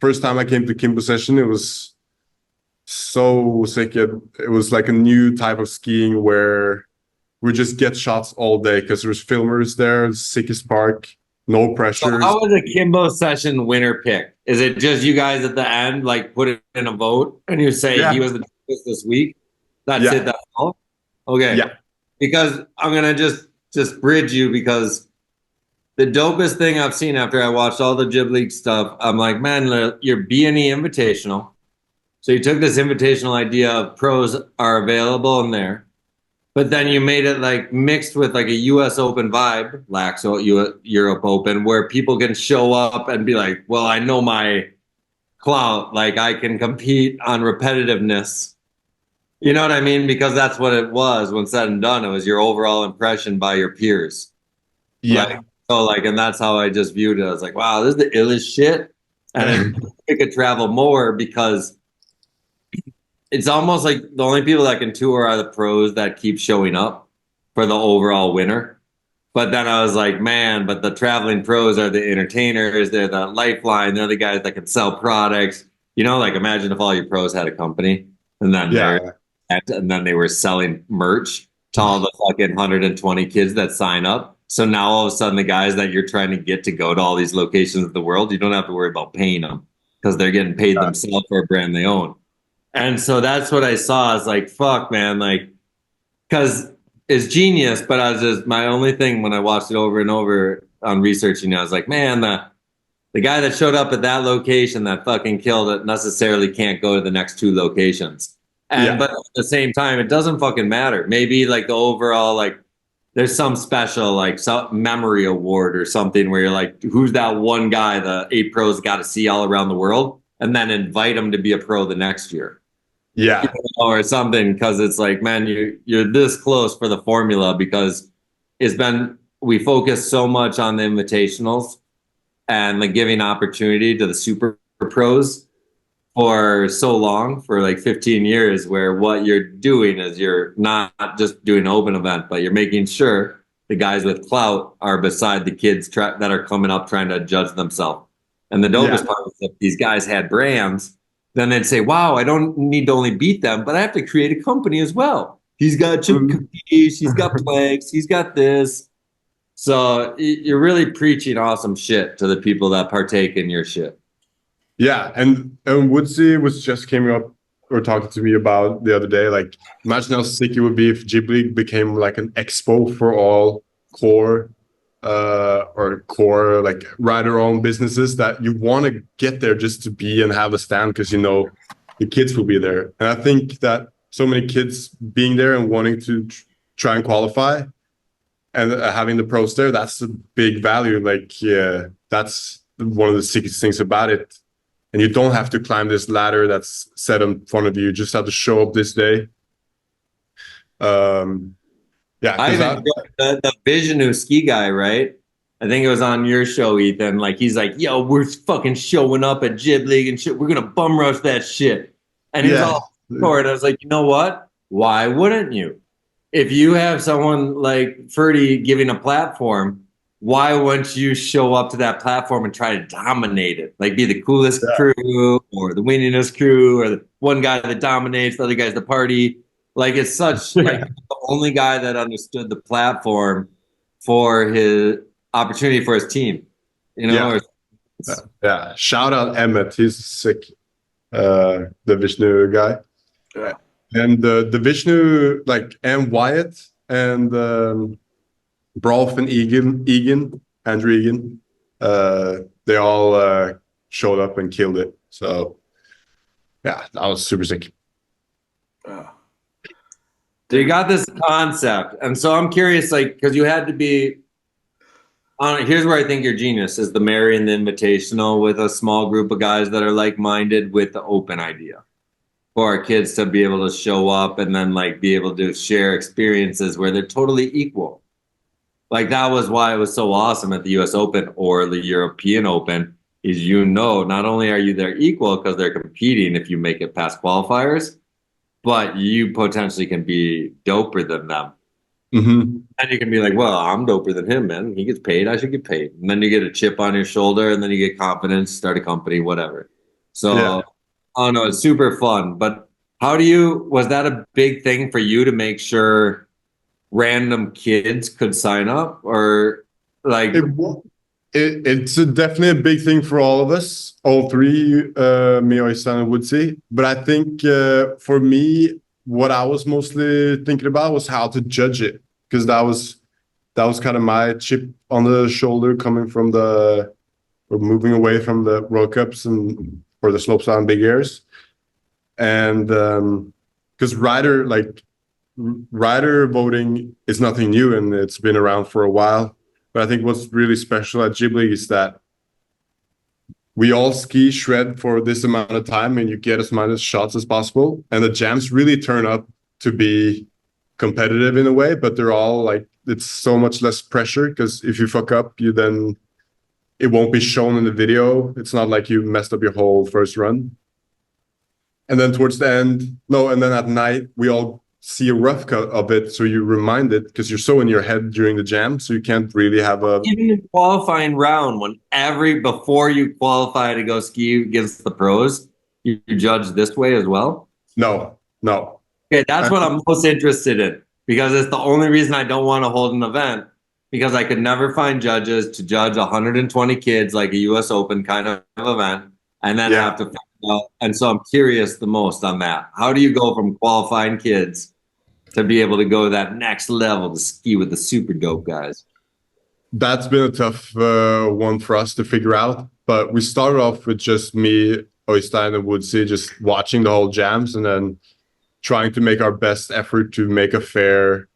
First time I came to Kimbo Session, it was so sick. It was like a new type of skiing where we just get shots all day because there's filmers there, sickest park, no pressure. So how was a Kimbo Session winner pick? Is it just you guys at the end like put it in a vote and you say he was the best this week? That's it. That's all. Okay. Yeah. Because I'm gonna just bridge you, because the dopest thing I've seen after I watched all the Jib League stuff, I'm like, man, your B&E Invitational. So you took this invitational idea of pros are available in there, but then you made it like mixed with like a US Open vibe, Laxo Europe Open, where people can show up and be like, well, I know my clout, like I can compete on repetitiveness. You know what I mean? Because that's what it was when said and done. It was your overall impression by your peers. Yeah. And that's how I just viewed it. I was like, wow, this is the illest shit. And it could travel more because it's almost like the only people that can tour are the pros that keep showing up for the overall winner. But then I was like, man, but the traveling pros are the entertainers. They're the lifeline. They're the guys that can sell products. You know, like imagine if all your pros had a company and then they were selling merch to all the fucking 120 kids that sign up. So now all of a sudden the guys that you're trying to get to go to all these locations of the world, you don't have to worry about paying them because they're getting paid themselves for a brand they own. And so that's what I saw. I was like, fuck, man, like, because it's genius. But I was just, my only thing when I watched it over and over on researching, I was like, man, the guy that showed up at that location that fucking killed it necessarily can't go to the next 2 locations. And but at the same time, it doesn't fucking matter. Maybe like the overall, like there's some special like some memory award or something where you're like, who's that one guy the 8 pros got to see all around the world, and then invite him to be a pro the next year. Yeah. Or something, because it's like, man, you're this close for the formula, because we focus so much on the invitationals and like giving opportunity to the super pros for so long, for like 15 years, where what you're doing is you're not just doing an open event, but you're making sure the guys with clout are beside the kids that are coming up trying to judge themselves. And the dopest part is if these guys had brands, then they'd say, wow, I don't need to only beat them, but I have to create a company as well. He's got Capiche, he's got Planks, he's got this. So you're really preaching awesome shit to the people that partake in your shit. Yeah, and Woodsy was just came up or talking to me about the other day. Like, imagine how sick it would be if Jib League became like an expo for all core like rider-owned businesses that you want to get there just to be and have a stand, because you know the kids will be there. And I think that so many kids being there and wanting to try and qualify and having the pros there, that's a big value. Like, yeah, that's one of the sickest things about it. And you don't have to climb this ladder that's set in front of you. You just have to show up this day. Yeah, the Vishnu ski guy, right? I think it was on your show, Ethan. Like, he's like, yo, we're fucking showing up at Jib League and shit. We're going to bum rush that shit. And he's all for it. I was like, you know what? Why wouldn't you? If you have someone like Ferdi giving a platform, why wouldn't you show up to that platform and try to dominate it? Like, be the coolest crew or the winningest crew or the one guy that dominates, the other guy's the party. Like, it's such like the only guy that understood the platform for his opportunity for his team. You know? Yeah. Shout out Emmett. He's sick. The Vishnu guy. Yeah. And the Vishnu, like, and Wyatt and Brolf and Andrew Egan, they all showed up and killed it. So yeah, that was super sick. So you got this concept, and so I'm curious, like, because you had to be on. Here's where I think you're genius: is the marrying the invitational with a small group of guys that are like-minded with the open idea, for our kids to be able to show up and then like be able to share experiences where they're totally equal. Like, that was why it was so awesome at the US Open or the European Open, is, you know, not only are you their equal because they're competing if you make it past qualifiers, but you potentially can be doper than them. Mm-hmm. And you can be like, well, I'm doper than him, man. He gets paid, I should get paid. And then you get a chip on your shoulder, and then you get confidence, start a company, whatever. So, I don't know, it's super fun. But was that a big thing for you to make sure random kids could sign up? Or like... It's definitely a big thing for all of us, all three, me, Oystein, and Woodsy. But I think for me, what I was mostly thinking about was how to judge it, because that was kind of my chip on the shoulder coming from moving away from the World Cups and for the slopestyle and big airs, and because rider voting is nothing new and it's been around for a while. But I think what's really special at Jib League is that we all ski shred for this amount of time and you get as many shots as possible. And the jams really turn up to be competitive in a way, but they're all like, it's so much less pressure, because if you fuck up, it won't be shown in the video. It's not like you messed up your whole first run. And then towards the end, and then at night, we all see a rough cut of it, so you remind it, because you're so in your head during the jam, so you can't really have even in qualifying round, before you qualify to go ski against the pros, you judge this way as well? No. Okay, that's what I'm most interested in, because it's the only reason I don't want to hold an event, because I could never find judges to judge 120 kids like a US Open kind of event, and then have to. And so I'm curious the most on that. How do you go from qualifying kids to be able to go to that next level to ski with the super dope guys? That's been a tough one for us to figure out. But we started off with just me, Oystein, and Woodsy just watching the whole jams, and then trying to make our best effort to make a fair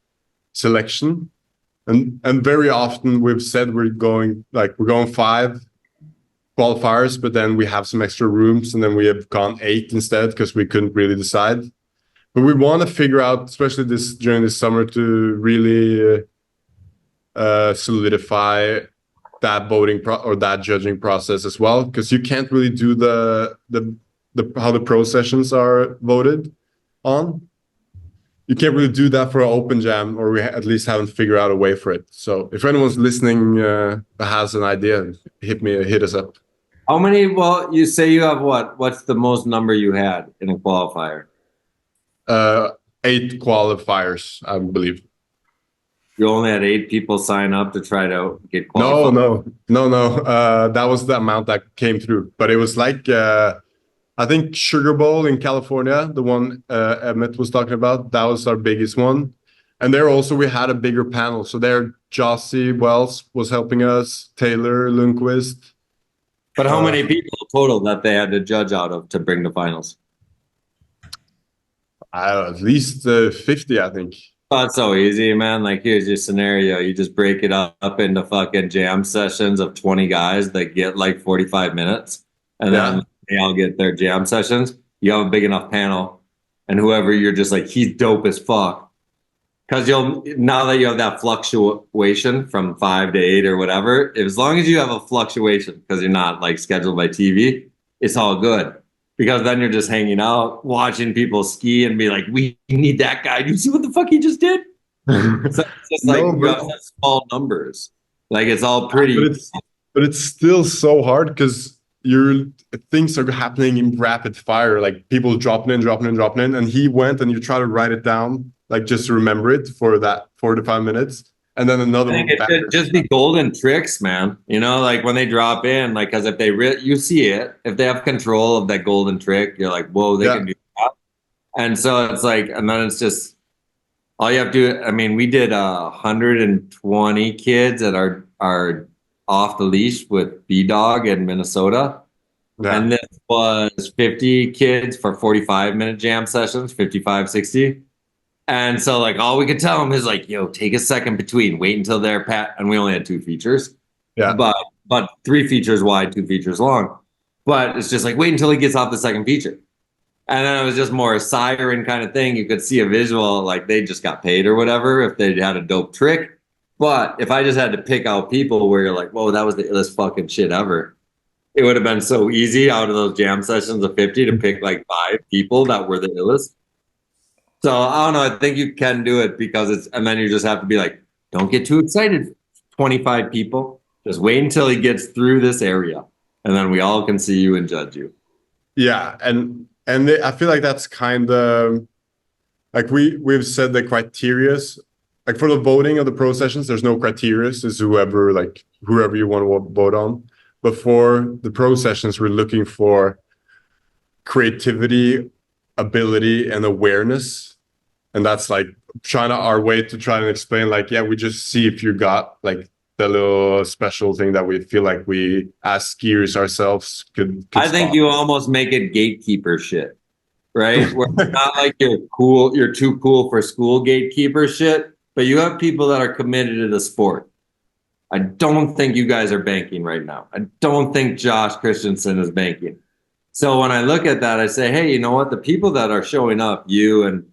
selection. And very often we've said we're going 5 qualifiers, but then we have some extra rooms, and then we have gone 8 instead because we couldn't really decide. But we want to figure out, especially during this summer, to really solidify that voting or that judging process as well, because you can't really do the how the pro sessions are voted on. You can't really do that for an open jam, or we at least haven't figured out a way for it. So if anyone's listening that has an idea, hit us up. How many? Well, you say you have what? What's the most number you had in a qualifier? 8 qualifiers, I believe. You only had 8 people sign up to try to get qualified? No. That was the amount that came through. But it was like, I think Sugar Bowl in California, the one Emmett was talking about, that was our biggest one. And there also we had a bigger panel. So there, Jossie Wells was helping us, Taylor Lundqvist. But how many people total that they had to judge out of to bring the finals? At least 50, I think. Oh, it's so easy, man. Like, here's your scenario. You just break it up into fucking jam sessions of 20 guys that get like 45 minutes. And then they all get their jam sessions. You have a big enough panel. And whoever you're just like, he's dope as fuck. Because now that you have that fluctuation from 5 to 8 or whatever, as long as you have a fluctuation, because you're not like scheduled by TV, it's all good. Because then you're just hanging out, watching people ski and be like, we need that guy. Do you see what the fuck he just did? So it's just like small numbers. Like, it's all pretty. But it's still so hard because things are happening in rapid fire. Like, people dropping in. And he went, and you try to write it down, like, just to remember it for that 4 to 5 minutes. And then another one. It should just be golden tricks, man. You know, like when they drop in, like, because if they you see it, if they have control of that golden trick, you're like, whoa, they can do that. And so it's like, and then it's just all you have to do. I mean, we did 120 kids that are off the leash with B-Dog in Minnesota. Yeah. And this was 50 kids for 45-minute jam sessions, 55, 60. And so, like, all we could tell them is, like, yo, take a second between, wait until they're and we only had 2 features. Yeah. But 3 features wide, 2 features long. But it's just like, wait until he gets off the second feature. And then it was just more a siren kind of thing. You could see a visual, like they just got paid or whatever if they had a dope trick. But if I just had to pick out people where you're like, whoa, that was the illest fucking shit ever, it would have been so easy out of those jam sessions of 50 to pick like 5 people that were the illest. So I don't know. I think you can do it because and then you just have to be like, don't get too excited. 25 people. Just wait until he gets through this area, and then we all can see you and judge you. Yeah, and I feel like that's kind of like we've said the criterias. Like for the voting of the pro sessions, there's no criterias. It's whoever you want to vote on. But for the pro sessions, we're looking for creativity, ability, and awareness. And that's like our way to try and explain, like, yeah, we just see if you got like the little special thing that we feel like we as skiers ourselves could I think you almost make it gatekeeper shit, right? Where it's not like you're too cool for school gatekeeper shit, but you have people that are committed to the sport. I don't think you guys are banking right now. I don't think Josh Christensen is banking. So when I look at that, I say, hey, you know what? The people that are showing up, you and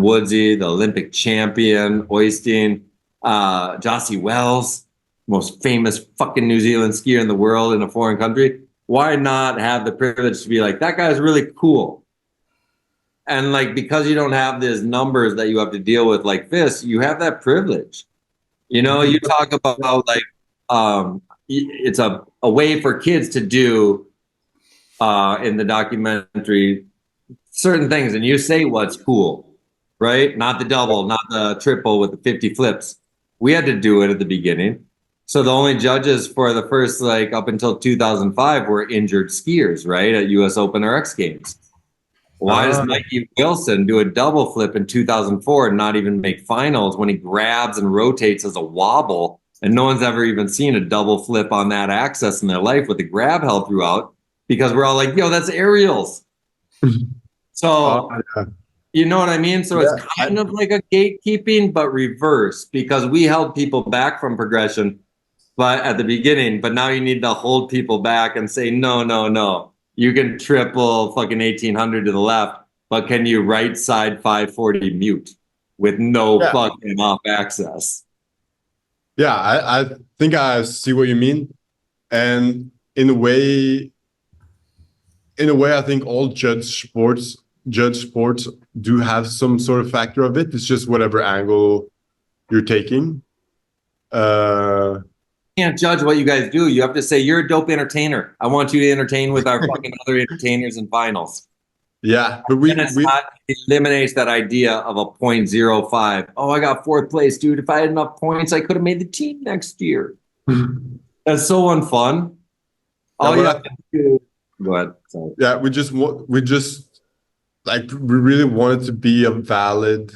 Woodsy, the Olympic champion, Oystein, Jossie Wells, most famous fucking New Zealand skier in the world in a foreign country. Why not have the privilege to be like, that guy's really cool? And like, because you don't have these numbers that you have to deal with like this, you have that privilege. You know, you talk about like, it's a way for kids to do in the documentary certain things. And you say what's cool. Right? Not the double, not the triple with the 50 flips. We had to do it at the beginning. So the only judges for the first, like up until 2005 were injured skiers, right? At US Open or X Games. Why does Mikey Wilson do a double flip in 2004 and not even make finals when he grabs and rotates as a wobble? And no one's ever even seen a double flip on that access in their life with the grab held throughout, because we're all like, yo, that's aerials. So You know what I mean? So it's kind of like a gatekeeping, but reverse, because we held people back from progression, but at the beginning, but now you need to hold people back and say, no, no, no. You can triple fucking 1800 to the left, but can you right side 540 mute with no fucking off access? Yeah, I think I see what you mean. And in a way, I think all judge sports do have some sort of factor of it. It's just whatever angle you're taking. You can't judge what you guys do. You have to say, you're a dope entertainer. I want you to entertain with our fucking other entertainers in finals. Yeah, but we it eliminates that idea of a 0.05. Oh, I got fourth place, dude. If I had enough points, I could have made the team next year. That's so unfun. All you have to do. Go ahead. Sorry. Yeah, we just like we really want it to be a valid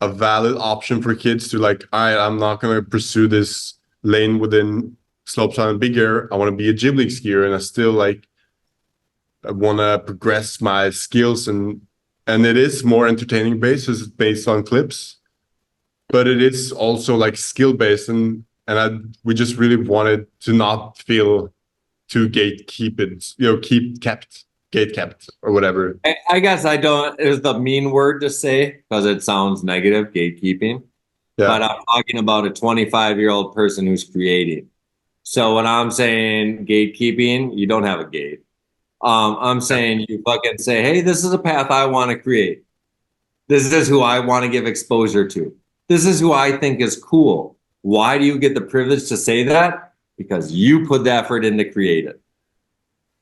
option for kids to like, all right, I'm not gonna pursue this lane within slopestyle and big air. I want to be a Jib League skier, and I still like I want to progress my skills, and it is more entertaining based, it's based on clips, but it is also like skill based, and we just really wanted to not feel too gate kept or whatever. I guess I don't is the mean word to say because it sounds negative, gatekeeping. Yeah. But I'm talking about a 25-year-old person who's creating. So when I'm saying gatekeeping, you don't have a gate. I'm saying you fucking say, hey, this is a path I want to create. This is who I want to give exposure to. This is who I think is cool. Why do you get the privilege to say that? Because you put the effort in to create it.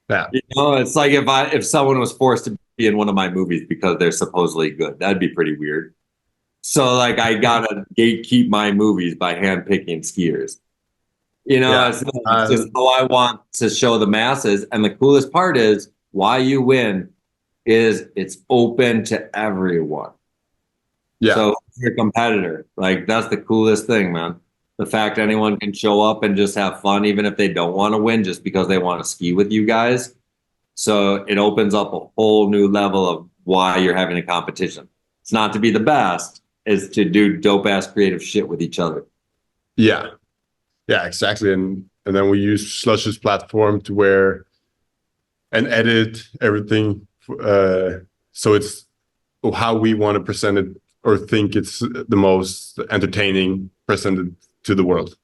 Yeah. You know, it's like if someone was forced to be in one of my movies because they're supposedly good, that'd be pretty weird. So like I gotta gatekeep my movies by handpicking skiers. You know, it's just how I want to show the masses. And the coolest part is why you win is it's open to everyone. Yeah. So if you're a competitor, like that's the coolest thing, man. The fact anyone can show up and just have fun, even if they don't want to win, just because they want to ski with you guys. So it opens up a whole new level of why you're having a competition. It's not to be the best, it's to do dope ass creative shit with each other. Yeah. Yeah, exactly. And then we use Slush's platform to where and edit everything so it's how we want to present it or think it's the most entertaining presented to the world.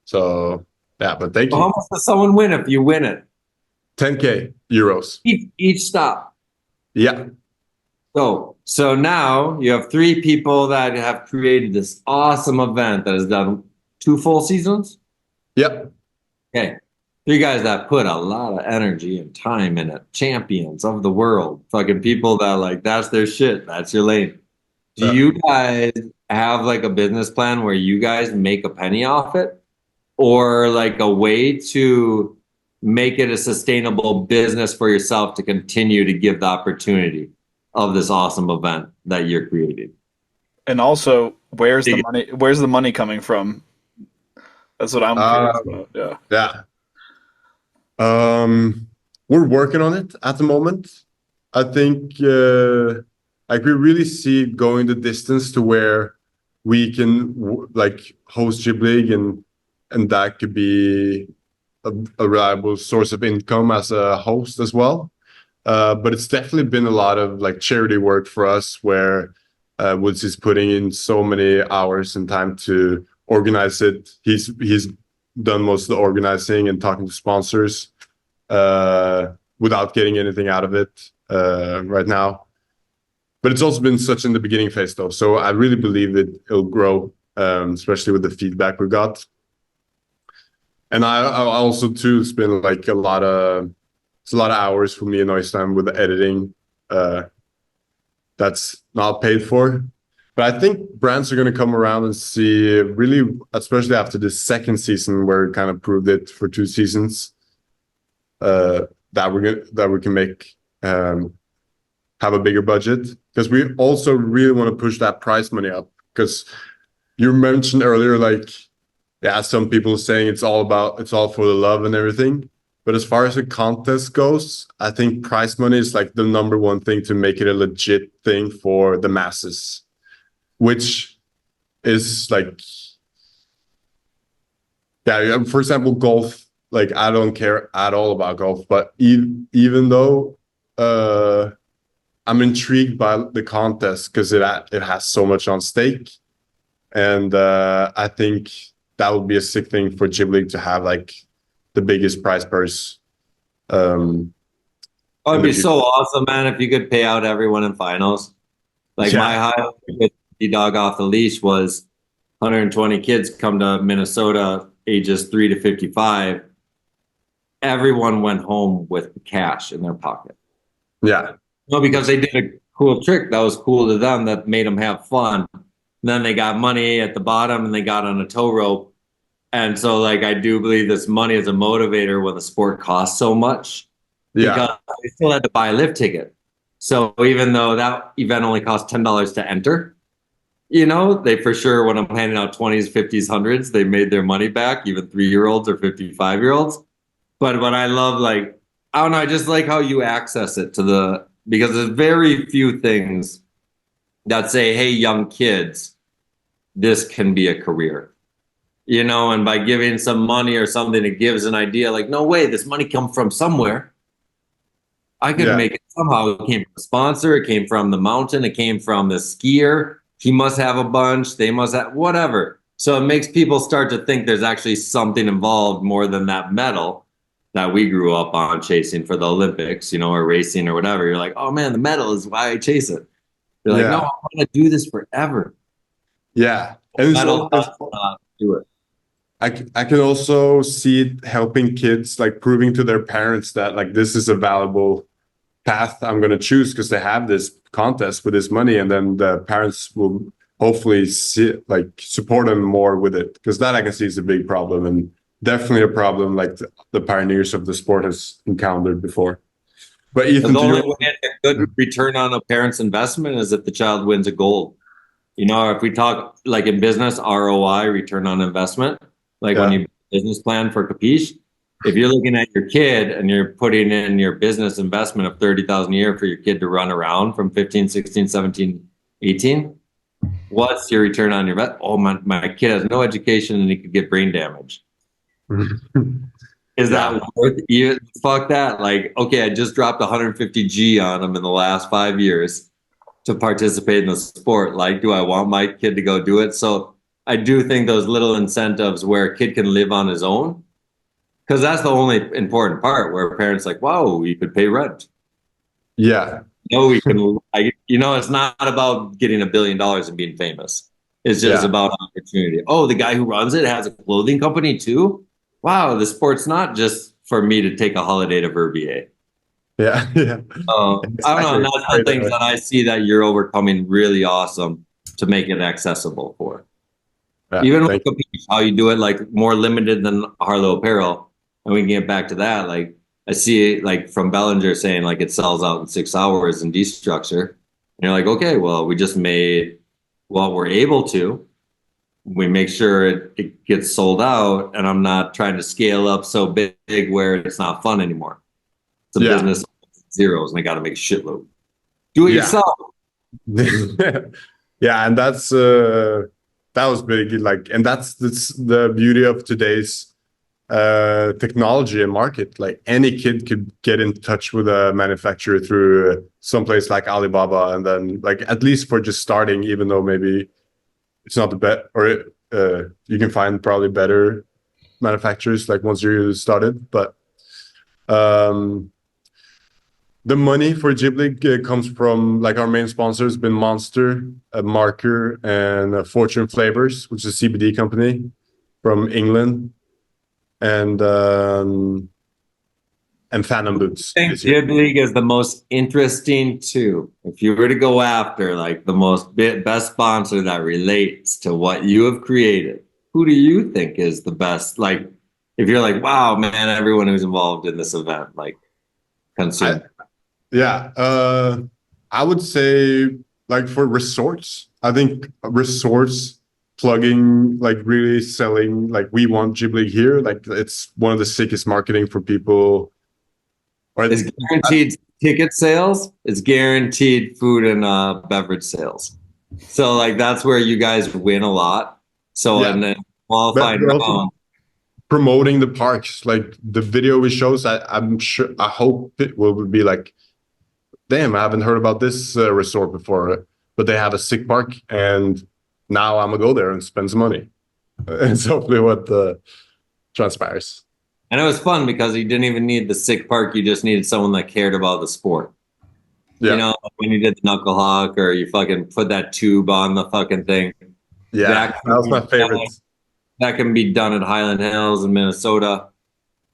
So yeah, but thank you. How much does someone win if you win it? 10K euros. Each stop. Yeah. So now you have 3 people that have created this awesome event that has done 2 full seasons. Yep. Okay. 3 guys that put a lot of energy and time in it. Champions of the world. Fucking people that like, that's their shit. That's your lane. Do you guys have like a business plan where you guys make a penny off it? Or like a way to make it a sustainable business for yourself to continue to give the opportunity of this awesome event that you're creating? And also, where's the money coming from? That's what I'm curious about. Yeah. We're working on it at the moment. I think like we really see it going the distance to where we can like host Jib League and that could be a reliable source of income as a host as well. But it's definitely been a lot of like charity work for us where Woods is putting in so many hours and time to organize it. He's done most of the organizing and talking to sponsors without getting anything out of it right now. But it's also been such in the beginning phase though. So I really believe that it'll grow, especially with the feedback we got. And I also too, it's been like a lot of hours for me and Oystein with the editing. That's not paid for. But I think brands are going to come around and see really, especially after the second season where we kind of proved it for 2 seasons, that we can make have a bigger budget, because we also really want to push that prize money up. Because you mentioned earlier, like, yeah, some people saying it's all for the love and everything, But as far as the contest goes, I think prize money is like the number one thing to make it a legit thing for the masses, which is like, yeah, for example, golf. Like, I don't care at all about golf, but even though I'm intrigued by the contest because it has so much on stake, and I think that would be a sick thing for Jib League to have like the biggest prize purse. Oh, it'd be so awesome, man, if you could pay out everyone in finals. Like my highlight with the dog off the leash was 120 kids come to Minnesota, ages 3 to 55. Everyone went home with cash in their pocket. Yeah. No, because they did a cool trick that was cool to them that made them have fun. And then they got money at the bottom and they got on a tow rope. And so, like, I do believe this money is a motivator when the sport costs so much. Yeah. Because they still had to buy a lift ticket. So even though that event only cost $10 to enter, you know, they for sure, when I'm handing out 20s, 50s, 100s, they made their money back, even 3-year-olds or 55-year-olds. But what I love, like, I don't know, I just like how you access it because there's very few things that say, hey, young kids, this can be a career. You know, and by giving some money or something, it gives an idea like, no way, this money come from somewhere. I could make it somehow. It came from a sponsor. It came from the mountain. It came from the skier. He must have a bunch. They must have whatever. So it makes people start to think there's actually something involved more than that medal that we grew up on chasing for the Olympics, you know, or racing or whatever. You're like, oh man, the medal is why I chase it. You're like, no, I want to do this forever. Yeah. And do it. I can also see it helping kids, like proving to their parents that like this is a valuable path I'm going to choose because they have this contest with this money, and then the parents will hopefully support them more with it, because that I can see is a big problem, and definitely a problem like the pioneers of the sport has encountered before. But Ethan, the only way a good return on a parent's investment is if the child wins a gold. You know, if we talk like in business, ROI, return on investment, like when you business plan for Capiche, if you're looking at your kid and you're putting in your business investment of $30,000 a year for your kid to run around from 15, 16, 17, 18, what's your return on your investment? Oh, my kid has no education and he could get brain damage. Is that worth you? Fuck that. Like, okay, I just dropped 150G on him in the last 5 years to participate in the sport. Like, do I want my kid to go do it? So I do think those little incentives where a kid can live on his own, because that's the only important part where parents like, wow, you could pay rent. Yeah. No, we can, you know, it's not about getting $1 billion and being famous. It's just about opportunity. Oh, the guy who runs it has a clothing company too? Wow, the sport's not just for me to take a holiday to Verbier. Yeah. I don't know, and that's the things that I see that you're overcoming really awesome to make it accessible for. Yeah, even with Capeesh, how you do it, like more limited than Harlow Apparel, and we can get back to that. Like I see it like from Bellinger saying like it sells out in 6 hours in D-Structure. And you're like, okay, well, we just made what we're able to. We make sure it gets sold out, and I'm not trying to scale up so big where it's not fun anymore. It's a business zeros, and I got to make a shitload. Do it yourself. Yeah, and that's that was big. Like, and that's the beauty of today's technology and market. Like any kid could get in touch with a manufacturer through someplace like Alibaba, and then like at least for just starting, even though maybe it's not the best, or you can find probably better manufacturers like once you started. But the money for Jib League comes from like our main sponsors been Monster, Marker, and Fortune Flavors, which is a CBD company from England, and Phantom Boots. I think Jib League is the most interesting too. If you were to go after like the best sponsor that relates to what you have created, who do you think is the best? Like, if you're like, wow, man, everyone who's involved in this event, like, consume. I would say like for resorts, I think resorts plugging, like really selling, like we want Jib League here. Like it's one of the sickest marketing for people. Or It's guaranteed ticket sales. It's guaranteed food and beverage sales. So like that's where you guys win a lot. So Yeah. in the qualified But also round, promoting the parks, like the video we shows, I'm sure, I hope it will be like, damn, I haven't heard about this resort before, but they have a sick park, and now I'm gonna go there and spend some money. It's hopefully what transpires. and it was fun because you didn't even need the sick park. You just needed someone that cared about the sport. Yeah, You know, when you did the knuckle hawk or you fucking put that tube on the fucking thing. yeah, that was my favorite. That can be done at Highland Hills in Minnesota.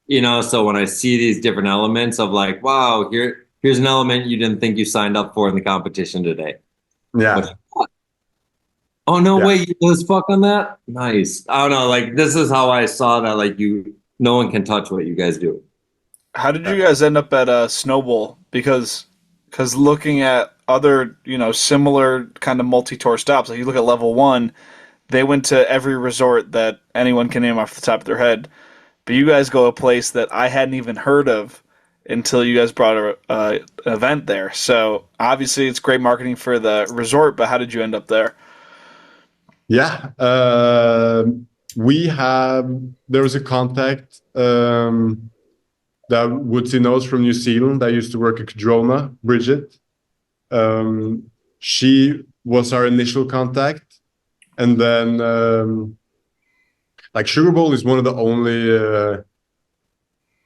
You know, so when I see these different elements of like, wow, here's an element you didn't think you signed up for in the competition today. Yeah, Oh no Yeah. way, you was fuck on that? Nice. I don't know, like this is how I saw that like no one can touch what you guys do. How did you guys end up at Snowball? Because looking at other, similar kind of multi-tour stops, like you look at Level 1, they went to every resort that anyone can name off the top of their head. But you guys go a place that I hadn't even heard of until you guys brought an event there. So obviously it's great marketing for the resort, but how did you end up there? yeah. There was a contact that Woodsy knows from New Zealand that used to work at Cadrona, Bridget. She was our initial contact, and then like Sugar Bowl is one of the only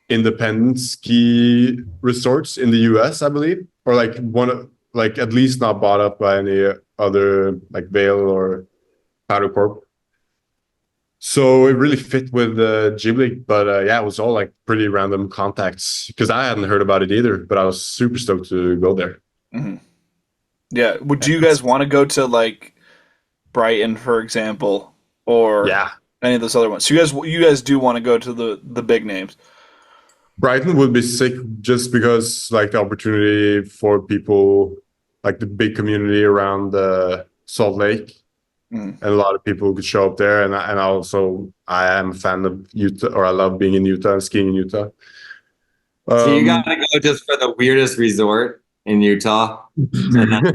independent ski resorts in the US, I believe, or like like at least not bought up by any other like Vail or Powder Corp. So it really fit with Jib League, but yeah, it was all like pretty random contacts because I hadn't heard about it either. But I was super stoked to go there. Mm-hmm. Yeah. Would you guys want to go to like Brighton, for example, or Yeah, any of those other ones? So you guys do want to go to the big names. Brighton would be sick just because like the opportunity for people, like the big community around Salt Lake. And a lot of people could show up there, and I am a fan of Utah, or I love being in Utah and skiing in Utah. So you gotta go just for the weirdest resort in Utah. And then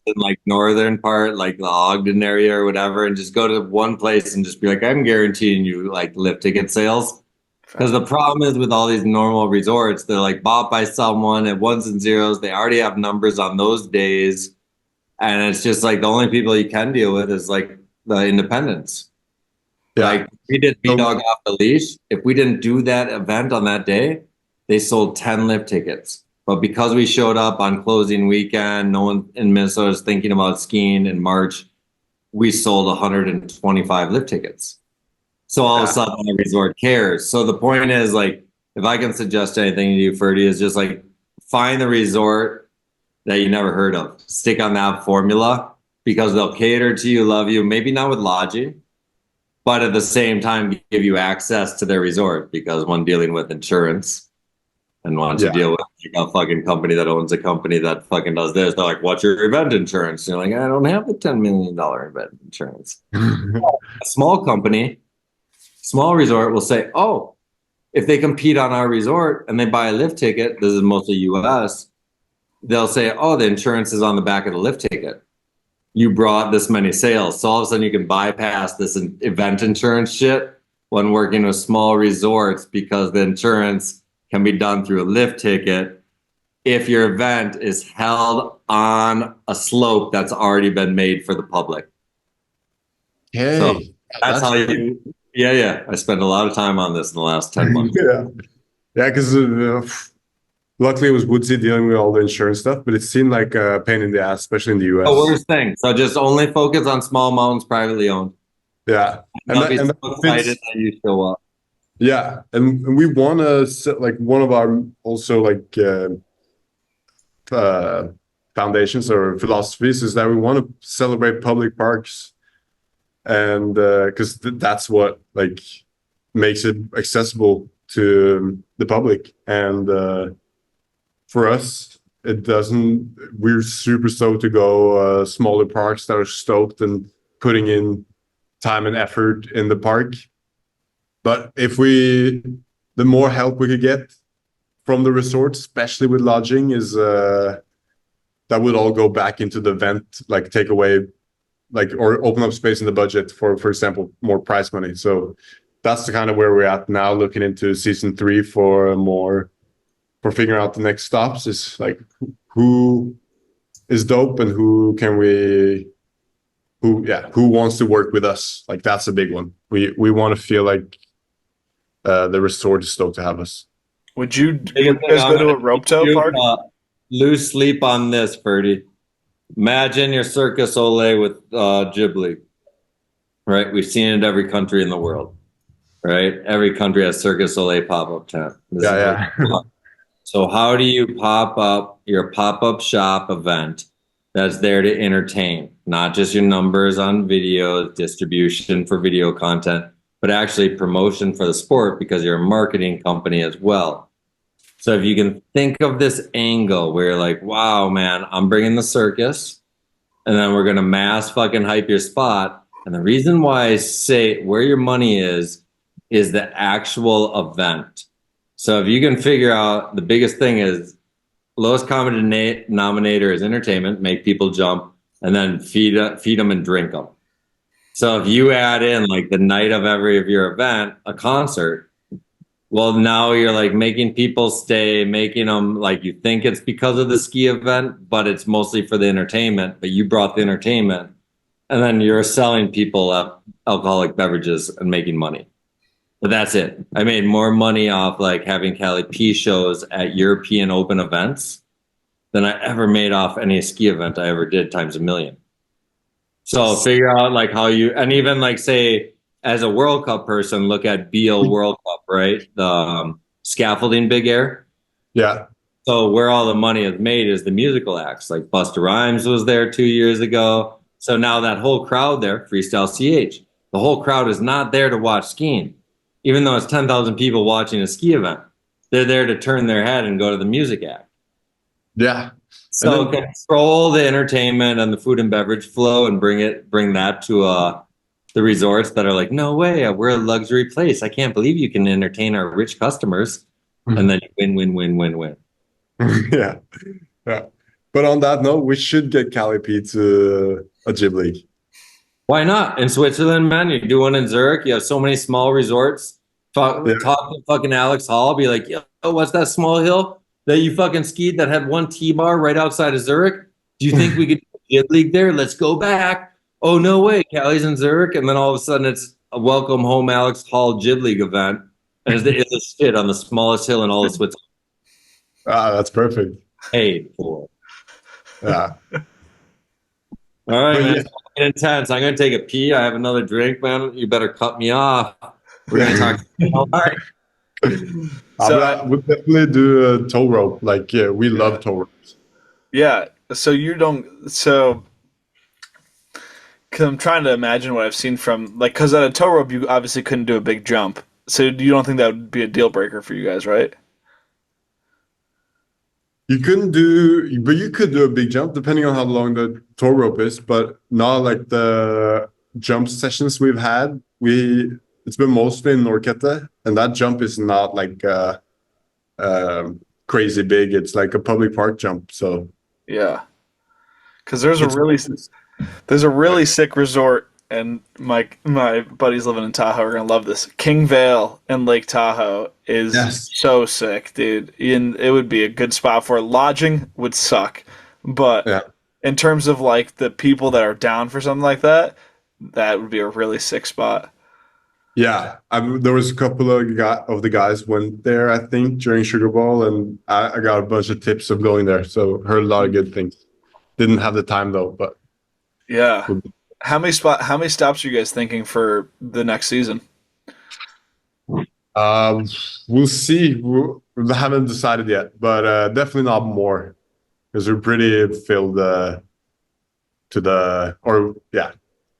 in like northern part, like the Ogden area or whatever, and just go to one place and just be like, I'm guaranteeing you like lift ticket sales. Because the problem is with all these normal resorts, they're like bought by someone at ones and zeros. They already have numbers on those days. And it's just like the only people you can deal with is like the independents. Yeah. Like we did B-Dog off the leash. If we didn't do that event on that day, they sold 10 lift tickets. But because we showed up on closing weekend, no one in Minnesota is thinking about skiing in March, we sold 125 lift tickets. So all of a sudden the resort cares. So the point is like, if I can suggest anything to you, Ferdi, is just like find the resort that you never heard of. Stick on that formula because they'll cater to you, love you, maybe not with lodging, but at the same time give you access to their resort because when dealing with insurance and want to deal with a fucking company that owns a company that fucking does this, they're like, what's your event insurance? And you're like, I don't have the $10 million event insurance. A small company, small resort will say, oh, if they compete on our resort and they buy a lift ticket, this is mostly US, they'll say, oh, the insurance is on the back of the lift ticket. You brought this many sales. So all of a sudden you can bypass this event insurance shit when working with small resorts because the insurance can be done through a lift ticket if your event is held on a slope that's already been made for the public. Hey, so that's how you, yeah. I spent a lot of time on this in the last 10 months. Yeah, because luckily it was Woodsy dealing with all the insurance stuff, but it seemed like a pain in the ass, especially in the US. The worst thing. So just only focus on small mountains, privately owned. Yeah. And I'll be so excited that you show up. Yeah. And we want to set like one of our also like foundations or philosophies is that we want to celebrate public parks. And because that's what like makes it accessible to the public. And for us, it doesn't. We're super stoked to go smaller parks that are stoked and putting in time and effort in the park. But the more help we could get from the resort, especially with lodging, is that would all go back into the event, like take away, like, or open up space in the budget for example, more prize money. So that's the kind of where we're at now, looking into season 3 for figuring out the next stops, is like who is dope and who wants to work with us. Like that's a big one. We want to feel like the resort is stoked to have us. Would you guys go to a rope tow park? Lose sleep on this, Ferdi. Imagine your Circus Olay with Jib League, right? We've seen it in every country in the world, right? Every country has Circus Olay pop-up tent. Yeah. So how do you pop up your pop-up shop event that's there to entertain, not just your numbers on video, distribution for video content, but actually promotion for the sport, because you're a marketing company as well. So if you can think of this angle where you're like, wow, man, I'm bringing the circus, and then we're going to mass fucking hype your spot. And the reason why I say where your money is the actual event. So if you can figure out, the biggest thing is lowest common denominator is entertainment, make people jump, and then feed them and drink them. So if you add in like the night of every of your event, a concert, well, now you're like making people stay, making them like you think it's because of the ski event, but it's mostly for the entertainment, but you brought the entertainment, and then you're selling people alcoholic beverages and making money. But that's it. I made more money off like having Capiche shows at European Open events than I ever made off any ski event I ever did times a million. So figure out like how you, and even like say as a World Cup person, look at BL World Cup, right? The scaffolding big air. Yeah. So where all the money is made is the musical acts. Like Busta Rhymes was there 2 years ago. So now that whole crowd there, Freestyle CH, the whole crowd is not there to watch skiing. Even though it's 10,000 people watching a ski event, they're there to turn their head and go to the music act. Yeah. So control the entertainment and the food and beverage flow and bring that to the resorts that are like, no way, we're a luxury place. I can't believe you can entertain our rich customers. And then you win. Yeah. But on that note, we should get Capiche to a Jib League. Why not? In Switzerland, man, you do one in Zurich. You have so many small resorts. Talk to fucking Alex Hall. Be like, yo, what's that small hill that you fucking skied that had one T-bar right outside of Zurich? Do you think we could do a Jib League there? Let's go back. Oh, no way. Cali's in Zurich. And then all of a sudden it's a welcome home Alex Hall Jib League event. And it's a shit on the smallest hill in all of Switzerland. That's perfect. Paid for. Yeah. All right, man. It's intense. I'm going to take a pee. I have another drink, man. You better cut me off. We're going to talk. All right. We'll definitely do a tow rope. Like, yeah, we love tow ropes. Yeah. So you don't. So, because I'm trying to imagine what I've seen from, like, because at a tow rope, you obviously couldn't do a big jump. So you don't think that would be a deal breaker for you guys, right? You couldn't do, but you could do a big jump depending on how long the tow rope is, but not like the jump sessions we've had. It's been mostly in Norrköping, and that jump is not like crazy big. It's like a public park jump. So yeah, because there's a really sick resort, and my buddies living in Tahoe are gonna love this. King Vale in Lake Tahoe is so sick, dude. And it would be a good spot for it. Lodging would suck, but in terms of like the people that are down for something like that, that would be a really sick spot. Yeah, there was a couple of the guys went there, I think, during Sugar Bowl, and I got a bunch of tips of going there. So heard a lot of good things. Didn't have the time though, but yeah. How many stops are you guys thinking for the next season? We'll see. We haven't decided yet, but definitely not more, because we're pretty filled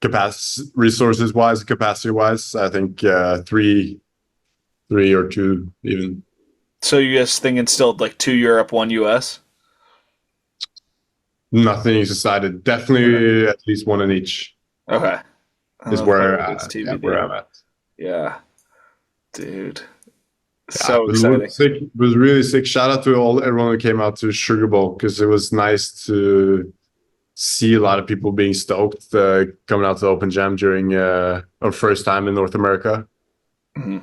capacity resources wise, capacity wise. I think 3 or 2 even. So you guys thinking still like 2 Europe, 1 US? Nothing is decided. Definitely at least 1 in each. Okay, is where I'm at. Yeah, dude. Yeah, So it was exciting. sick. It was really sick. Shout out to everyone who came out to Sugar Bowl because it was nice to see a lot of people being stoked coming out to Open Jam during our first time in North America. Mm-hmm.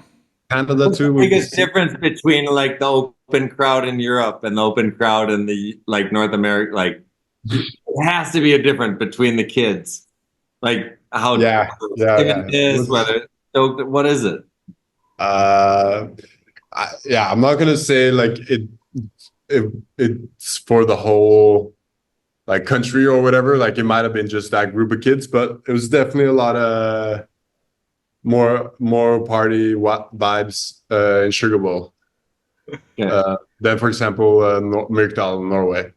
Canada What's too. the biggest difference between like the open crowd in Europe and the open crowd in the like North America? Like, it has to be a difference between the kids. Like how Yeah. is, whether what is it? I'm not gonna say like it's for the whole like country or whatever. Like it might have been just that group of kids, but it was definitely a lot of more party vibes in Sugar Bowl than, for example, Myrkdal, Norway.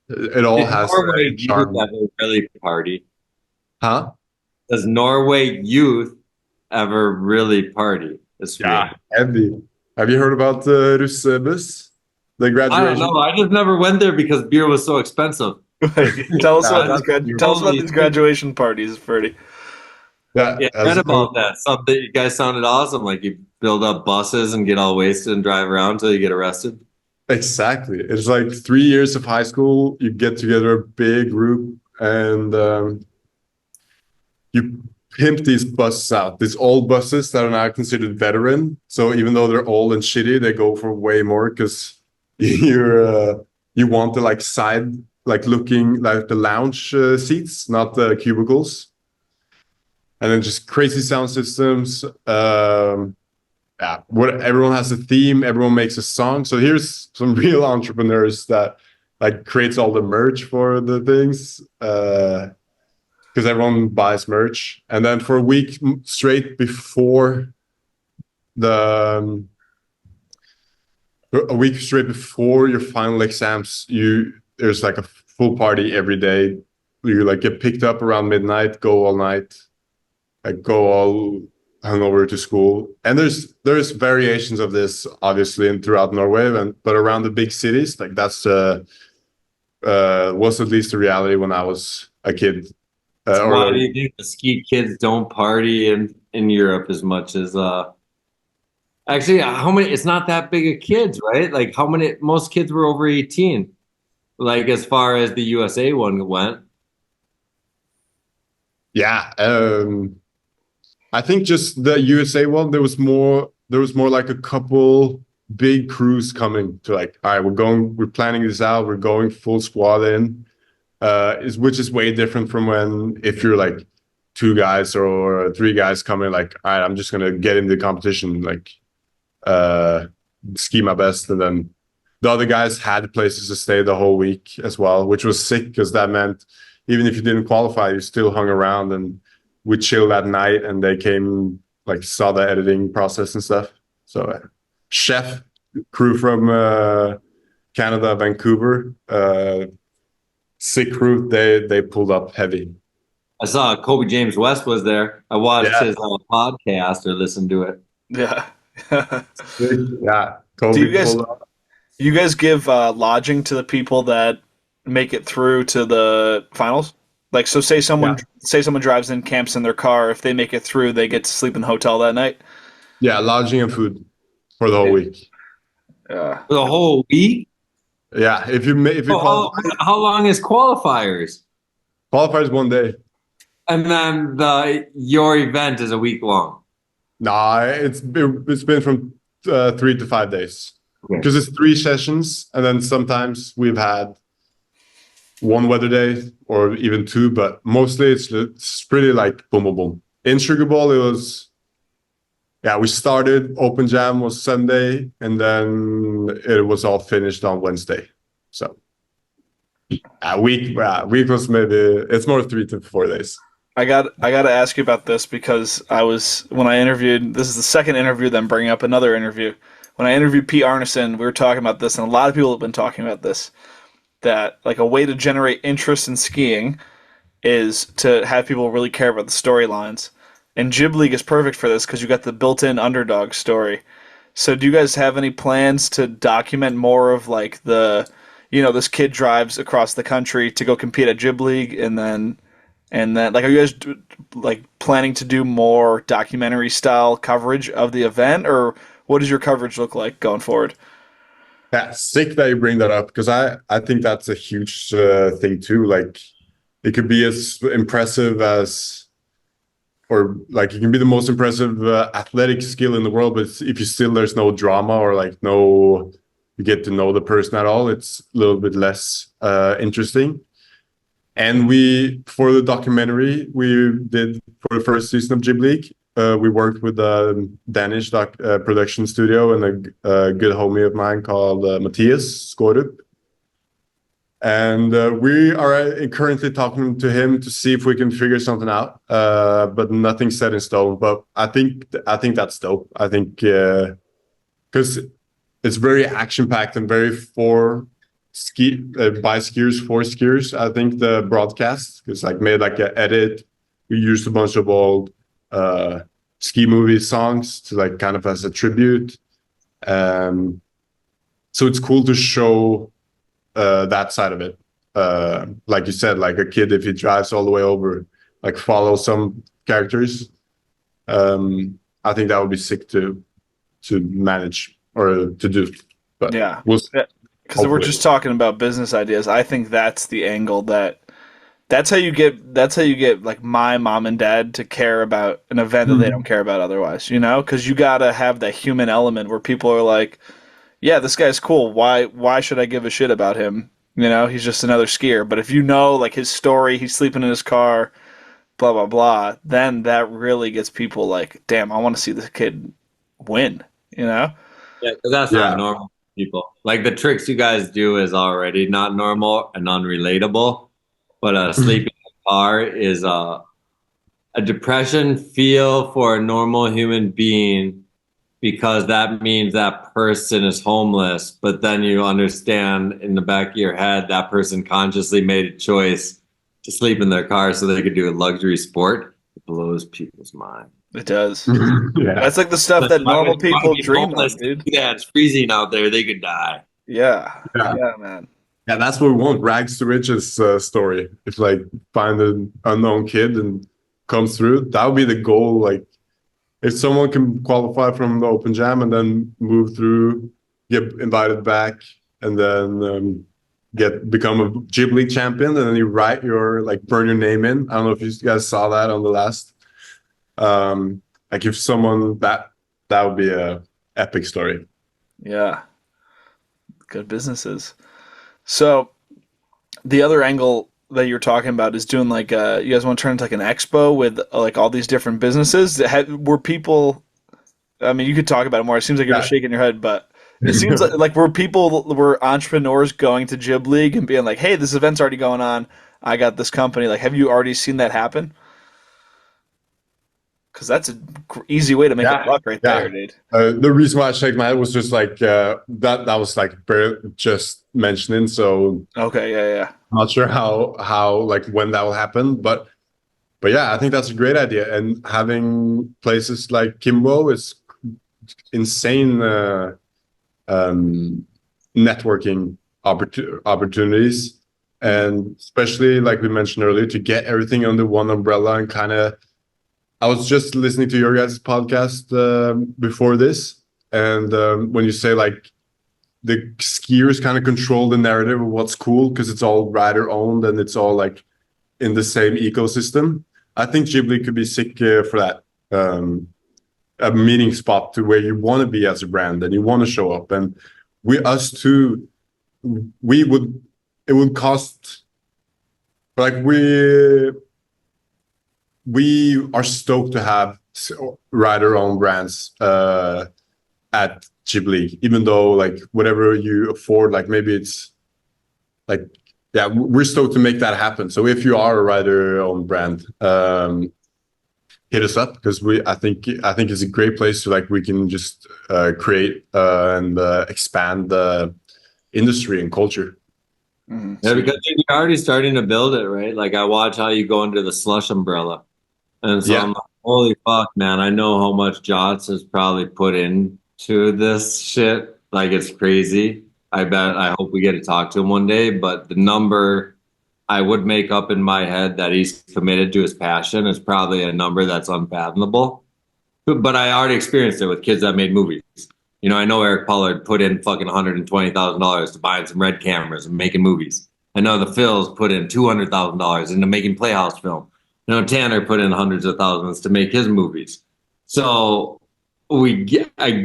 It all has Norway charm. youth ever really party? Huh? Does Norway youth ever really party? Heavy. Have you heard about the Russebus? The graduation? I don't know. I just never went there because beer was so expensive. Tell us about these graduation parties, Ferdi. Yeah, I read about that. Something you guys sounded awesome. Like you build up buses and get all wasted and drive around until you get arrested. Exactly. It's like 3 years of high school. You get together a big group and you pimp these buses out. These old buses that are now considered veteran. So even though they're old and shitty, they go for way more because you want the like side, like looking like the lounge seats, not the cubicles. And then just crazy sound systems. Everyone has a theme. Everyone makes a song. So here's some real entrepreneurs that like creates all the merch for the things because everyone buys merch. And then for a week straight before your final exams, there's like a full party every day. You like get picked up around midnight, go all night, like go all hungover to school. And there's variations of this obviously and throughout Norway, but around the big cities, like that's was at least the reality when I was a kid. Why do you think the ski kids don't party in Europe as much as actually how many? It's not that big of kids, right? Like how many? Most kids were over 18. Like as far as the USA one went. Yeah, I think just the USA one. There was more like a couple big crews coming to like, all right, we're planning this out. We're going full squad in. Which is way different from if you're like 2 guys or 3 guys coming like, all right, I'm just gonna get into the competition, like ski my best, and then the other guys had places to stay the whole week as well, which was sick because that meant even if you didn't qualify, you still hung around and we chilled that night, and they came like saw the editing process and stuff. So chef crew from Canada, Vancouver. Sick crew, they pulled up heavy. I saw Kobe James West was there. I watched his podcast or listened to it. Yeah. Yeah. Kobe pulled up. You guys give lodging to the people that make it through to the finals? Like, so say someone drives in, camps in their car. If they make it through, they get to sleep in the hotel that night? Yeah, lodging and food for the whole week. For the whole week? Yeah, if you how long is qualifiers? Qualifiers 1 day, and then your event is a week long. Nah, it's been from 3 to 5 days because it's 3 sessions, and then sometimes we've had 1 weather day or even 2, but mostly it's pretty like boom boom boom. In Sugar Bowl, it was. Yeah, we started, Open Jam was Sunday, and then it was all finished on Wednesday. So a week was maybe, it's more 3 to 4 days. I got to ask you about this because when I interviewed, this is the second interview, then bringing up another interview. When I interviewed Pete Arneson, we were talking about this, and a lot of people have been talking about this, that like a way to generate interest in skiing is to have people really care about the storylines. And Jib League is perfect for this because you got the built-in underdog story. So do you guys have any plans to document more of like the this kid drives across the country to go compete at Jib League, and then like, are you guys like planning to do more documentary style coverage of the event, or what does your coverage look like going forward? Yeah, sick that you bring that up, because I think that's a huge thing too. Like, it could be as impressive as, or like, it can be the most impressive athletic skill in the world, but if you still, there's no drama, or like no, you get to know the person at all, it's a little bit less interesting. And for the documentary we did for the first season of Jib League, we worked with a Danish production studio and a good homie of mine called Matthias Skorup. And we are currently talking to him to see if we can figure something out, but nothing set in stone. But I think that's dope. I think because it's very action packed and very by skiers for skiers. I think the broadcast is like made like an edit. We used a bunch of old ski movie songs to like kind of as a tribute. So it's cool to show that side of it. Like you said, like a kid, if he drives all the way over, like follow some characters. I think that would be sick to manage or to do. But Yeah. we'll see. Because we're just talking about business ideas. I think that's the angle that's how you get like my mom and dad to care about an event that they don't care about otherwise, because you got to have that human element where people are like, yeah, this guy's cool. Why should I give a shit about him? He's just another skier. But if you know like his story, he's sleeping in his car, blah, blah, blah, then that really gets people like, damn, I want to see this kid win, Yeah, because that's not normal people. Like, the tricks you guys do is already not normal and unrelatable. But sleeping in the car is a depression feel for a normal human being, because that means that person is homeless. But then you understand in the back of your head that person consciously made a choice to sleep in their car so they could do a luxury sport. It blows people's mind. It does. Yeah. That's like the stuff that normal people dream of, dude. Yeah, it's freezing out there. They could die. Yeah, man. Yeah, that's what we want. Rags to riches story. If like find an unknown kid and comes through, that would be the goal. Like, if someone can qualify from the Open Jam and then move through, get invited back, and then become a Jib League champion, and then you write burn your name in. I don't know if you guys saw that on the last. Like, if someone that would be a epic story. Yeah, good businesses. So the other angle that you're talking about is doing like you guys want to turn into like an expo with like all these different businesses. Were people? I mean, you could talk about it more. It seems like you're just shaking your head, but it seems like were entrepreneurs going to Jib League and being like, "Hey, this event's already going on. I got this company." Like, have you already seen that happen? Because that's an easy way to make a buck right there, dude. The reason why I shake my head was just like that was like just mentioning. So okay, yeah. I'm not sure how like when that will happen, but yeah, I think that's a great idea. And having places like Kimbo is insane networking opportunities, and especially like we mentioned earlier, to get everything under one umbrella and kind of. I was just listening to your guys' podcast before this, and when you say like the skiers kind of control the narrative of what's cool because it's all rider owned and it's all like in the same ecosystem, I think Jib League could be sick for that. A meeting spot to where you want to be as a brand and you want to show up, and it would cost like we are stoked to have rider-owned brands at Jib League, even though like whatever you afford, like maybe it's like, yeah, we're stoked to make that happen. So if you are a rider-owned brand, hit us up, because I think it's a great place to like we can just create and expand the industry and culture. Mm-hmm. Yeah, because you're already starting to build it, right? Like, I watch how you go into the slush umbrella. And so I'm like, holy fuck, man, I know how much Jots has probably put into this shit. Like, it's crazy. I hope we get to talk to him one day. But the number I would make up in my head that he's committed to his passion is probably a number that's unfathomable. But I already experienced it with kids that made movies. You know, I know Eric Pollard put in fucking $120,000 to buying some red cameras and making movies. I know the Phils put in $200,000 into making Playhouse film. You know, Tanner put in hundreds of thousands to make his movies. So I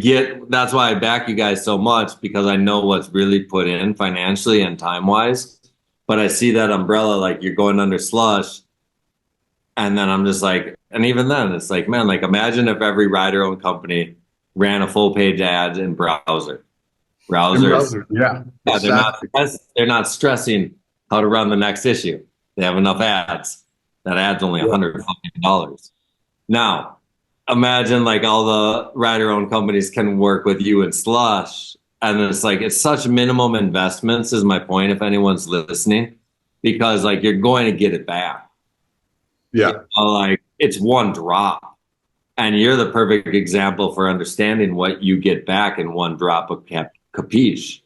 get that's why I back you guys so much, because I know what's really put in financially and time wise. But I see that umbrella, like you're going under slush. And then I'm just like, and even then it's like, man, like imagine if every rider owned company ran a full page ad in browsers. Yeah. Yeah, they're not stressing how to run the next issue. They have enough ads. That ad's only $100. Now, imagine like all the rider-owned companies can work with you in slush, and it's like it's such minimum investments. Is my point? If anyone's listening, because like you're going to get it back. Yeah, you know, like it's one drop, and you're the perfect example for understanding what you get back in one drop of Capiche.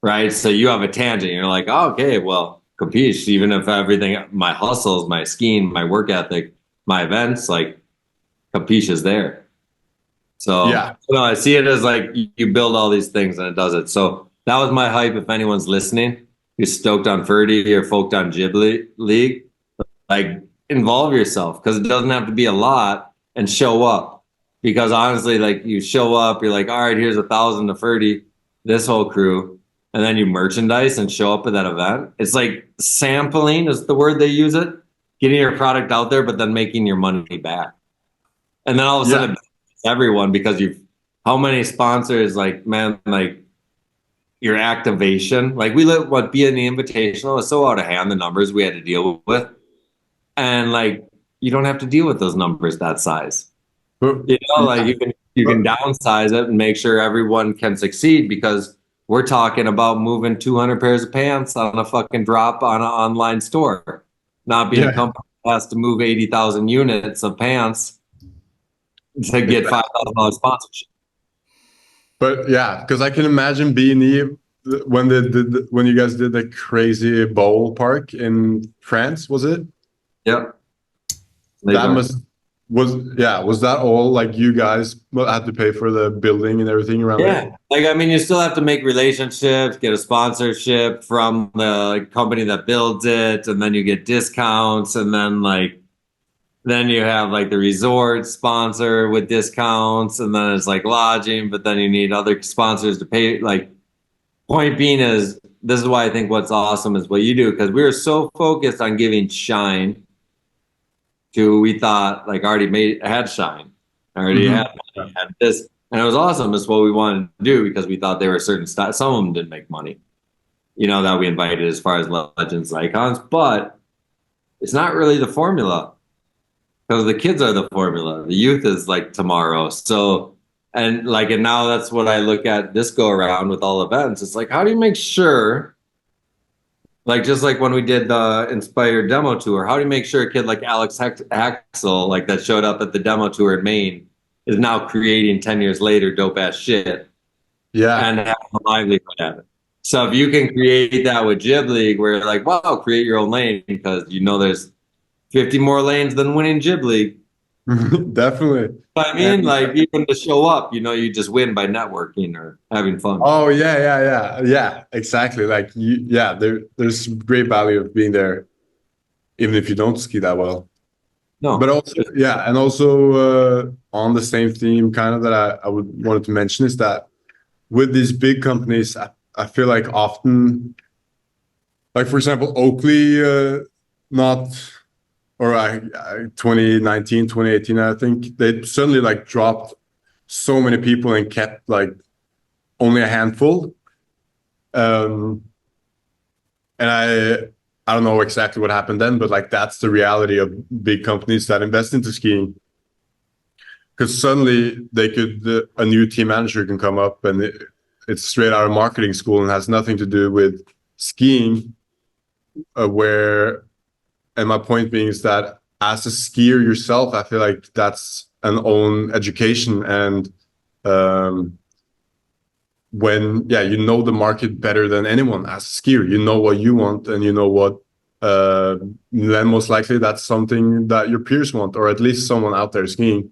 Right? So you have a tangent. You're like, oh, okay, well, Capiche, even if everything, my hustles, my skiing, my work ethic, my events, like Capiche is there. So yeah, you know, I see it as like you build all these things and it does it. So that was my hype. If anyone's listening, who's stoked on Ferdi or stoked on Jib League, like involve yourself, because it doesn't have to be a lot, and show up. Because honestly, like you show up, you're like, all right, here's 1,000 to Ferdi, this whole crew. And then you merchandise and show up at that event. It's like sampling is the word they use it, getting your product out there, but then making your money back. And then all of a sudden, everyone, because how many sponsors, like, man, like your activation, like we let what be in the invitational was so out of hand, the numbers we had to deal with. And like, you don't have to deal with those numbers that size. You know, like you can downsize it and make sure everyone can succeed, because we're talking about moving 200 pairs of pants on a fucking drop on an online store, not being a company that has to move 80,000 units of pants to get $5,000 sponsorship. but yeah, because I can imagine B&E when when you guys did the crazy bowl park in France, was it? Yep. Was that all like you guys had to pay for the building and everything around there? Like, I mean, you still have to make relationships, get a sponsorship from the company that builds it, and then you get discounts, and then you have like the resort sponsor with discounts, and then it's like lodging, but then you need other sponsors to pay. Like, point being is, this is why I think what's awesome is what you do, because we were so focused on giving shine to who we thought like already had shine, already had this, and it was awesome. It's what we wanted to do, because we thought there were certain styles. Some of them didn't make money, you know, that we invited as far as legends, icons, but it's not really the formula, because the kids are the formula. The youth is like tomorrow. So, and now that's what I look at this go around with all events. It's like, how do you make sure, like, just like when we did the Inspired demo tour, how do you make sure a kid like Alex Axel, like that showed up at the demo tour in Maine, is now creating 10 years later dope ass shit? Yeah. And have a livelihood at it. So if you can create that with Jib League, where you're like, wow, create your own lane, because you know there's 50 more lanes than winning Jib League. Definitely. I mean, like, even to show up, you know, you just win by networking or having fun. Oh yeah, exactly. Like there's great value of being there, even if you don't ski that well. No, but also and also on the same theme, kind of, that I would wanted to mention is that with these big companies, I feel like often, like for example, Oakley, 2019, 2018, I think they suddenly like dropped so many people and kept like only a handful. And I don't know exactly what happened then, but like that's the reality of big companies that invest into skiing. Because suddenly a new team manager can come up, and it's straight out of marketing school and has nothing to do with skiing. And my point being is that as a skier yourself, I feel like that's an own education, and when you know the market better than anyone as a skier. You know what you want, and you know what then most likely that's something that your peers want, or at least someone out there skiing.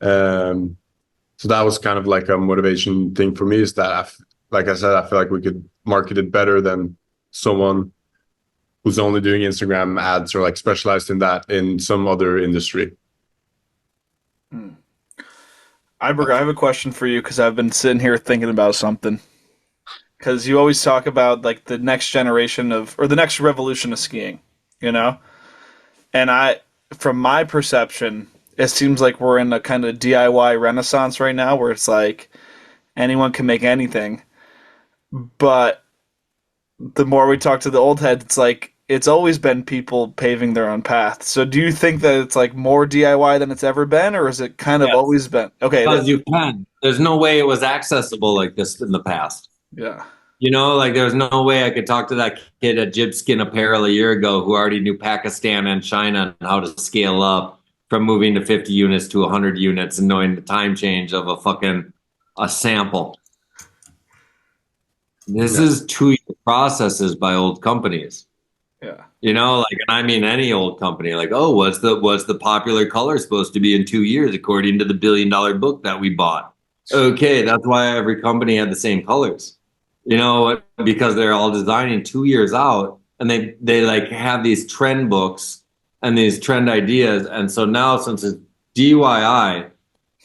So that was kind of like a motivation thing for me, is that like I said, I feel like we could market it better than someone who's only doing Instagram ads or like specialized in that in some other industry. Iberg, I have a question for you, because I've been sitting here thinking about something. Because you always talk about like the next generation or the next revolution of skiing, you know? And from my perception, it seems like we're in a kind of DIY renaissance right now, where it's like anyone can make anything. But the more we talk to the old heads, it's like it's always been people paving their own path. So do you think that it's like more DIY than it's ever been, or is it kind of always been? Okay. Because you can. There's no way it was accessible like this in the past. Yeah. You know, like there's no way I could talk to that kid at Jib Skin Apparel a year ago who already knew Pakistan and China and how to scale up from moving to 50 units to 100 units and knowing the time change of a sample. This is 2-year processes by old companies. Yeah. You know, like, and I mean any old company, like, oh, what's the popular color supposed to be in 2 years according to the $1 billion book that we bought? Okay, that's why every company had the same colors. You know, because they're all designing 2 years out, and they like have these trend books and these trend ideas. And so now, since it's DIY,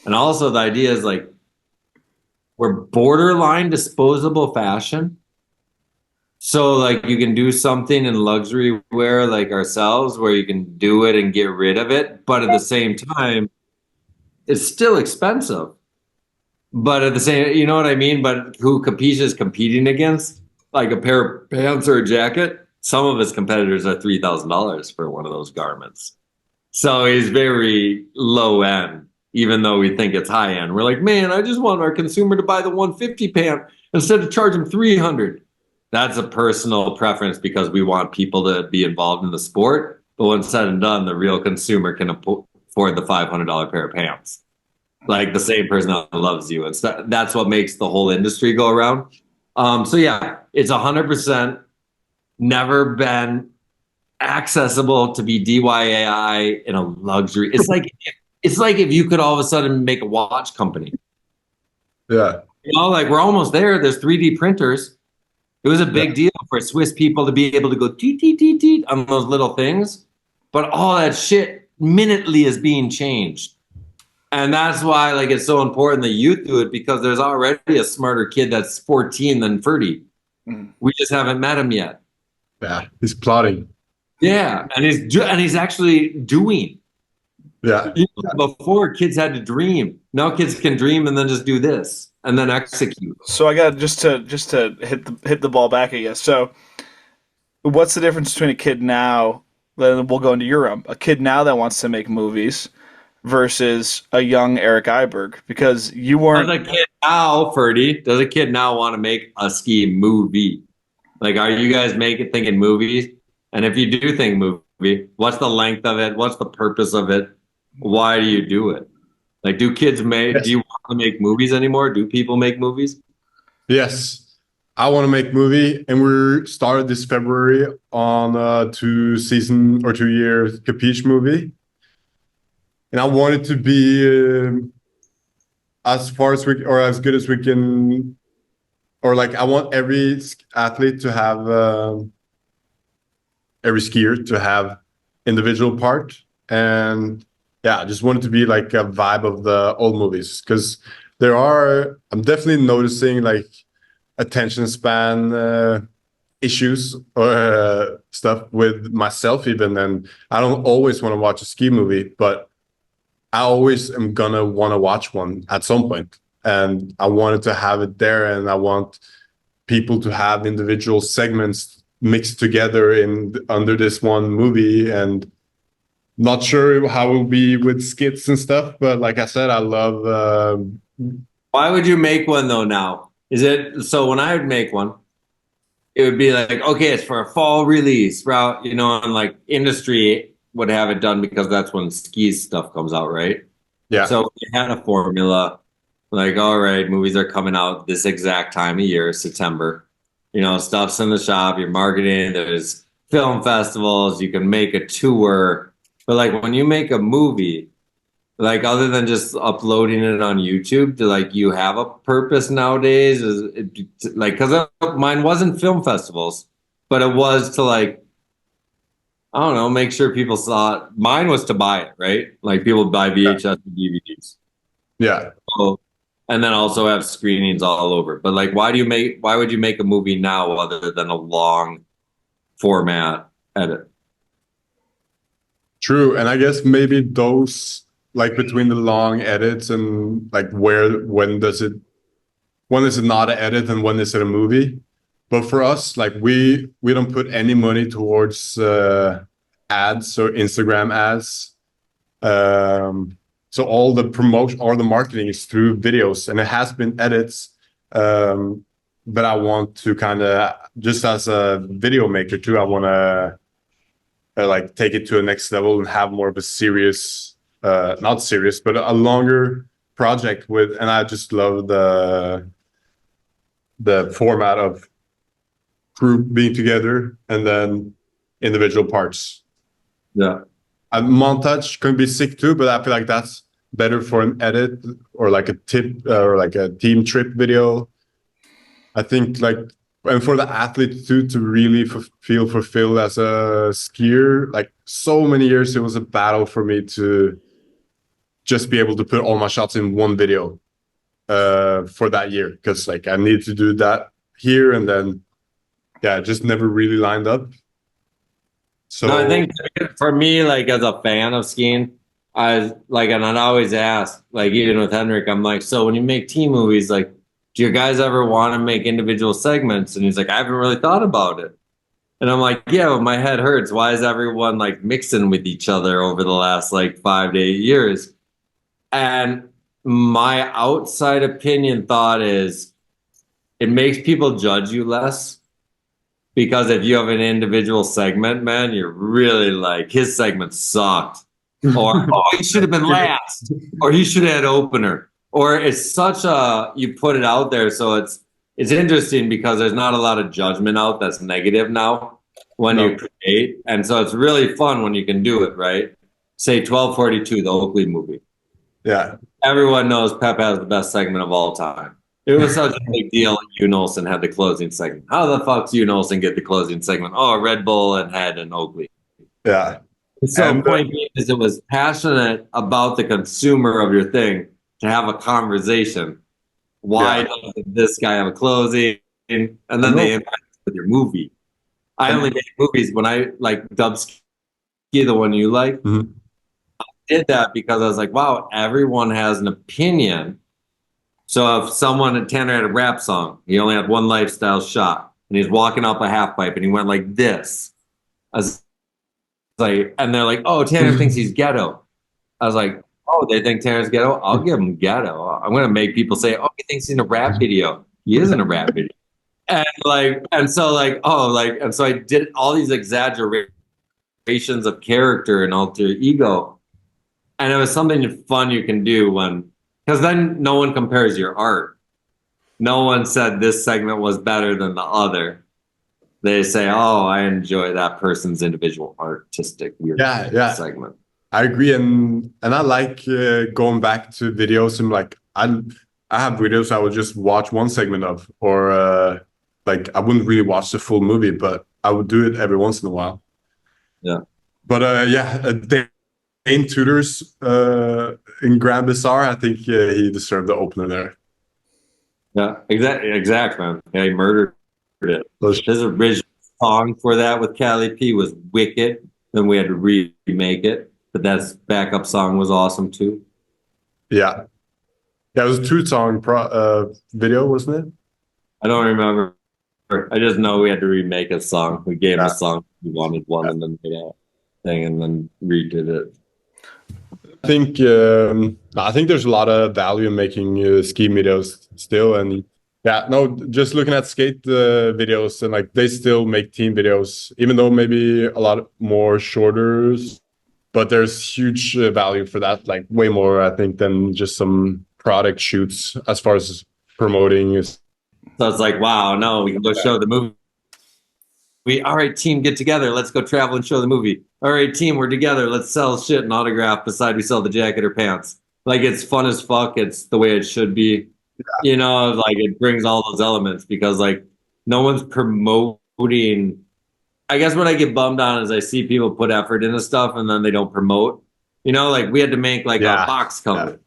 and also the idea is like we're borderline disposable fashion. So like you can do something in luxury wear like ourselves, where you can do it and get rid of it, but at the same time, it's still expensive. But at the same, you know what I mean? But who Capiche is competing against, like a pair of pants or a jacket, some of his competitors are $3,000 for one of those garments. So he's very low end, even though we think it's high end. We're like, man, I just want our consumer to buy the 150 pant instead of charging 300. That's a personal preference, because we want people to be involved in the sport. But when said and done, the real consumer can afford the $500 pair of pants. Like the same person that loves you. And that's what makes the whole industry go around. So yeah, it's 100% never been accessible to be DIY in a luxury. It's like if you could all of a sudden make a watch company. Yeah. You know, like we're almost there. There's 3D printers. It was a big deal for Swiss people to be able to go teet, teet, teet, teet on those little things. But all that shit minutely is being changed. And that's why like it's so important that youth do it, because there's already a smarter kid that's 14 than Ferdi. We just haven't met him yet. Yeah, he's plotting. Yeah, and he's actually doing. Yeah. Before, kids had to dream. Now kids can dream and then just do this and then execute. So I got just to hit the ball back at you. So what's the difference between a kid now? Then we'll go into Europe. A kid now that wants to make movies versus a young Eric Iberg, because you weren't. Does a kid now, Ferdi? Does a kid now want to make a ski movie? Like, are you guys thinking movies? And if you do think movie, what's the length of it? What's the purpose of it? Why do you do it? Like, do kids make? Do you want to make movies anymore? Do people make movies? Yes, I want to make movie, and we started this February on a 2-year Capiche movie. And I want it to be as far as we, or as good as we can, or like I want every athlete to have, every skier to have individual part. And yeah, I just want it to be like a vibe of the old movies, because I'm definitely noticing like attention span issues or stuff with myself even. And I don't always want to watch a ski movie, but I always am gonna want to watch one at some point, and I wanted to have it there, and I want people to have individual segments mixed together under this one movie. And not sure how it will be with skits and stuff, but like I said, I love. Why would you make one though now? Is it so when I would make one, it would be like, okay, it's for a fall release route, you know, and like industry would have it done because that's when ski stuff comes out, right? Yeah. So we had a formula. Like, all right, movies are coming out this exact time of year, September. You know, stuff's in the shop, you're marketing, there's film festivals, you can make a tour. But like when you make a movie, like other than just uploading it on YouTube, do like you have a purpose nowadays? Is it, like, because mine wasn't film festivals, but it was to like, I don't know, make sure people saw it. Mine was to buy it, right? Like people buy VHS and DVDs. Yeah. So, and then also have screenings all over. But like, why would you make a movie now other than a long format edit? True. And I guess maybe those, like between the long edits and like when is it not an edit and when is it a movie? But for us, like we don't put any money towards ads or Instagram ads. So all the promotion or the marketing is through videos, and it has been edits. But I want to kind of, just as a video maker too, I want to like take it to a next level and have more of a serious, not serious, but a longer project with. And I just love the format of group being together and then individual parts. Yeah. A montage can be sick too, but I feel like that's better for an edit or like a tip or like a team trip video. I think like, and for the athlete too, to really feel fulfilled as a skier, like so many years, it was a battle for me to just be able to put all my shots in one video for that year. Cause like I need to do that here and then, yeah, it just never really lined up. So No, I think for me, like as a fan of skiing, I like, and I'd always ask, like even with Henrik, I'm like, so when you make team movies, like, do you guys ever want to make individual segments? And he's like, I haven't really thought about it. And I'm like, yeah, but my head hurts. Why is everyone like mixing with each other over the last like 5 to 8 years? And my outside opinion thought is it makes people judge you less. Because if you have an individual segment, man, you're really like, his segment sucked. Or, oh, he should have been last. Or he should have had opener. Or it's such a, you put it out there. So it's interesting because there's not a lot of judgment out that's negative now when you create. And so it's really fun when you can do it, right? Say 1242, the Oakley movie. yeah. Everyone knows Pep has the best segment of all time. It was such a big deal. Hugh Olsen had the closing segment. How the fuck does Hugh Olsen get the closing segment? Oh, Red Bull and Head and Oakley. Yeah. So the point being is it was passionate about the consumer of your thing to have a conversation. Why doesn't this guy have a closing? And then they impact with your movie. I only make movies when I like Dubski, the one you like. Mm-hmm. I did that because I was like, wow, everyone has an opinion. So if Tanner had a rap song, he only had one lifestyle shot, and he's walking up a half pipe, and he went like this. I was like, and they're like, oh, Tanner thinks he's ghetto. I was like, oh, they think Tanner's ghetto? I'll give him ghetto. I'm going to make people say, oh, he thinks he's in a rap video. He is in a rap video. And so I did all these exaggerations of character and alter ego. And it was something fun you can do because then no one compares your art. No one said this segment was better than the other. They say, oh, I enjoy that person's individual artistic weird segment. I agree, and I like going back to videos and like I have videos I would just watch one segment of, or like I wouldn't really watch the full movie, but I would do it every once in a while. Yeah. But Dane Tudors in Grand Bazaar, I think he deserved the opener there. Yeah, exactly, man. Yeah, he murdered it. His original song for that with Cali P was Wicked. Then we had to remake it. But that backup song was awesome too. Yeah. Yeah, it was a 2-song video, wasn't it? I don't remember. I just know we had to remake a song. We gave him a song. We wanted one and then made a thing and then redid it. I think there's a lot of value in making ski videos still, and just looking at skate videos, and like they still make team videos, even though maybe a lot more shorter, but there's huge value for that, like way more I think than just some product shoots as far as promoting is. So it's like, wow, no, we can go show the movie. All right, team, get together. Let's go travel and show the movie. All right, team, we're together. Let's sell shit and autograph beside we sell the jacket or pants. Like, it's fun as fuck. It's the way it should be. You know, like, it brings all those elements because, like, no one's promoting. I guess what I get bummed on is I see people put effort into stuff and then they don't promote. You know, like, we had to make, like, a box cover.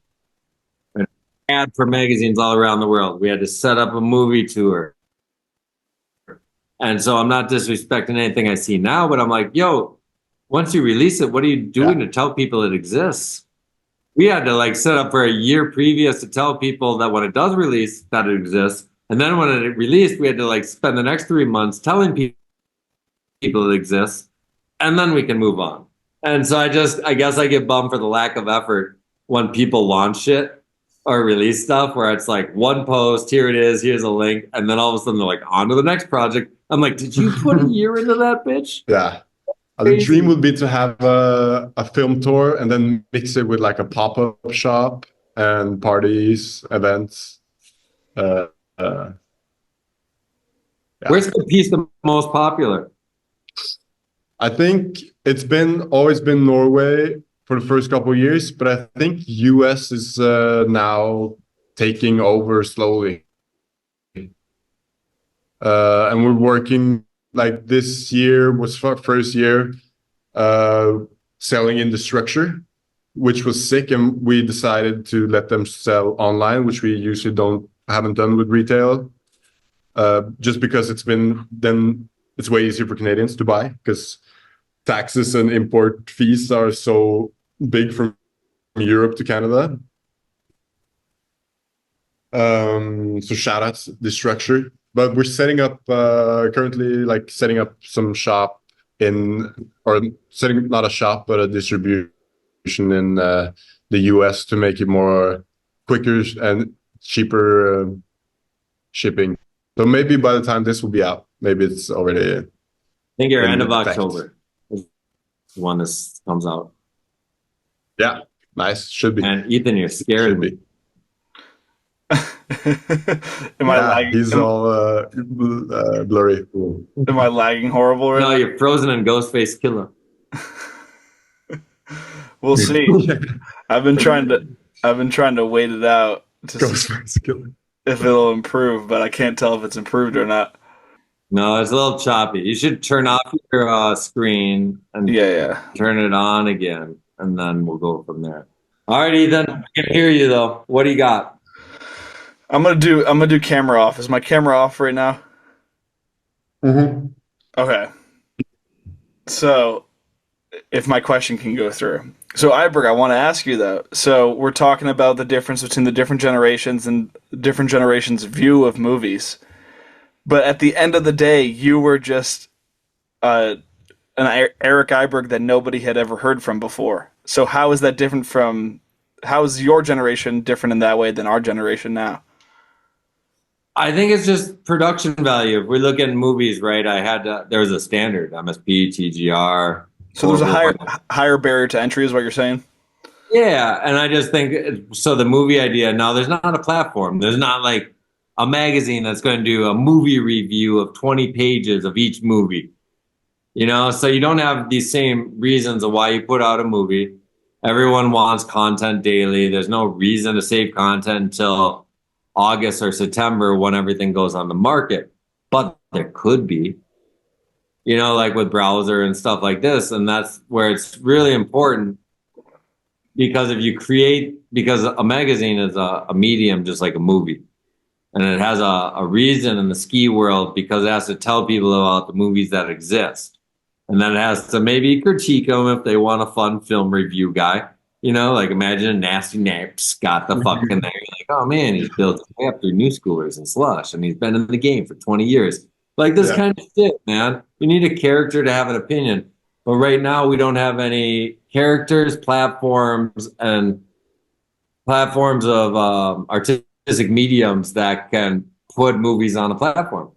An ad for magazines all around the world. We had to set up a movie tour. And so I'm not disrespecting anything I see now, but I'm like, yo, once you release it, what are you doing to tell people it exists? We had to like set up for a year previous to tell people that when it does release, that it exists. And then when it released, we had to like spend the next 3 months telling people it exists. And then we can move on. And so I guess I get bummed for the lack of effort when people launch shit or release stuff where it's like one post, here it is, here's a link. And then all of a sudden they're like, on to the next project. I'm like, did you put a year into that, bitch? Yeah. The dream would be to have a film tour and then mix it with like a pop-up shop and parties, events. Where's Capeesh the most popular? I think it's always been Norway for the first couple of years, but I think US is now taking over slowly. And we're working, like this year was our first year selling in the structure, which was sick, and we decided to let them sell online, which we usually haven't done with retail, just because it's way easier for Canadians to buy because taxes and import fees are so big from Europe to Canada. So shout out to the structure. But we're setting up setting up some shop not a shop, but a distribution in the US to make it more quicker and cheaper shipping. So maybe by the time this will be out, maybe it's already. I think your end of October is the one this comes out. Yeah, nice. Should be. And Ethan, you're scaring me. Am I lagging? He's all blurry. Am I lagging horrible right now? No, you're frozen in Ghostface Killer. We'll see. I've been trying to wait it out to see if it'll improve, but I can't tell if it's improved or not. No, it's a little choppy. You should turn off your screen and turn it on again, and then we'll go from there. All right, Ethan, I can hear you though. What do you got? I'm gonna do camera off. Is my camera off right now? Mm-hmm. Okay. So, if my question can go through. So, Iberg, I want to ask you though. So, we're talking about the difference between the different generations and different generations' view of movies. But at the end of the day, you were just an Eric Iberg that nobody had ever heard from before. So, how is that different from? How is your generation different in that way than our generation now? I think it's just production value. If we look at movies, right? There was a standard MSP, TGR. So there's a higher barrier to entry, is what you're saying? Yeah, and I just think so. The movie idea now, there's not a platform. There's not like a magazine that's going to do a movie review of 20 pages of each movie. You know, so you don't have these same reasons of why you put out a movie. Everyone wants content daily. There's no reason to save content until August or September when everything goes on the market. But there could be, you know, like with browser and stuff like this. And that's where it's really important because because a magazine is a medium just like a movie. And it has a reason in the ski world because it has to tell people about the movies that exist. And then it has to maybe critique them if they want a fun film review guy. You know, like imagine a Nasty Naps got the fuck in there. You're like, oh man, he's built his way up through New Schoolers and Slush, and he's been in the game for 20 years. Like this kind of shit, man. You need a character to have an opinion. But right now we don't have any characters, platforms of artistic mediums that can put movies on a platform.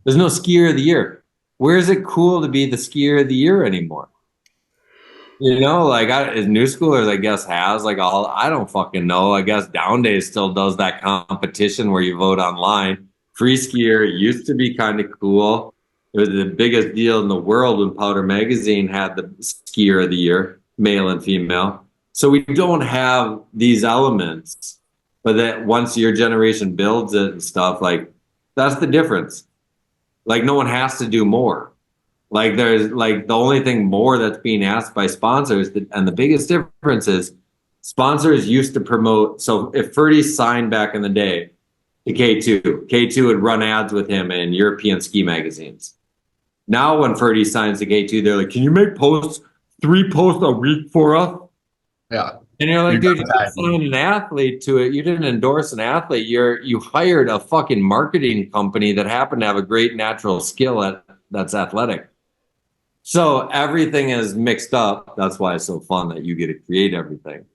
There's no skier of the year. Where is it cool to be the skier of the year anymore? You know, like New Schoolers, I guess, has like all, I don't fucking know. I guess Down Days still does that competition where you vote online. Free Skier used to be kind of cool. It was the biggest deal in the world when Powder Magazine had the Skier of the Year, male and female. So we don't have these elements, but that once your generation builds it and stuff, like that's the difference. Like no one has to do more. Like there's like the only thing more that's being asked by sponsors, and the biggest difference is sponsors used to promote. So if Ferdi signed back in the day to K2 would run ads with him in European ski magazines. Now when Ferdi signs to K2, they're like, "Can you make 3 posts a week for us?" Yeah. And you're like, dude, you didn't sign an athlete to it. You didn't endorse an athlete. You hired a fucking marketing company that happened to have a great natural skill that's athletic. So everything is mixed up. That's why it's so fun that you get to create everything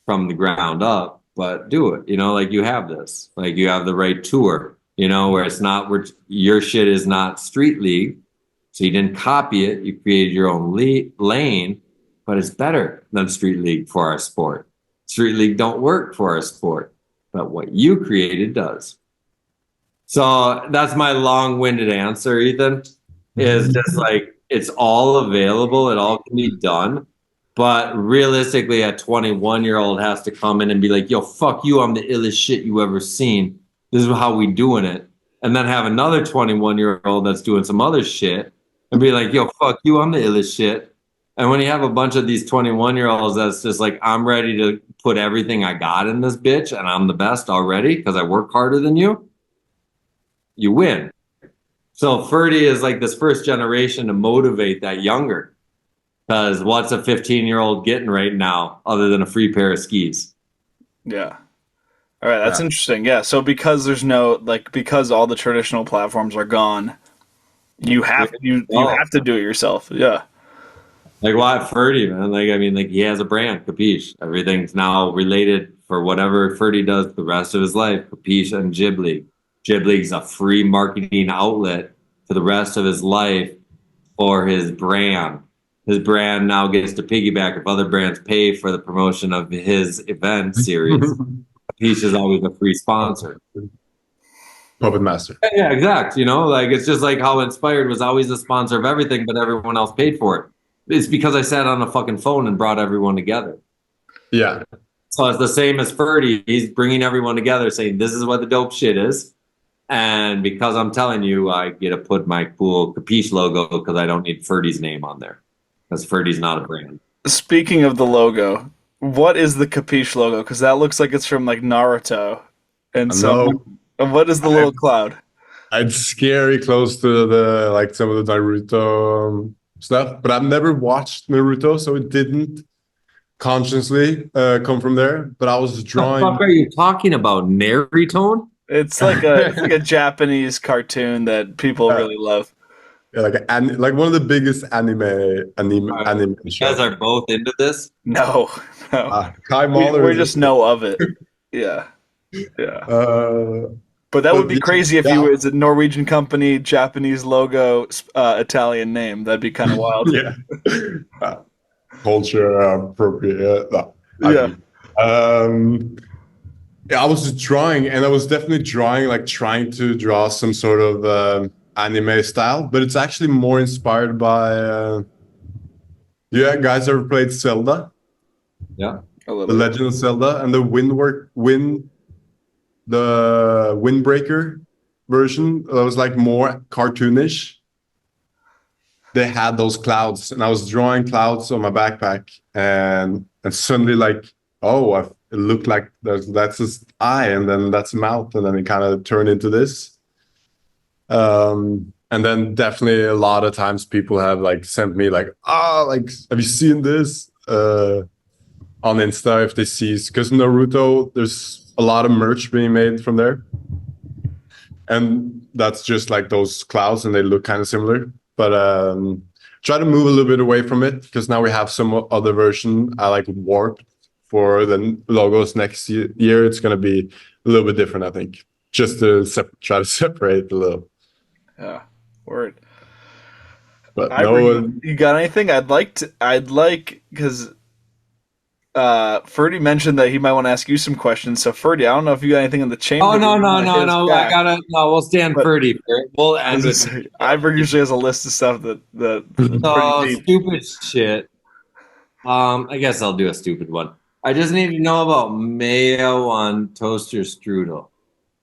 from the ground up, but do it, you know, like you have this, like you have the right tour, you know, where it's not, where your shit is not street league. So you didn't copy it. You created your own lane, but it's better than street league for our sport. Street league don't work for our sport, but what you created does. So that's my long-winded answer, Ethan, is just like, it's all available. It all can be done. But realistically, a 21-year-old has to come in and be like, yo, fuck you. I'm the illest shit you ever seen. This is how we doing it. And then have another 21-year-old that's doing some other shit and be like, yo, fuck you. I'm the illest shit. And when you have a bunch of these 21-year-olds that's just like, I'm ready to put everything I got in this bitch and I'm the best already because I work harder than you, you win. So Ferdi is like this first generation to motivate that younger. Because what's a 15-year-old getting right now other than a free pair of skis? Yeah. All right, that's interesting. Yeah, so because there's no, like, because all the traditional platforms are gone, you have to do it yourself. Yeah. Like why Ferdi, man? Like I mean, like he has a brand, Capiche. Everything's now related for whatever Ferdi does the rest of his life. Capeesh and Jib League. Jib League's a free marketing outlet for the rest of his life for his brand. His brand now gets to piggyback if other brands pay for the promotion of his event series. Capiche is always a free sponsor. Puppet master. Yeah, exact. You know, like it's just like how Inspired was always a sponsor of everything, but everyone else paid for it. It's because I sat on a fucking phone and brought everyone together. Yeah. So it's the same as Ferdi. He's bringing everyone together saying, this is what the dope shit is. And because I'm telling you, I get to put my cool Capiche logo because I don't need Ferdi's name on there. Because Ferdi's not a brand. Speaking of the logo, what is the Capiche logo? Because that looks like it's from like Naruto. And so, what is the little cloud? It's scary close to the like some of the Naruto stuff, but I've never watched Naruto, so it didn't consciously come from there. But I was drawing. What the fuck are you talking about? Naruto? It's like a Japanese cartoon that people really love. Yeah, like one of the biggest anime shows. You guys are both into this? No. Kai Mahler. We just know of it. Yeah. But that would be crazy if you was a Norwegian company, Japanese logo, Italian name. That'd be kind of wild. Yeah. Culture appropriate. I was just drawing, and I was definitely drawing, like trying to draw some sort of anime style, but it's actually more inspired by. You guys ever played Zelda? Yeah. The Legend of Zelda and the Windbreaker version that was like more cartoonish. They had those clouds, and I was drawing clouds on my backpack, and suddenly like, it looked like that's his eye, and then that's a mouth, and then it kind of turned into this. And then definitely a lot of times people have like sent me like, have you seen this on Insta if they see, because Naruto, there's a lot of merch being made from there. And that's just like those clouds, and they look kind of similar. But try to move a little bit away from it, because now we have some other version I like warped for the logos next year. It's going to be a little bit different, I think, just to try to separate a little. Yeah, word. But no, You got anything? I'd like because Ferdi mentioned that he might want to ask you some questions. So Ferdi, I don't know if you got anything in the chamber. Oh, no. that you wanna hit us back. We'll stand But- Ferdi. We'll end with Iber usually has a list of stuff that pretty deep. stupid shit. I guess I'll do a stupid one. I just need to know about mayo on toaster strudel.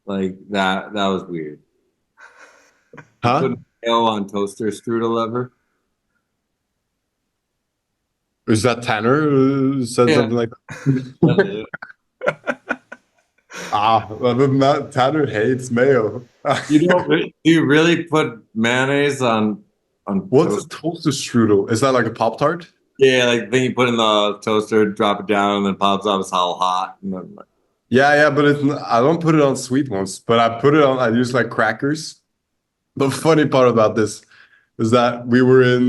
Like that was weird. huh? Put mayo on toaster strudel ever? Is that Tanner who said Yeah. something like that? But Tanner hates mayo. Do you really put mayonnaise on What's toast? a toaster strudel? Is that like a Pop-Tart? Yeah, like then you put in the toaster, drop it down, and then pops up. It's all hot. And then, like, Yeah, but I don't put it on sweet ones, but I use like crackers. The funny part about this is that we were in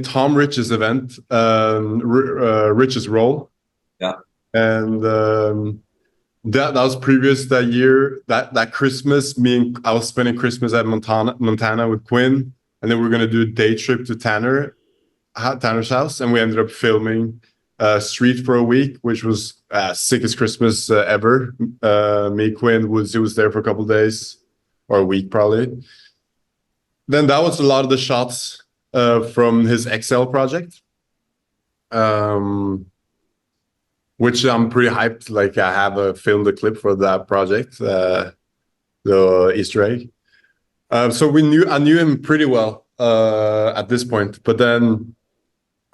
Tom Rich's event, Rich's Roll. Yeah. And that was previous that year. That Christmas, I was spending Christmas at Montana with Quinn, and then we were gonna do a day trip to Tanner's house, and we ended up filming Street for a week, which was sickest Christmas ever. Me, Quinn, Woodsy was there for a couple days, or a week probably. Then that was a lot of the shots from his Excel project, which I'm pretty hyped. Like I have filmed a clip for that project, the Easter egg. So I knew him pretty well at this point, but then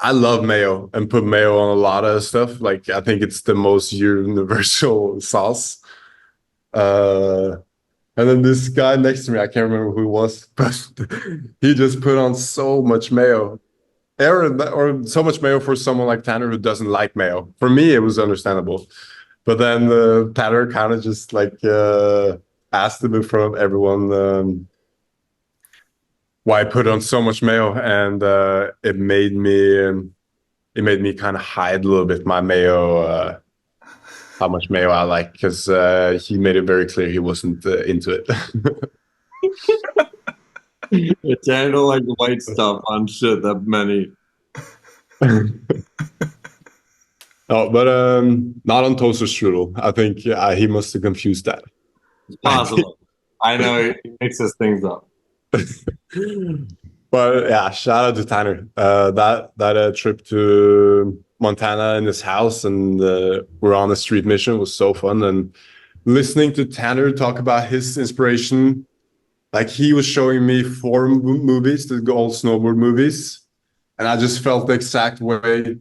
I love mayo and put mayo on a lot of stuff. Like I think it's the most universal sauce. And then this guy next to me, I can't remember who it was, but he just put on so much mayo. Or so much mayo for someone like Tanner who doesn't like mayo. For me, it was understandable. But then Tanner kind of just like asked him in front of everyone why I put on so much mayo, and it made me kind of hide a little bit my mayo, how much mayo I like, because he made it very clear he wasn't into it. it's I don't like the white stuff on shit that many. Oh, but not on toaster strudel. I think he must have confused that. It's possible. I know he mixes things up. But yeah, shout out to Tanner. That trip to Montana in his house, and we're on a street mission, was so fun. And listening to Tanner talk about his inspiration, like he was showing me 4 movies, the old snowboard movies, and I just felt the exact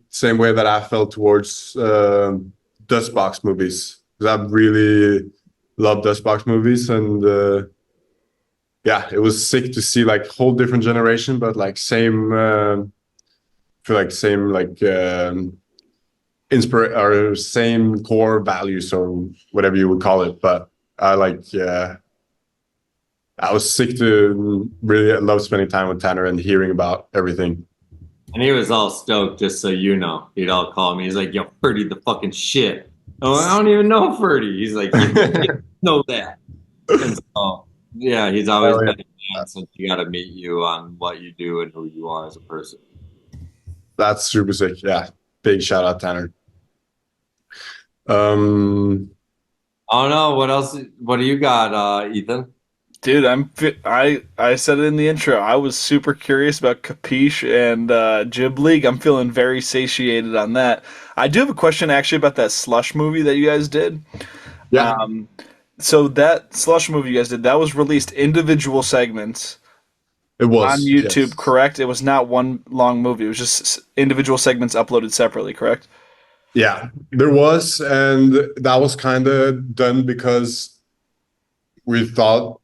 same way that I felt towards Dustbox movies, because I really love Dustbox movies. And yeah, it was sick to see like whole different generation, but like same or same core values or whatever you would call it. But I was sick to really love spending time with Tanner and hearing about everything. And he was all stoked, just so you know. He'd all call me. He's like, yo, Ferdi, the fucking shit. Oh, I don't even know Ferdi. He's like, you know that. And so, yeah, he's always been a man since you got to meet you on what you do and who you are as a person. That's super sick. Yeah. Big shout out, Tanner. I don't know. What else? What do you got, Ethan? Dude, I said it in the intro. I was super curious about Capeesh and Jib League. I'm feeling very satiated on that. I do have a question actually about that Slush movie that you guys did. Yeah. So that Slush movie you guys did, that was released individual segments. It was on YouTube, yes. Correct? It was not one long movie. It was just individual segments uploaded separately, correct? Yeah, there was, and that was kind of done because we thought,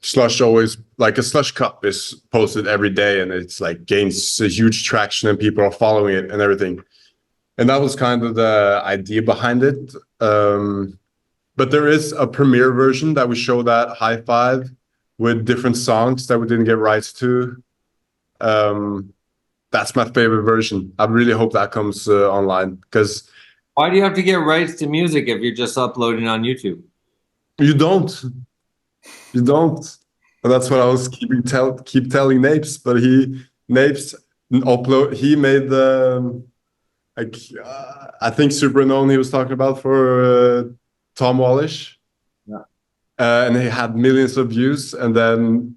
Slush always, like a Slush Cup is posted every day, and it's like gains a huge traction, and people are following it and everything. And that was kind of the idea behind it. But there is a premiere version that we showed at High Five with different songs that we didn't get rights to. That's my favorite version. I really hope that comes online, because why do you have to get rights to music if you're just uploading on YouTube? You don't. And that's what I was keep telling Napes, but Napes upload. He made the like I think Super Known he was talking about for Tom Wallish. Yeah. And he had millions of views, and then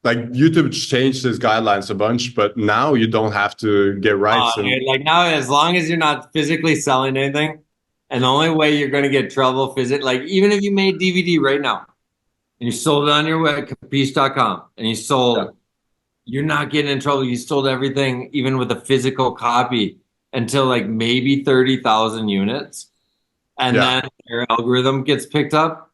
like YouTube changed his guidelines a bunch, but now you don't have to get rights. Dude, like now, as long as you're not physically selling anything, and the only way you're going to get trouble like even if you made DVD right now and you sold it on your web, capiche.com, and you sold, you're not getting in trouble. You sold everything, even with a physical copy, until like maybe 30,000 units. And then your algorithm gets picked up.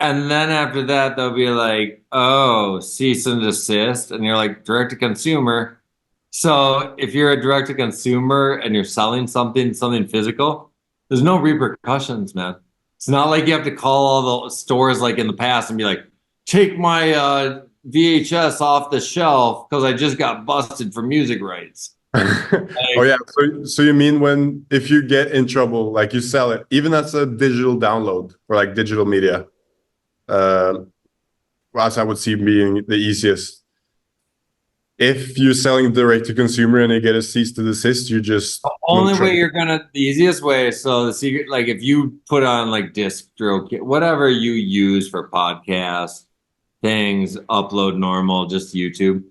And then after that, they'll be like, oh, cease and desist. And you're like, direct to consumer. So if you're a direct to consumer and you're selling something physical, there's no repercussions, man. It's not like you have to call all the stores like in the past and be like, take my VHS off the shelf because I just got busted for music rights. Oh yeah. So you mean if you get in trouble, like you sell it, even as a digital download or like digital media? As I would see being the easiest. If you're selling direct to consumer and you get a cease to desist, you just the only way the easiest way. So the secret, like if you put on like DistroKid, whatever you use for podcast things, upload normal, just YouTube.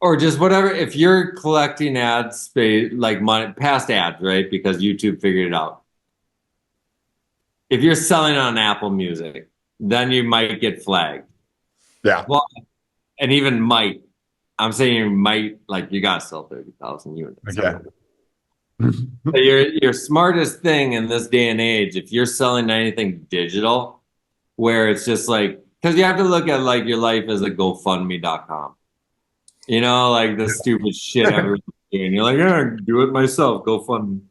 Or just whatever, if you're collecting ad space, like money, past ads, right? Because YouTube figured it out. If you're selling on Apple Music, then you might get flagged. Yeah. Well, and even might. I'm saying you might, like you got to sell 30,000 units. Okay. So your smartest thing in this day and age, if you're selling anything digital, where it's just like, because you have to look at like your life as a GoFundMe.com. You know, like the stupid shit everyone's doing. You're like, yeah, do it myself. GoFundMe.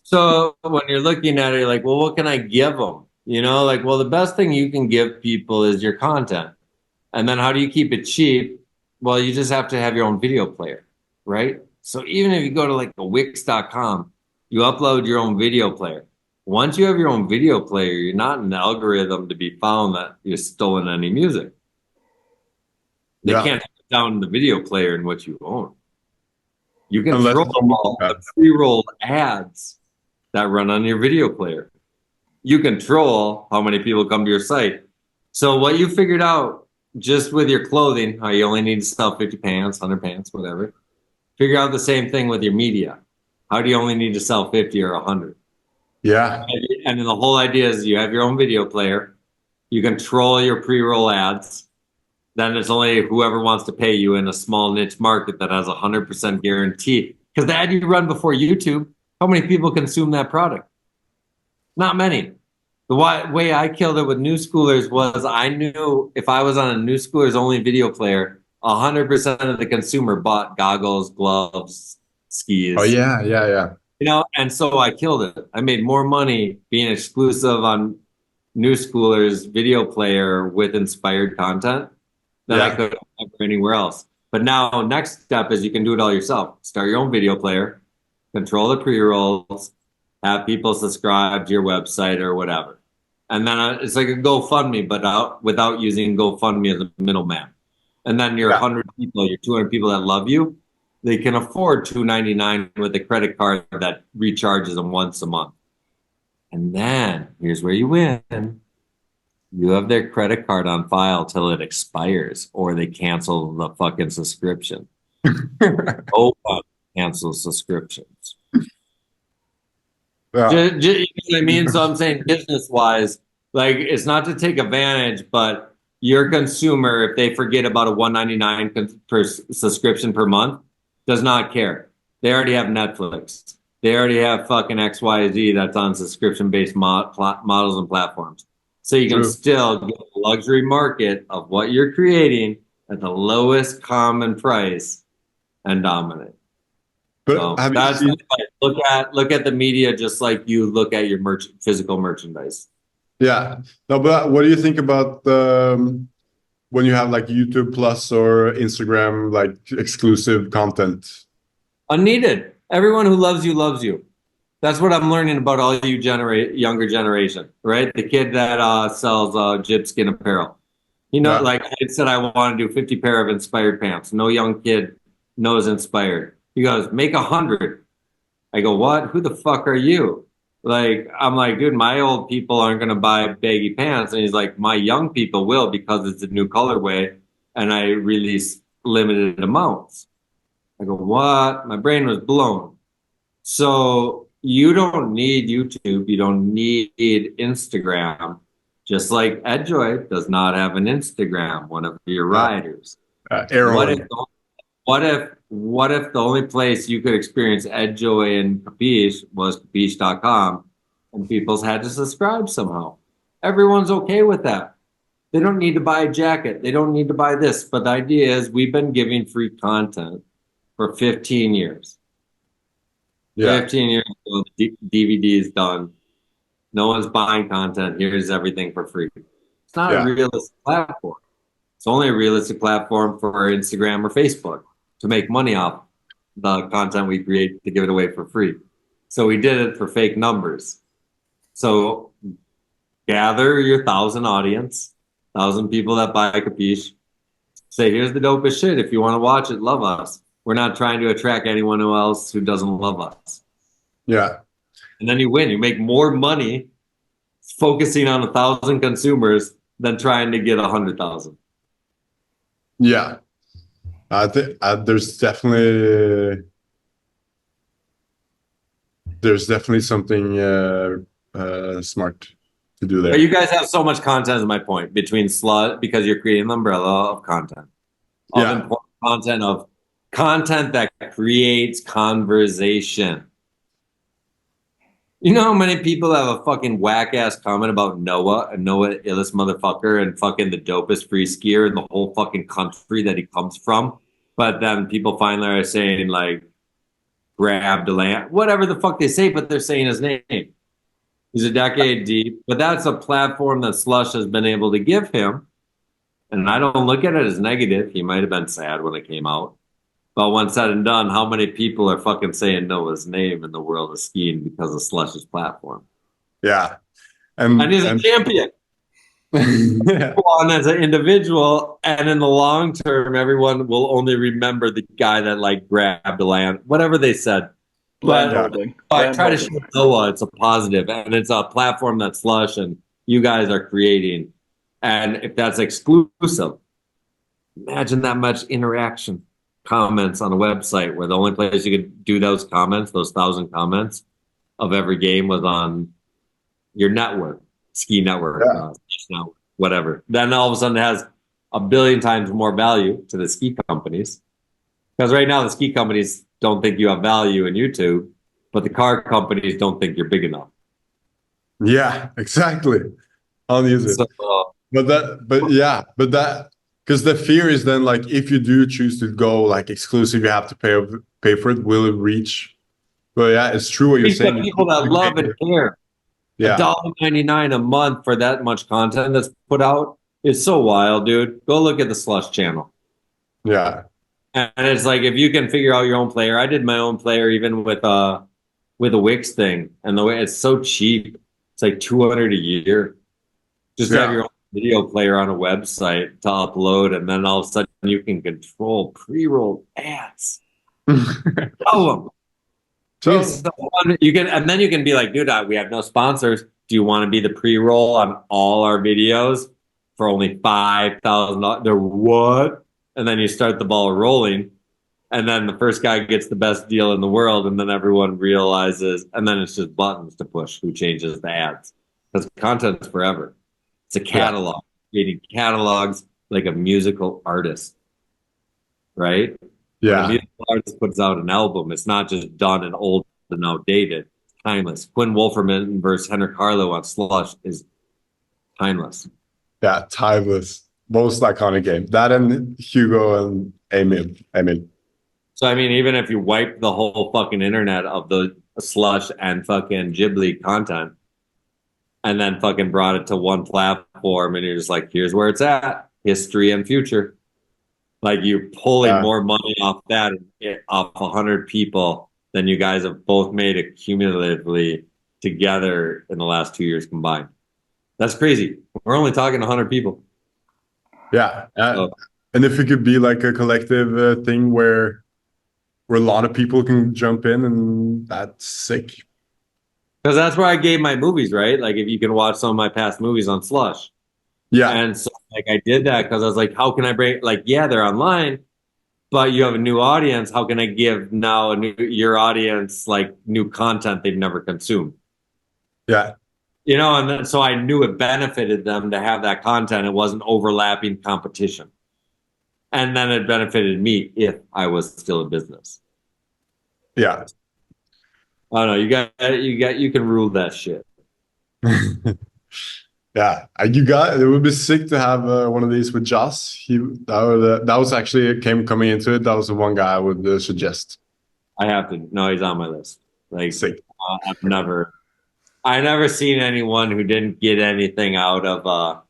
So when you're looking at it, you're like, well, what can I give them? You know, like, well, the best thing you can give people is your content. And then how do you keep it cheap? Well, you just have to have your own video player, right? So even if you go to like the Wix.com, you upload your own video player. Once you have your own video player, you're not in the algorithm to be found that you've stolen any music. They can't put down the video player in what you own. You can throw all the pre-rolled ads that run on your video player. You control how many people come to your site. So what you figured out just with your clothing, how you only need to sell 50 pants, 100 pants, whatever. Figure out the same thing with your media. How do you only need to sell 50 or 100? Yeah. And then the whole idea is you have your own video player. You control your pre-roll ads. Then it's only whoever wants to pay you in a small niche market that has 100% guarantee. Because the ad you run before YouTube, how many people consume that product? Not many. The way I killed it with new schoolers was I knew if I was on a new schoolers only video player, 100% of the consumer bought goggles, gloves, skis. Oh yeah. You know, and so I killed it. I made more money being exclusive on new schoolers video player with inspired content than I could ever anywhere else. But now next step is you can do it all yourself. Start your own video player, control the pre-rolls, have people subscribe to your website or whatever. And then it's like a GoFundMe, but without using GoFundMe as a middleman. And then your 100 people, your 200 people that love you, they can afford $2.99 with a credit card that recharges them once a month. And then here's where you win. You have their credit card on file till it expires or they cancel the fucking subscription. Cancel subscriptions. Yeah. You know what I mean? So I'm saying business-wise, like it's not to take advantage, but your consumer, if they forget about a $1.99 per subscription per month, does not care. They already have Netflix. They already have fucking XYZ that's on subscription-based models and platforms. So you can still get the luxury market of what you're creating at the lowest common price and dominate. But so that's look at the media just like you look at your physical merchandise. Yeah. No, but what do you think about when you have like YouTube Plus or Instagram like exclusive content? Unneeded. Everyone who loves you loves you. That's what I'm learning about all you younger generation, right? The kid that sells Jib skin apparel. You know, Yeah. like I said, I want to do 50 pair of inspired pants. No young kid knows inspired. He goes, make 100. I go, what? Who the fuck are you? Like, I'm like, dude, my old people aren't going to buy baggy pants. And he's like, my young people will because it's a new colorway and I release limited amounts. I go, what? My brain was blown. So you don't need YouTube. You don't need Instagram. Just like Edjoy does not have an Instagram, one of your riders. Aaron. What if the only place you could experience Edjoy and Capiche was capiche.com and people had to subscribe somehow? Everyone's okay with that. They don't need to buy a jacket. They don't need to buy this. But the idea is we've been giving free content for 15 years. Yeah. 15 years ago, the DVD is done. No one's buying content. Here's everything for free. It's not a realistic platform. It's only a realistic platform for Instagram or Facebook to make money off the content we create to give it away for free. So we did it for fake numbers. So gather your 1,000 audience, 1,000 people that buy Capiche. Say, here's the dopest shit. If you want to watch it, love us. We're not trying to attract anyone else who doesn't love us. Yeah. And then you win. You make more money focusing on 1,000 consumers than trying to get 100,000. Yeah. I think there's definitely something smart to do there. But you guys have so much content is my point between slut because you're creating an umbrella of content. Of important content that creates conversation. You know how many people have a fucking whack ass comment about Noah and Noah illest motherfucker and fucking the dopest free skier in the whole fucking country that he comes from? But then people finally are saying like grab the land, whatever the fuck they say, but they're saying his name. He's a decade deep, but that's a platform that Slush has been able to give him. And I don't look at it as negative. He might have been sad when it came out. But when said and done, how many people are fucking saying Noah's name in the world of skiing because of Slush's platform? Yeah. And he's a champion. One as an individual, and in the long term, everyone will only remember the guy that like grabbed the land, whatever they said. But I try to show Noah it's a positive, and it's a platform that Slush and you guys are creating. And if that's exclusive, imagine that much interaction. Comments on a website where the only place you could do those comments, those 1,000 comments of every game was on your network, ski network, whatever. Then all of a sudden it has 1 billion times more value to the ski companies. Because right now the ski companies don't think you have value in YouTube, but the car companies don't think you're big enough. Yeah, exactly. I'll use it. Because the fear is then like if you do choose to go like exclusive, you have to pay for it. Will it reach? But yeah, it's true what you're saying. People that love and care. Yeah. $1.99 a month for that much content that's put out is so wild, dude. Go look at the Slush channel. Yeah. And it's like if you can figure out your own player. I did my own player even with a Wix thing, and the way it's so cheap. It's like $200 a year. Just to have your own video player on a website to upload, and then all of a sudden you can control pre-roll ads. Oh, you can, and then you can be like, dude, we have no sponsors. Do you want to be the pre-roll on all our videos for only $5,000? They're what? And then you start the ball rolling, and then the first guy gets the best deal in the world, and then everyone realizes, and then it's just buttons to push who changes the ads. Because content's forever. It's a catalog, creating catalogs like a musical artist, right? Yeah. When a musical artist puts out an album, it's not just done and old and outdated. It's timeless. Quinn Wolferman versus Henrik Harlow on Slush is timeless. Yeah, timeless. Most iconic game. That and Hugo and Emil. So, I mean, even if you wipe the whole fucking internet of the Slush and fucking Jib League content, and then fucking brought it to one platform, and you're just like, here's where it's at, history and future. Like you're pulling more money off that, off 100 people than you guys have both made cumulatively together in the last 2 years combined. That's crazy. We're only talking 100 people. Yeah. And if it could be like a collective thing where a lot of people can jump in, and that's sick. Because that's where I gave my movies, right? Like if you can watch some of my past movies on Slush. Yeah. And so like I did that because I was like, how can I bring, like, yeah, they're online, but you have a new audience. How can I give now your audience like new content they've never consumed? Yeah. You know, and then, so I knew it benefited them to have that content. It wasn't overlapping competition. And then it benefited me if I was still in business. Yeah. I don't know. You can rule that shit. Yeah, it would be sick to have one of these with Joss. That was actually coming into it. That was the one guy I would suggest. I have to. No, he's on my list. Like, Sick. I never seen anyone who didn't get anything out of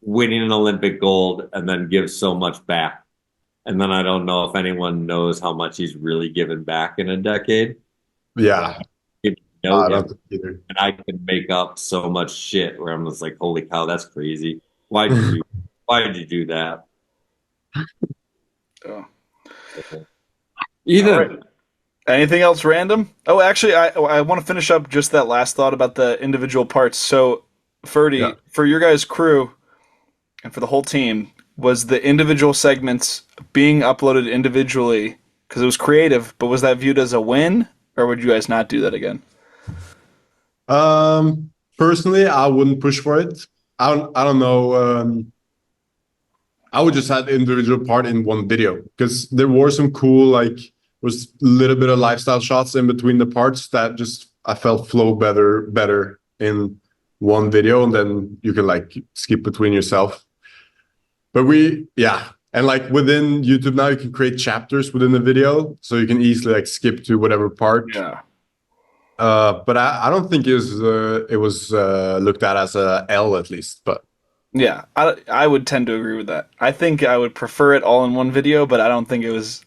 winning an Olympic gold and then give so much back. And then I don't know if anyone knows how much he's really given back in a decade. Yeah. I don't think either. And I can make up so much shit where I'm just like, holy cow, that's crazy. Why did you do that? Oh. Ethan. Right. Anything else random? Oh, actually, I want to finish up just that last thought about the individual parts. So, Ferdi, for your guys' crew and for the whole team, was the individual segments being uploaded individually because it was creative, but was that viewed as a win, or would you guys not do that again? Personally, I wouldn't push for it. I don't know. I would just have the individual part in one video because there were some cool, like, was a little bit of lifestyle shots in between the parts that just I felt flow better in one video, and then you can like skip between yourself. But and like within YouTube now, you can create chapters within the video, so you can easily like skip to whatever part. Yeah. But I don't think it was looked at as a L at least. But yeah, I would tend to agree with that. I think I would prefer it all in one video, but I don't think it was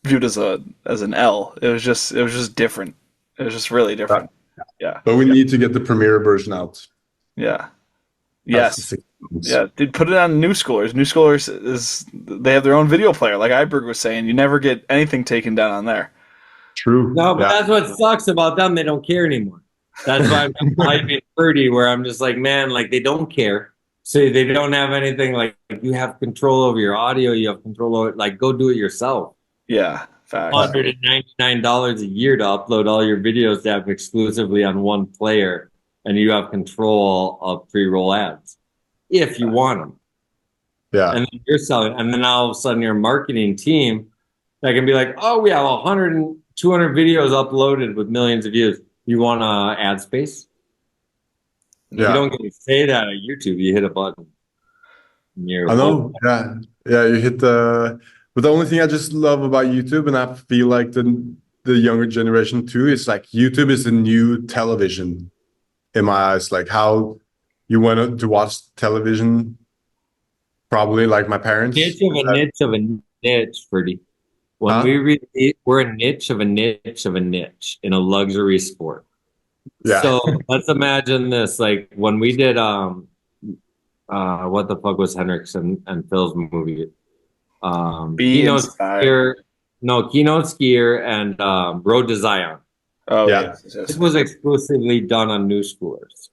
viewed as an L. It was just different. It was just really different. Yeah. But we need to get the premiere version out. Yeah. Yes. Yeah, dude, put it on New Schoolers. New Schoolers they have their own video player. Like Iberg was saying, you never get anything taken down on there. True. No, but that's what sucks about them. They don't care anymore. That's why I'm hyping Ferdi, where I'm just like, man, like they don't care. So they don't have anything. Like you have control over your audio. You have control over, like, go do it yourself. Yeah, facts. $199 a year to upload all your videos to have exclusively on one player, and you have control of pre-roll ads if you want them. Yeah. And then you're selling, and then all of a sudden your marketing team that can be like, oh, we have 100 and 200 videos uploaded with millions of views. You want ad space? Yeah. You don't get to say that on YouTube. You hit a button. I know. Yeah. You hit the. But the only thing I just love about YouTube, and I feel like the younger generation too, is like YouTube is the new television in my eyes. Like how you went to watch television, probably like my parents. Niche of a niche, Ferdi. When we're a niche of a niche of a niche in a luxury sport. Yeah. So let's imagine this. Like when we did what the fuck was Henrik's and Phil's movie? Keynote Skier and Road to Zion. Oh yeah. This was exclusively done on New Schoolers.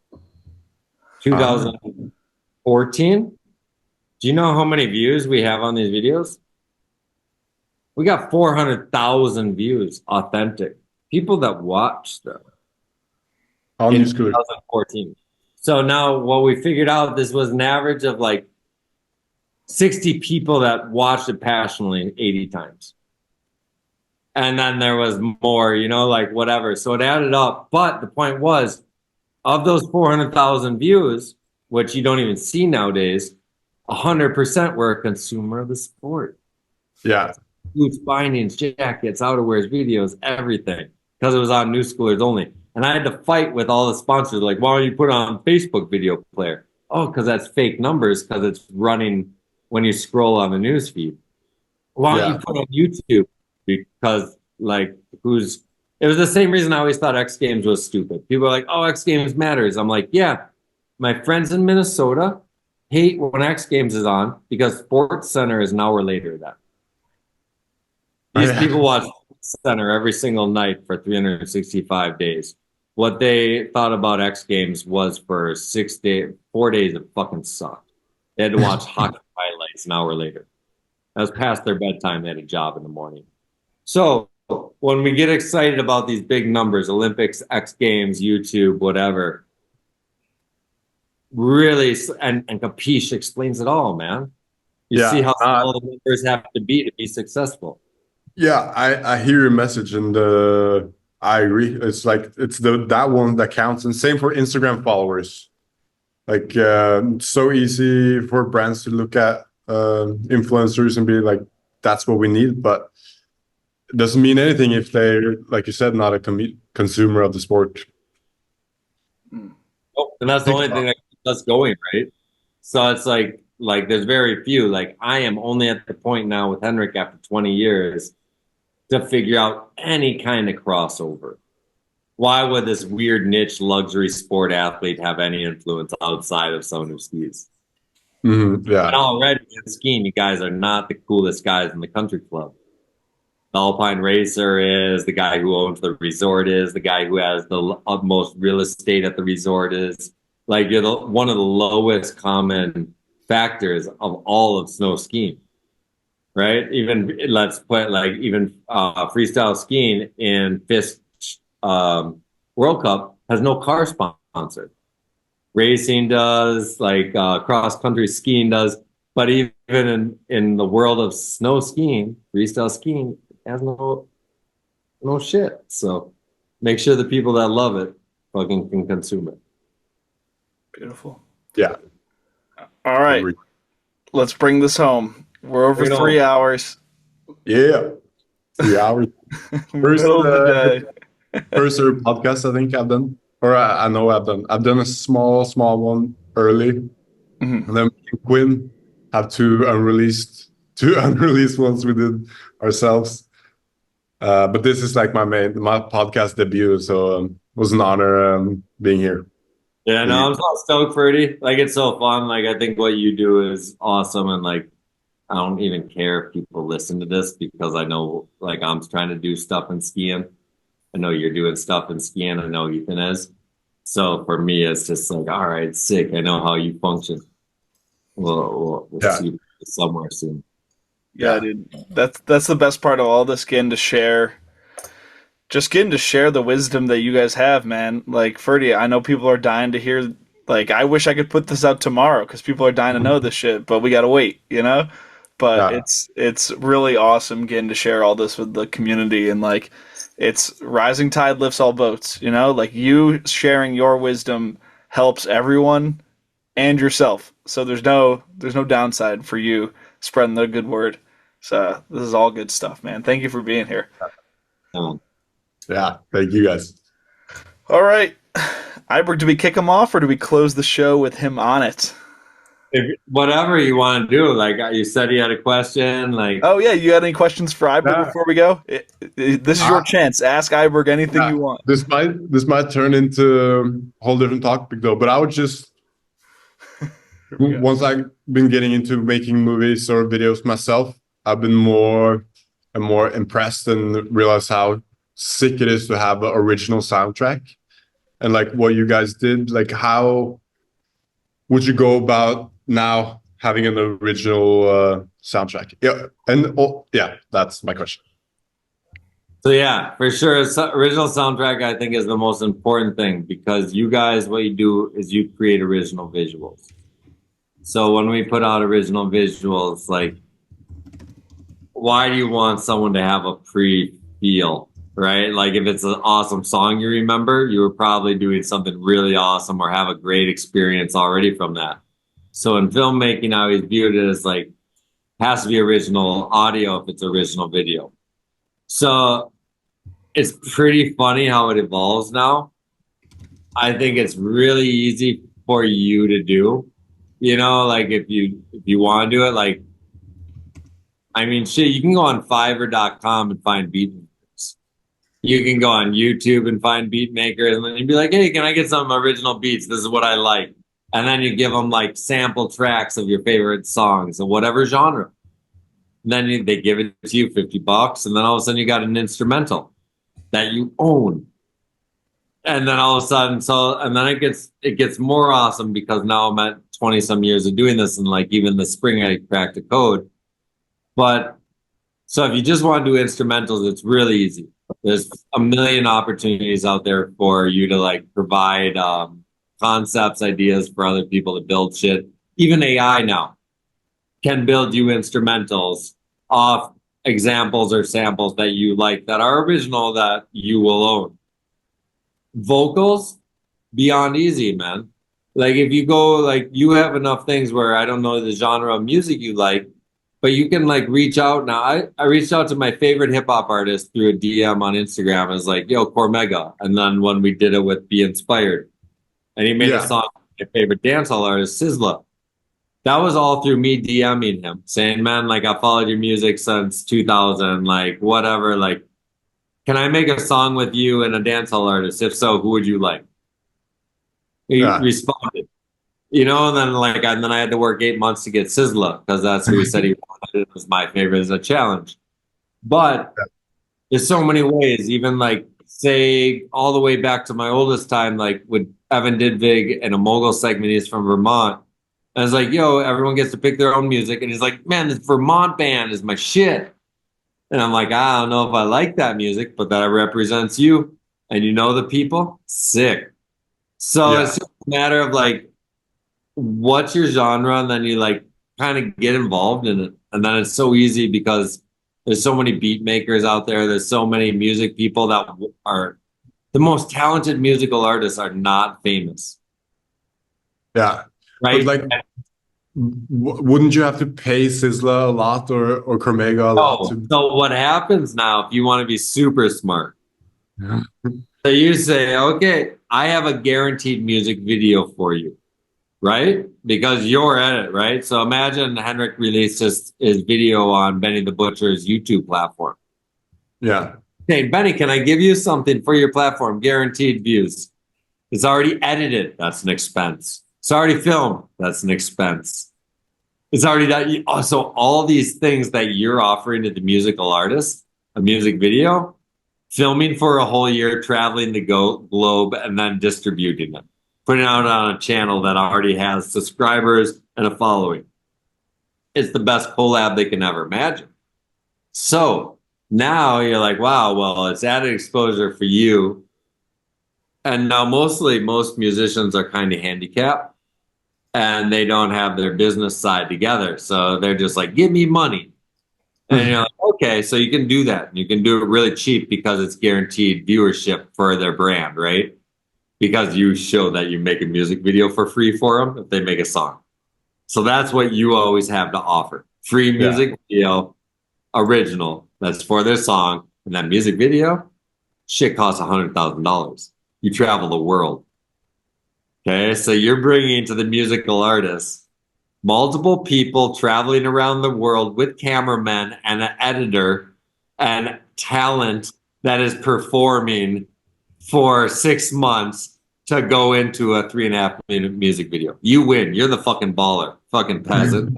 2014. Do you know how many views we have on these videos? We got 400,000 views, authentic. People that watched them on in New Schoolers. 2014. So now what we figured out, this was an average of like 60 people that watched it passionately 80 times. And then there was more, like whatever. So it added up. But the point was, of those 400,000 views, which you don't even see nowadays, 100% were a consumer of the sport. Yeah. Boots, bindings, jackets, outerwears, videos, everything. Because it was on New Schoolers only. And I had to fight with all the sponsors. Like, why don't you put it on Facebook video player? Oh, because that's fake numbers, because it's running when you scroll on the news feed. Why don't you put it on YouTube? Because like who's. It was the same reason I always thought X Games was stupid. People are like, "Oh, X Games matters." I'm like, "Yeah, my friends in Minnesota hate when X Games is on because Sports Center is an hour later than." These people watch Sports Center every single night for 365 days. What they thought about X Games was for 4 days it fucking sucked. They had to watch hockey highlights an hour later. That was past their bedtime. They had a job in the morning. So when we get excited about these big numbers, Olympics, X Games, YouTube, whatever, really, and Capiche explains it all, man. You see how small the numbers have to be successful. Yeah, I hear your message, and I agree. It's like it's that one that counts, and same for Instagram followers. Like it's so easy for brands to look at influencers and be like, "That's what we need," but it doesn't mean anything if they're, like you said, not a consumer of the sport. Oh, and that's the only thing that keeps us going, right? So it's like there's very few. Like I am only at the point now with Henrik after 20 years to figure out any kind of crossover. Why would this weird niche luxury sport athlete have any influence outside of someone who skis? Yeah. And already in skiing, you guys are not the coolest guys in the country club. The Alpine racer is, the guy who owns the resort is, the guy who has the utmost real estate at the resort is. Like you're one of the lowest common factors of all of snow skiing, right? Even let's put like even freestyle skiing in Fisk World Cup has no car sponsor. Racing does, like cross country skiing does, but even in the world of snow skiing, freestyle skiing has no shit. So make sure the people that love it fucking can consume it. Beautiful. Yeah. All right. Let's bring this home. We're over 3 hours. Yeah. 3 hours. First ever podcast I think I've done. Or I know I've done. I've done a small one early. And then me and Quinn have two unreleased ones we did ourselves. But this is like my podcast debut, so it was an honor being here. Yeah, no, I'm so stoked, Ferdi. Like, it's so fun. Like, I think what you do is awesome, and like, I don't even care if people listen to this because I know, like, I'm trying to do stuff in skiing. I know you're doing stuff in skiing. I know Ethan is. So for me, it's just like, all right, sick. I know how you function. We'll see you somewhere soon. Yeah, dude. That's the best part of all this, getting to share the wisdom that you guys have, man. Like, Ferdi, I know people are dying to hear. Like, I wish I could put this out tomorrow because people are dying to know this shit, but we gotta wait, you know. But it's really awesome getting to share all this with the community, and like, it's rising tide lifts all boats, you know. Like, you sharing your wisdom helps everyone and yourself. So there's no downside for you spreading the good word. So this is all good stuff, man. Thank you for being here. Yeah, thank you guys. All right. Iberg, do we kick him off or do we close the show with him on it? Whatever you want to do. Like, you said you had a question. Like, oh yeah, you had any questions for Iberg before we go? This is your chance. Ask Iberg anything you want. This might turn into a whole different topic though, but I would just once I've been getting into making movies or videos myself, I've been more and more impressed and realized how sick it is to have an original soundtrack. And like what you guys did, like how would you go about now having an original soundtrack? Yeah, and that's my question. So yeah, for sure, original soundtrack I think is the most important thing, because you guys, what you do is you create original visuals. So when we put out original visuals, like, why do you want someone to have a pre-feel, right? Like, if it's an awesome song you remember, you were probably doing something really awesome or have a great experience already from that. So in filmmaking, I always viewed it as like, has to be original audio if it's original video. So it's pretty funny how it evolves now. I think it's really easy for you to do, you know, like if you want to do it, like, I mean, shit, you can go on Fiverr.com and find beat makers. You can go on YouTube and find beat makers, and then you'd be like, hey, can I get some original beats? This is what I like. And then you give them like sample tracks of your favorite songs of whatever genre. And then they give it to you $50, and then all of a sudden you got an instrumental that you own. And then all of a sudden, and then it gets more awesome because now I'm at 20 some years of doing this, and like even the spring I cracked a code. But so if you just want to do instrumentals, it's really easy. There's a million opportunities out there for you to like provide concepts, ideas for other people to build shit. Even AI now can build you instrumentals off examples or samples that you like that are original that you will own. Vocals, beyond easy, man. Like if you go, like you have enough things where I don't know the genre of music you like, but you can like reach out now. I reached out to my favorite hip hop artist through a DM on Instagram. I was like, yo, Cormega. And then when we did it with Be Inspired, and he made a song with my favorite dancehall artist, Sizzla. That was all through me DMing him, saying, man, like I followed your music since 2000, like whatever, like, can I make a song with you and a dancehall artist? If so, who would you like? He responded, and then I had to work 8 months to get Sizzla because that's who he said he wanted. It was my favorite as a challenge. But there's so many ways, even like say all the way back to my oldest time, like with Evan Didvig and a mogul segment, he's from Vermont. And I was like, yo, everyone gets to pick their own music. And he's like, man, this Vermont band is my shit. And I'm like, I don't know if I like that music, but that represents you and you know the people. Sick. So it's just a matter of like, what's your genre? And then you like kind of get involved in it. And then it's so easy because there's so many beat makers out there. There's so many music people that are the most talented musical artists are not famous. Yeah. Right. But like, wouldn't you have to pay Sizzla a lot or Cormega a lot? So what happens now if you want to be super smart? So you say, okay, I have a guaranteed music video for you, right? Because you're at it, right? So imagine Henrik released his video on Benny the Butcher's YouTube platform. Yeah. Hey, Benny, can I give you something for your platform? Guaranteed views. It's already edited. That's an expense. It's already filmed. That's an expense. It's already done. So all these things that you're offering to the musical artist, a music video, filming for a whole year, traveling the globe, and then distributing it, putting it out on a channel that already has subscribers and a following. It's the best collab they can ever imagine. So now you're like, wow, well, it's added exposure for you. And now most musicians are kind of handicapped and they don't have their business side together. So they're just like, give me money. And you're like, okay, so you can do that. You can do it really cheap because it's guaranteed viewership for their brand, right? Because you show that you make a music video for free for them if they make a song. So that's what you always have to offer. Free music video, original, that's for their song. And that music video, shit costs $100,000. You travel the world. Okay, so you're bringing to the musical artists multiple people traveling around the world with cameramen and an editor and talent that is performing for 6 months to go into a 3.5 minute music video. You win. You're the fucking baller, fucking peasant.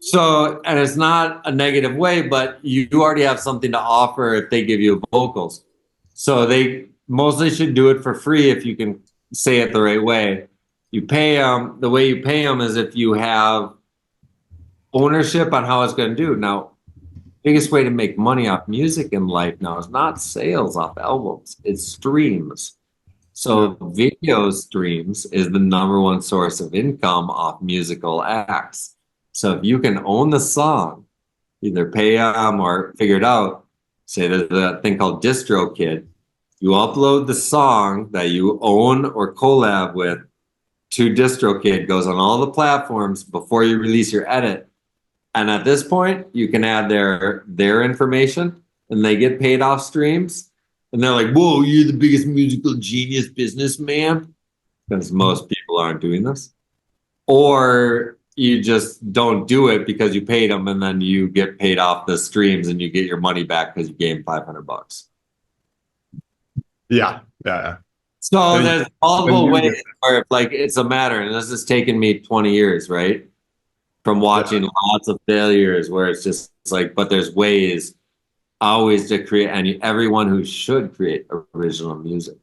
So, and it's not a negative way, but you already have something to offer if they give you vocals. So they mostly should do it for free if you can say it the right way. You pay them, the way you pay them is if you have ownership on how it's going to do. Now, biggest way to make money off music in life now is not sales off albums, it's streams. So video streams is the #1 source of income off musical acts. So if you can own the song, either pay them or figure it out, say there's that thing called DistroKid, you upload the song that you own or collab with to DistroKid, goes on all the platforms before you release your edit. And at this point, you can add their information and they get paid off streams. And they're like, whoa, you're the biggest musical genius businessman. Because most people aren't doing this. Or you just don't do it because you paid them and then you get paid off the streams and you get your money back because you gave them $500. Yeah, yeah, So And- there's multiple ways where like it's a matter, and this has taken me 20 years, right? From watching lots of failures where it's like, but there's ways always to create, and everyone who should create original music,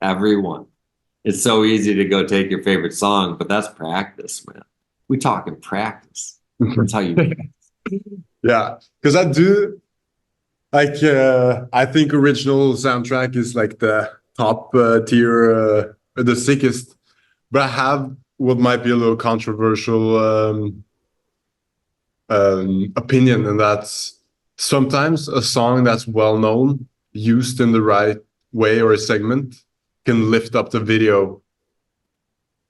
everyone. It's so easy to go take your favorite song, but that's practice, man. We talking practice. That's how you. yeah. Because I do like. I think original soundtrack is like the top tier, the sickest. But I have what might be a little controversial opinion, and that's sometimes a song that's well known, used in the right way or a segment, can lift up the video.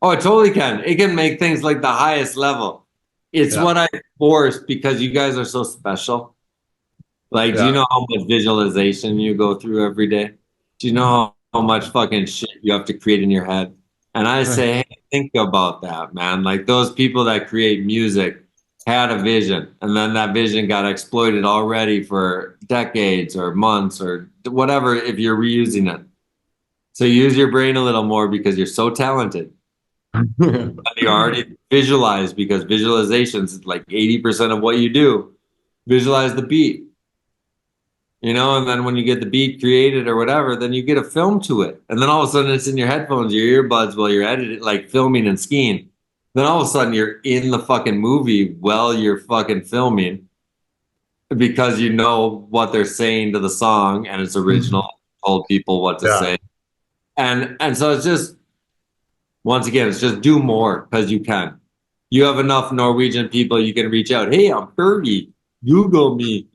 Oh, it totally can. It can make things like the highest level. It's what I force because you guys are so special. Like, do you know how much visualization you go through every day? Do you know how much fucking shit you have to create in your head? And I say, hey, think about that, man. Like those people that create music had a vision, and then that vision got exploited already for decades or months or whatever if you're reusing it. So use your brain a little more because you're so talented. And you already visualize because visualizations is like 80% of what you do. Visualize the beat. You know, and then when you get the beat created or whatever, then you get a film to it. And then all of a sudden it's in your headphones, your earbuds while you're editing, like filming and skiing. Then all of a sudden you're in the fucking movie while you're fucking filming because you know what they're saying to the song and it's original, told people what to say. And so it's just, once again, it's just do more because you can. You have enough Norwegian people you can reach out. Hey, I'm Ferdi. Google me.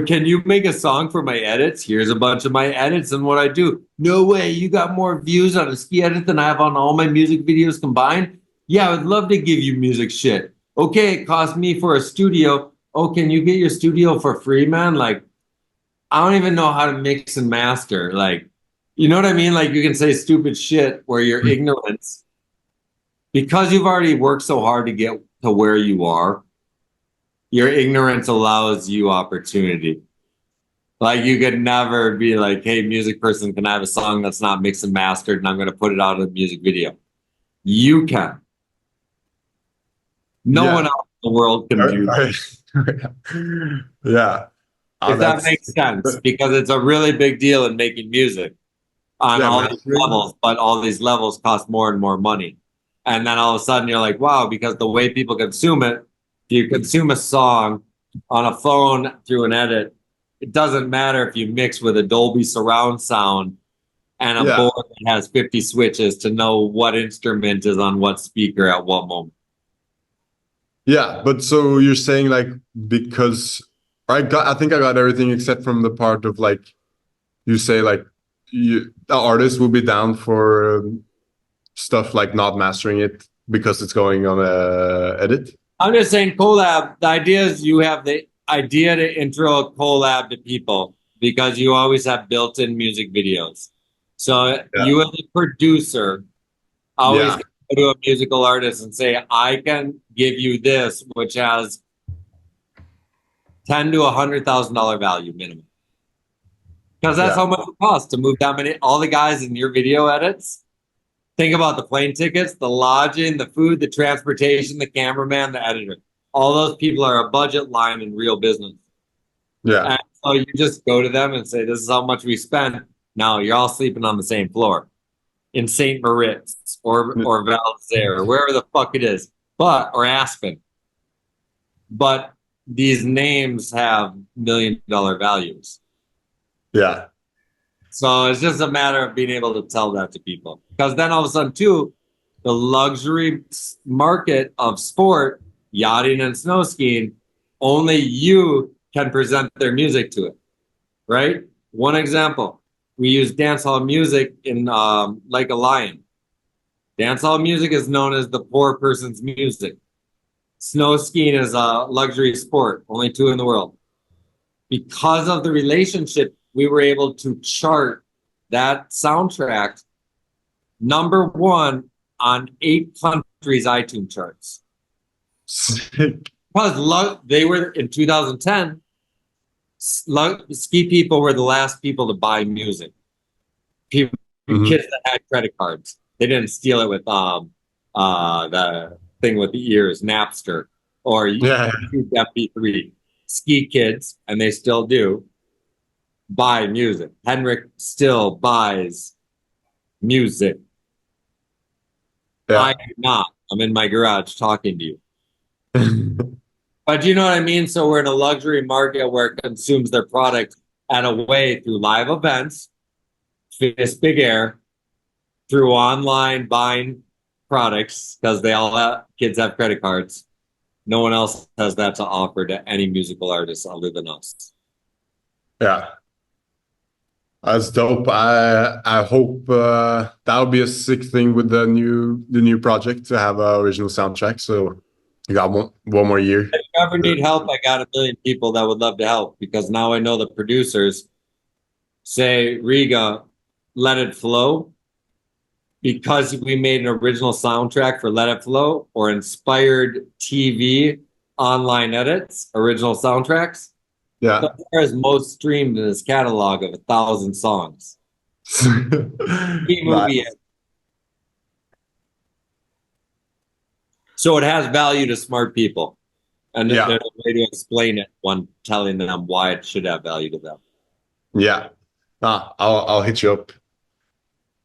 Can you make a song for my edits? Here's a bunch of my edits and what I do. No way, you got more views on a ski edit than I have on all my music videos combined? Yeah, I would love to give you music shit. Okay, it cost me for a studio. Oh, can you get your studio for free, man? Like, I don't even know how to mix and master. Like, you know what I mean? Like, you can say stupid shit where your ignorance, because you've already worked so hard to get to where you are, your ignorance allows you opportunity. Like you could never be like, hey, music person, can I have a song that's not mixed and mastered and I'm going to put it out in a music video? You can. No one else in the world can do that. Yeah. If that makes sense, because it's a really big deal in making music on all these levels, but all these levels cost more and more money. And then all of a sudden you're like, wow, because the way people consume it, if you consume a song on a phone through an edit, it doesn't matter if you mix with a Dolby surround sound and a board that has 50 switches to know what instrument is on what speaker at what moment. Yeah, but so you're saying like because I think I got everything except from the part of like you say like the artist will be down for stuff like not mastering it because it's going on a edit. I'm just saying collab. The idea is you have the idea to intro a collab to people because you always have built-in music videos. So you as a producer always go to a musical artist and say, I can give you this, which has $10,000 to $100,000 value minimum. Because that's how much it costs to move that many. All the guys in your video edits, think about the plane tickets, the lodging, the food, the transportation, the cameraman, the editor. All those people are a budget line in real business. Yeah. And so you just go to them and say, this is how much we spent. Now you're all sleeping on the same floor in St. Moritz or Valzare or wherever the fuck it is, or Aspen. But these names have $1 million values. Yeah. So it's just a matter of being able to tell that to people. Because then all of a sudden, too, the luxury market of sport, yachting and snow skiing, only you can present their music to it, right? One example, we use dancehall music in Like a Lion. Dancehall music is known as the poor person's music. Snow skiing is a luxury sport, only 2 in the world. Because of the relationship, we were able to chart that soundtrack #1 on 8 countries' iTunes charts. Because they were in 2010, ski people were the last people to buy music. people, Mhm. kids that had credit cards. They didn't steal it with the thing with the ears, Napster, or Yeah. MP3. Ski kids, and they still do, buy music. Henrik still buys music. Yeah. I do not. I'm in my garage talking to you. But you know what I mean? So we're in a luxury market where it consumes their product at a way through live events, Fist Big Air, through online buying products, because they all have, kids have credit cards. No one else has that to offer to any musical artist other than us. Yeah. That's dope. I hope that'll be a sick thing with the new project to have an original soundtrack. So you got one more year. If you ever need help, I got a million people that would love to help, because now I know the producers say, Riga, let it flow, because we made an original soundtrack for Let It Flow, or inspired TV online edits, original soundtracks. Yeah. There is most streamed in his catalog of 1,000 songs. Movie. Nice. So it has value to smart people. And Yeah. there's a way to explain it when telling them why it should have value to them. Yeah. I'll hit you up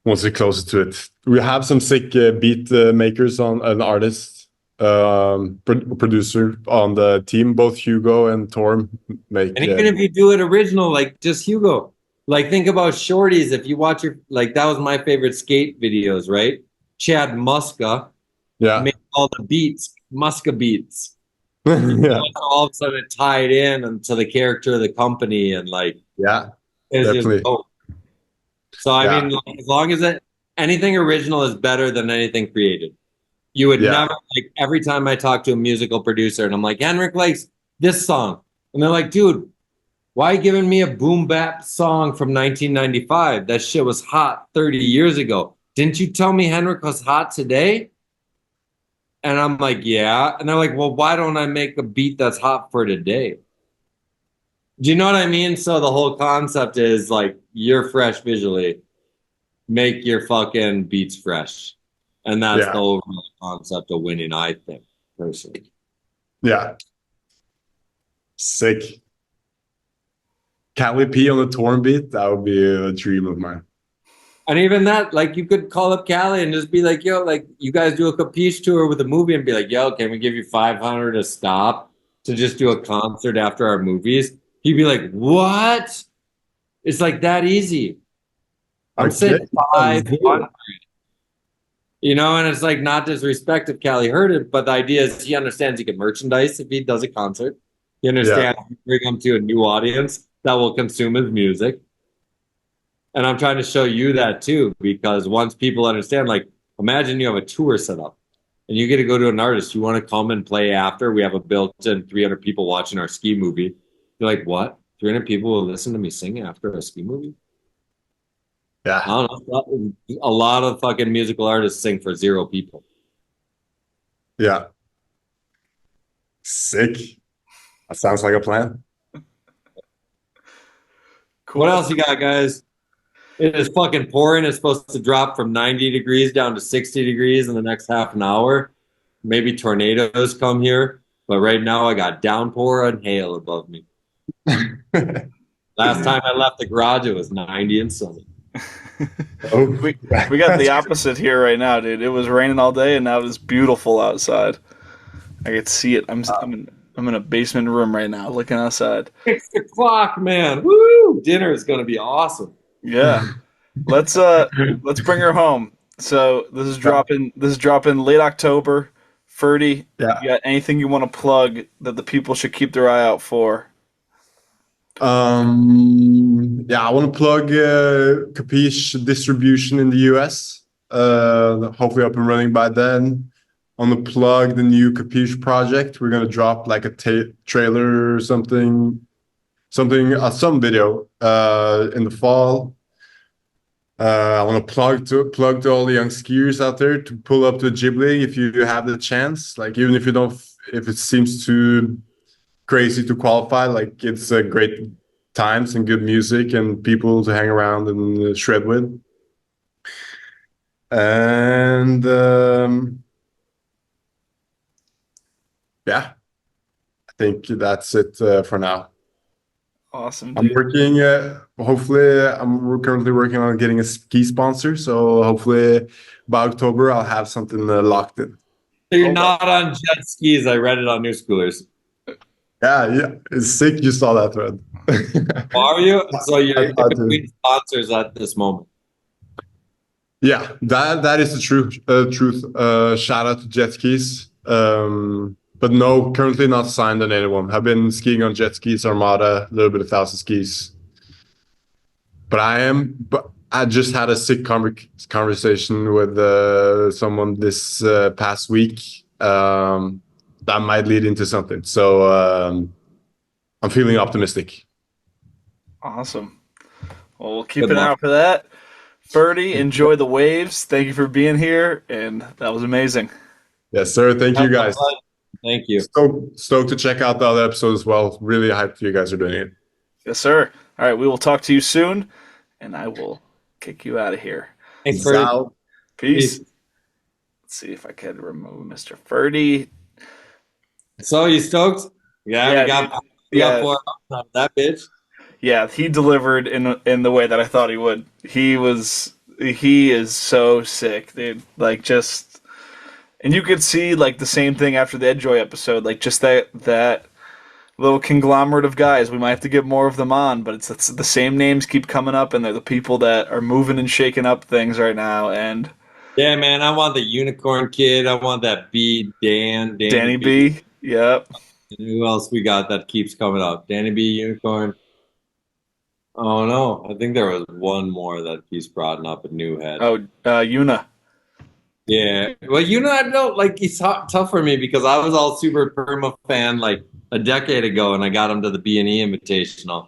once we're closer to it. We have some sick beat makers on an artist, producer on the team. Both Hugo and Torm make. And even if you do it original, like just Hugo, like think about Shorties. If you watch your, like that was my favorite skate videos, right? Chad Muska yeah. made all the beats, Muska beats. Yeah. All of a sudden it tied in into the character of the company, and like Yeah. it was Definitely. just dope. So I Yeah. mean, like, as long as anything original is better than anything created. You would Yeah. never, like, every time I talk to a musical producer and I'm like, Henrik likes this song, and they're like, dude, why are you giving me a boom bap song from 1995? That shit was hot 30 years ago. Didn't you tell me Henrik was hot today? And I'm like, yeah. And they're like, well, why don't I make a beat that's hot for today? Do you know what I mean? So the whole concept is like, you're fresh visually, make your fucking beats fresh. And that's Yeah. the overall concept of winning, I think, personally. Yeah. Sick. Cali P on the Torn beat, that would be a dream of mine. And even that, like, you could call up Cali and just be like, yo, like, you guys do a Capiche tour with a movie, and be like, yo, can we give you 500 to stop to just do a concert after our movies? He'd be like, what? It's like that easy. I'm saying 500. You know, and it's like, not disrespect if Cali heard it, but the idea is he understands he can merchandise if he does a concert. He understands he can bring him to a new audience that will consume his music. And I'm trying to show you that too, because once people understand, like, imagine you have a tour set up and you get to go to an artist, you want to come and play after. We have a built-in 300 people watching our ski movie. You're like, what? 300 people will listen to me sing after a ski movie? Yeah. I don't know. A lot of fucking musical artists sing for 0 people. Yeah. Sick. That sounds like a plan. Cool. What else you got, guys? It is fucking pouring. It's supposed to drop from 90 degrees down to 60 degrees in the next half an hour. Maybe tornadoes come here. But right now I got downpour and hail above me. Last time I left the garage, it was 90 and sunny. Oh, We got the opposite here right now, dude. It was raining all day, and now it's beautiful outside. I could see it. I'm in a basement room right now, looking outside. 6 o'clock, man. Woo! Dinner is gonna be awesome. Yeah, let's bring her home. So this is dropping late October. Ferdi, Yeah. you got anything you want to plug that the people should keep their eye out for? Yeah, I want to plug Capiche distribution in the US. Hopefully up and running by then. I want to plug the new Capiche project. We're gonna drop like a trailer or something, some video in the fall. I want to plug to all the young skiers out there to pull up to Jib League if you have the chance. Like, even if you don't, if it seems too crazy to qualify, like, it's a great times and good music and people to hang around and shred with. And yeah, I think that's it for now. Awesome, I'm dude. working. We're currently working on getting a ski sponsor. So hopefully by October I'll have something locked in. So you're not on jet skis. I read it on New Schoolers. Yeah, it's sick. You saw that thread. Are you? So you're in I do. between sponsors at this moment. Yeah, that is the truth. Truth. Shout out to jet skis. But no, currently not signed on anyone. I've been skiing on jet skis, Armada, a little bit of Thousand Skis. But I just had a sick conversation with someone this past week. That might lead into something. So I'm feeling optimistic. Awesome. Well, we'll keep an eye out for that. Ferdi, enjoy the waves. Thank you for being here, and that was amazing. Yes, sir. Thank you, guys. Thank you. Stoked to check out the other episode as well. Really hyped you guys are doing it. Yes, sir. All right, we will talk to you soon, and I will kick you out of here. Thanks, Ferdi. Peace. Let's see if I can remove Mr. Ferdi. So you stoked? Yeah, we got 4 hours of that bitch. Yeah, he delivered in the way that I thought he would. He is so sick, dude. Like, just, and you could see like the same thing after the Edjoy episode, like just that little conglomerate of guys. We might have to get more of them on, but it's the same names keep coming up, and they're the people that are moving and shaking up things right now. And yeah, man, I want the unicorn kid. I want that B, Danny B. Yep. And who else we got that keeps coming up? Danny B, unicorn. Oh no, I think there was one more that keeps brought up, a new head. Oh, Yuna. Yeah, well, I know, like, he's tough for me because I was all super perma fan like a decade ago, and I got him to the B&E Invitational.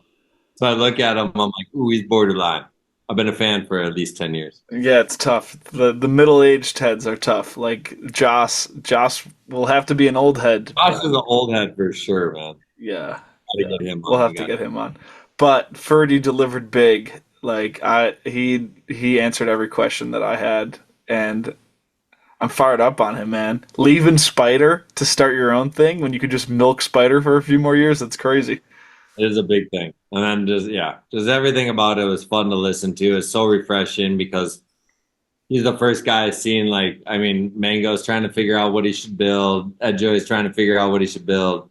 So I look at him, I'm like, ooh, he's borderline. I've been a fan for at least 10 years. Yeah, it's tough. The middle-aged heads are tough. Like Josh will have to be an old head. Josh is an old head for sure, man. Yeah. Get him on. We'll have to get him on. But Ferdi delivered big. Like he answered every question that I had, and I'm fired up on him, man. Leaving Spider to start your own thing when you could just milk Spider for a few more years, that's crazy. It is a big thing. And then just everything about it was fun to listen to. It's so refreshing because he's the first guy I've seen, like, I mean, Mango's trying to figure out what he should build. Joey's trying to figure out what he should build.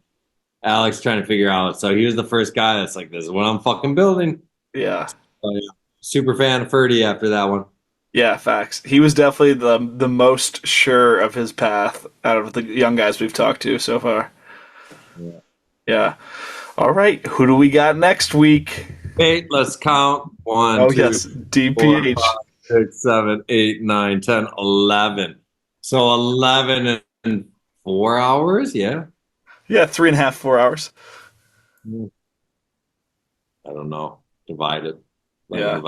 Alex trying to figure out. So he was the first guy that's like, this is what I'm fucking building. Yeah. So, yeah. Super fan of Ferdi after that one. Yeah, facts. He was definitely the most sure of his path out of the young guys we've talked to so far. Yeah. All right. Who do we got next week? Wait, let's count. 1, 2, yes. DPH. 4, 5, 6, 7, 8, 9, 10, 11. So 11 and 4 hours? Yeah. Yeah, 3.5, 4 hours. I don't know. Divided. Yeah.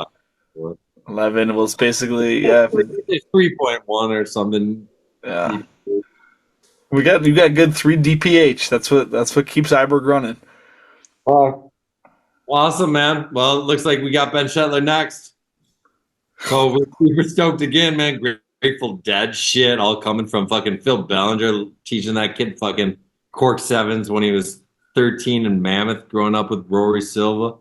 11 was basically, yeah. It's 3.1 or something. Yeah. You got good 3 DPH. That's what keeps Iberg running. Awesome, man. Well, it looks like we got Ben Shetler next. So we're super stoked again, man. Grateful Dead shit, all coming from fucking Phil Bellinger, teaching that kid fucking cork sevens when he was 13 in Mammoth, growing up with Rory Silva.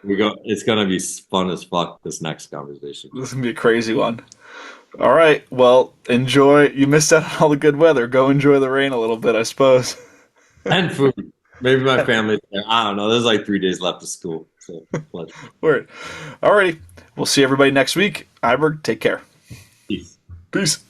It's gonna be fun as fuck, this next conversation. This is gonna be a crazy one. All right, well, enjoy. You missed out on all the good weather. Go enjoy the rain a little bit, I suppose. And food. Maybe my family's there. I don't know. There's like 3 days left of school. So Word. Alrighty. We'll see everybody next week. Iberg, take care. Peace. Peace.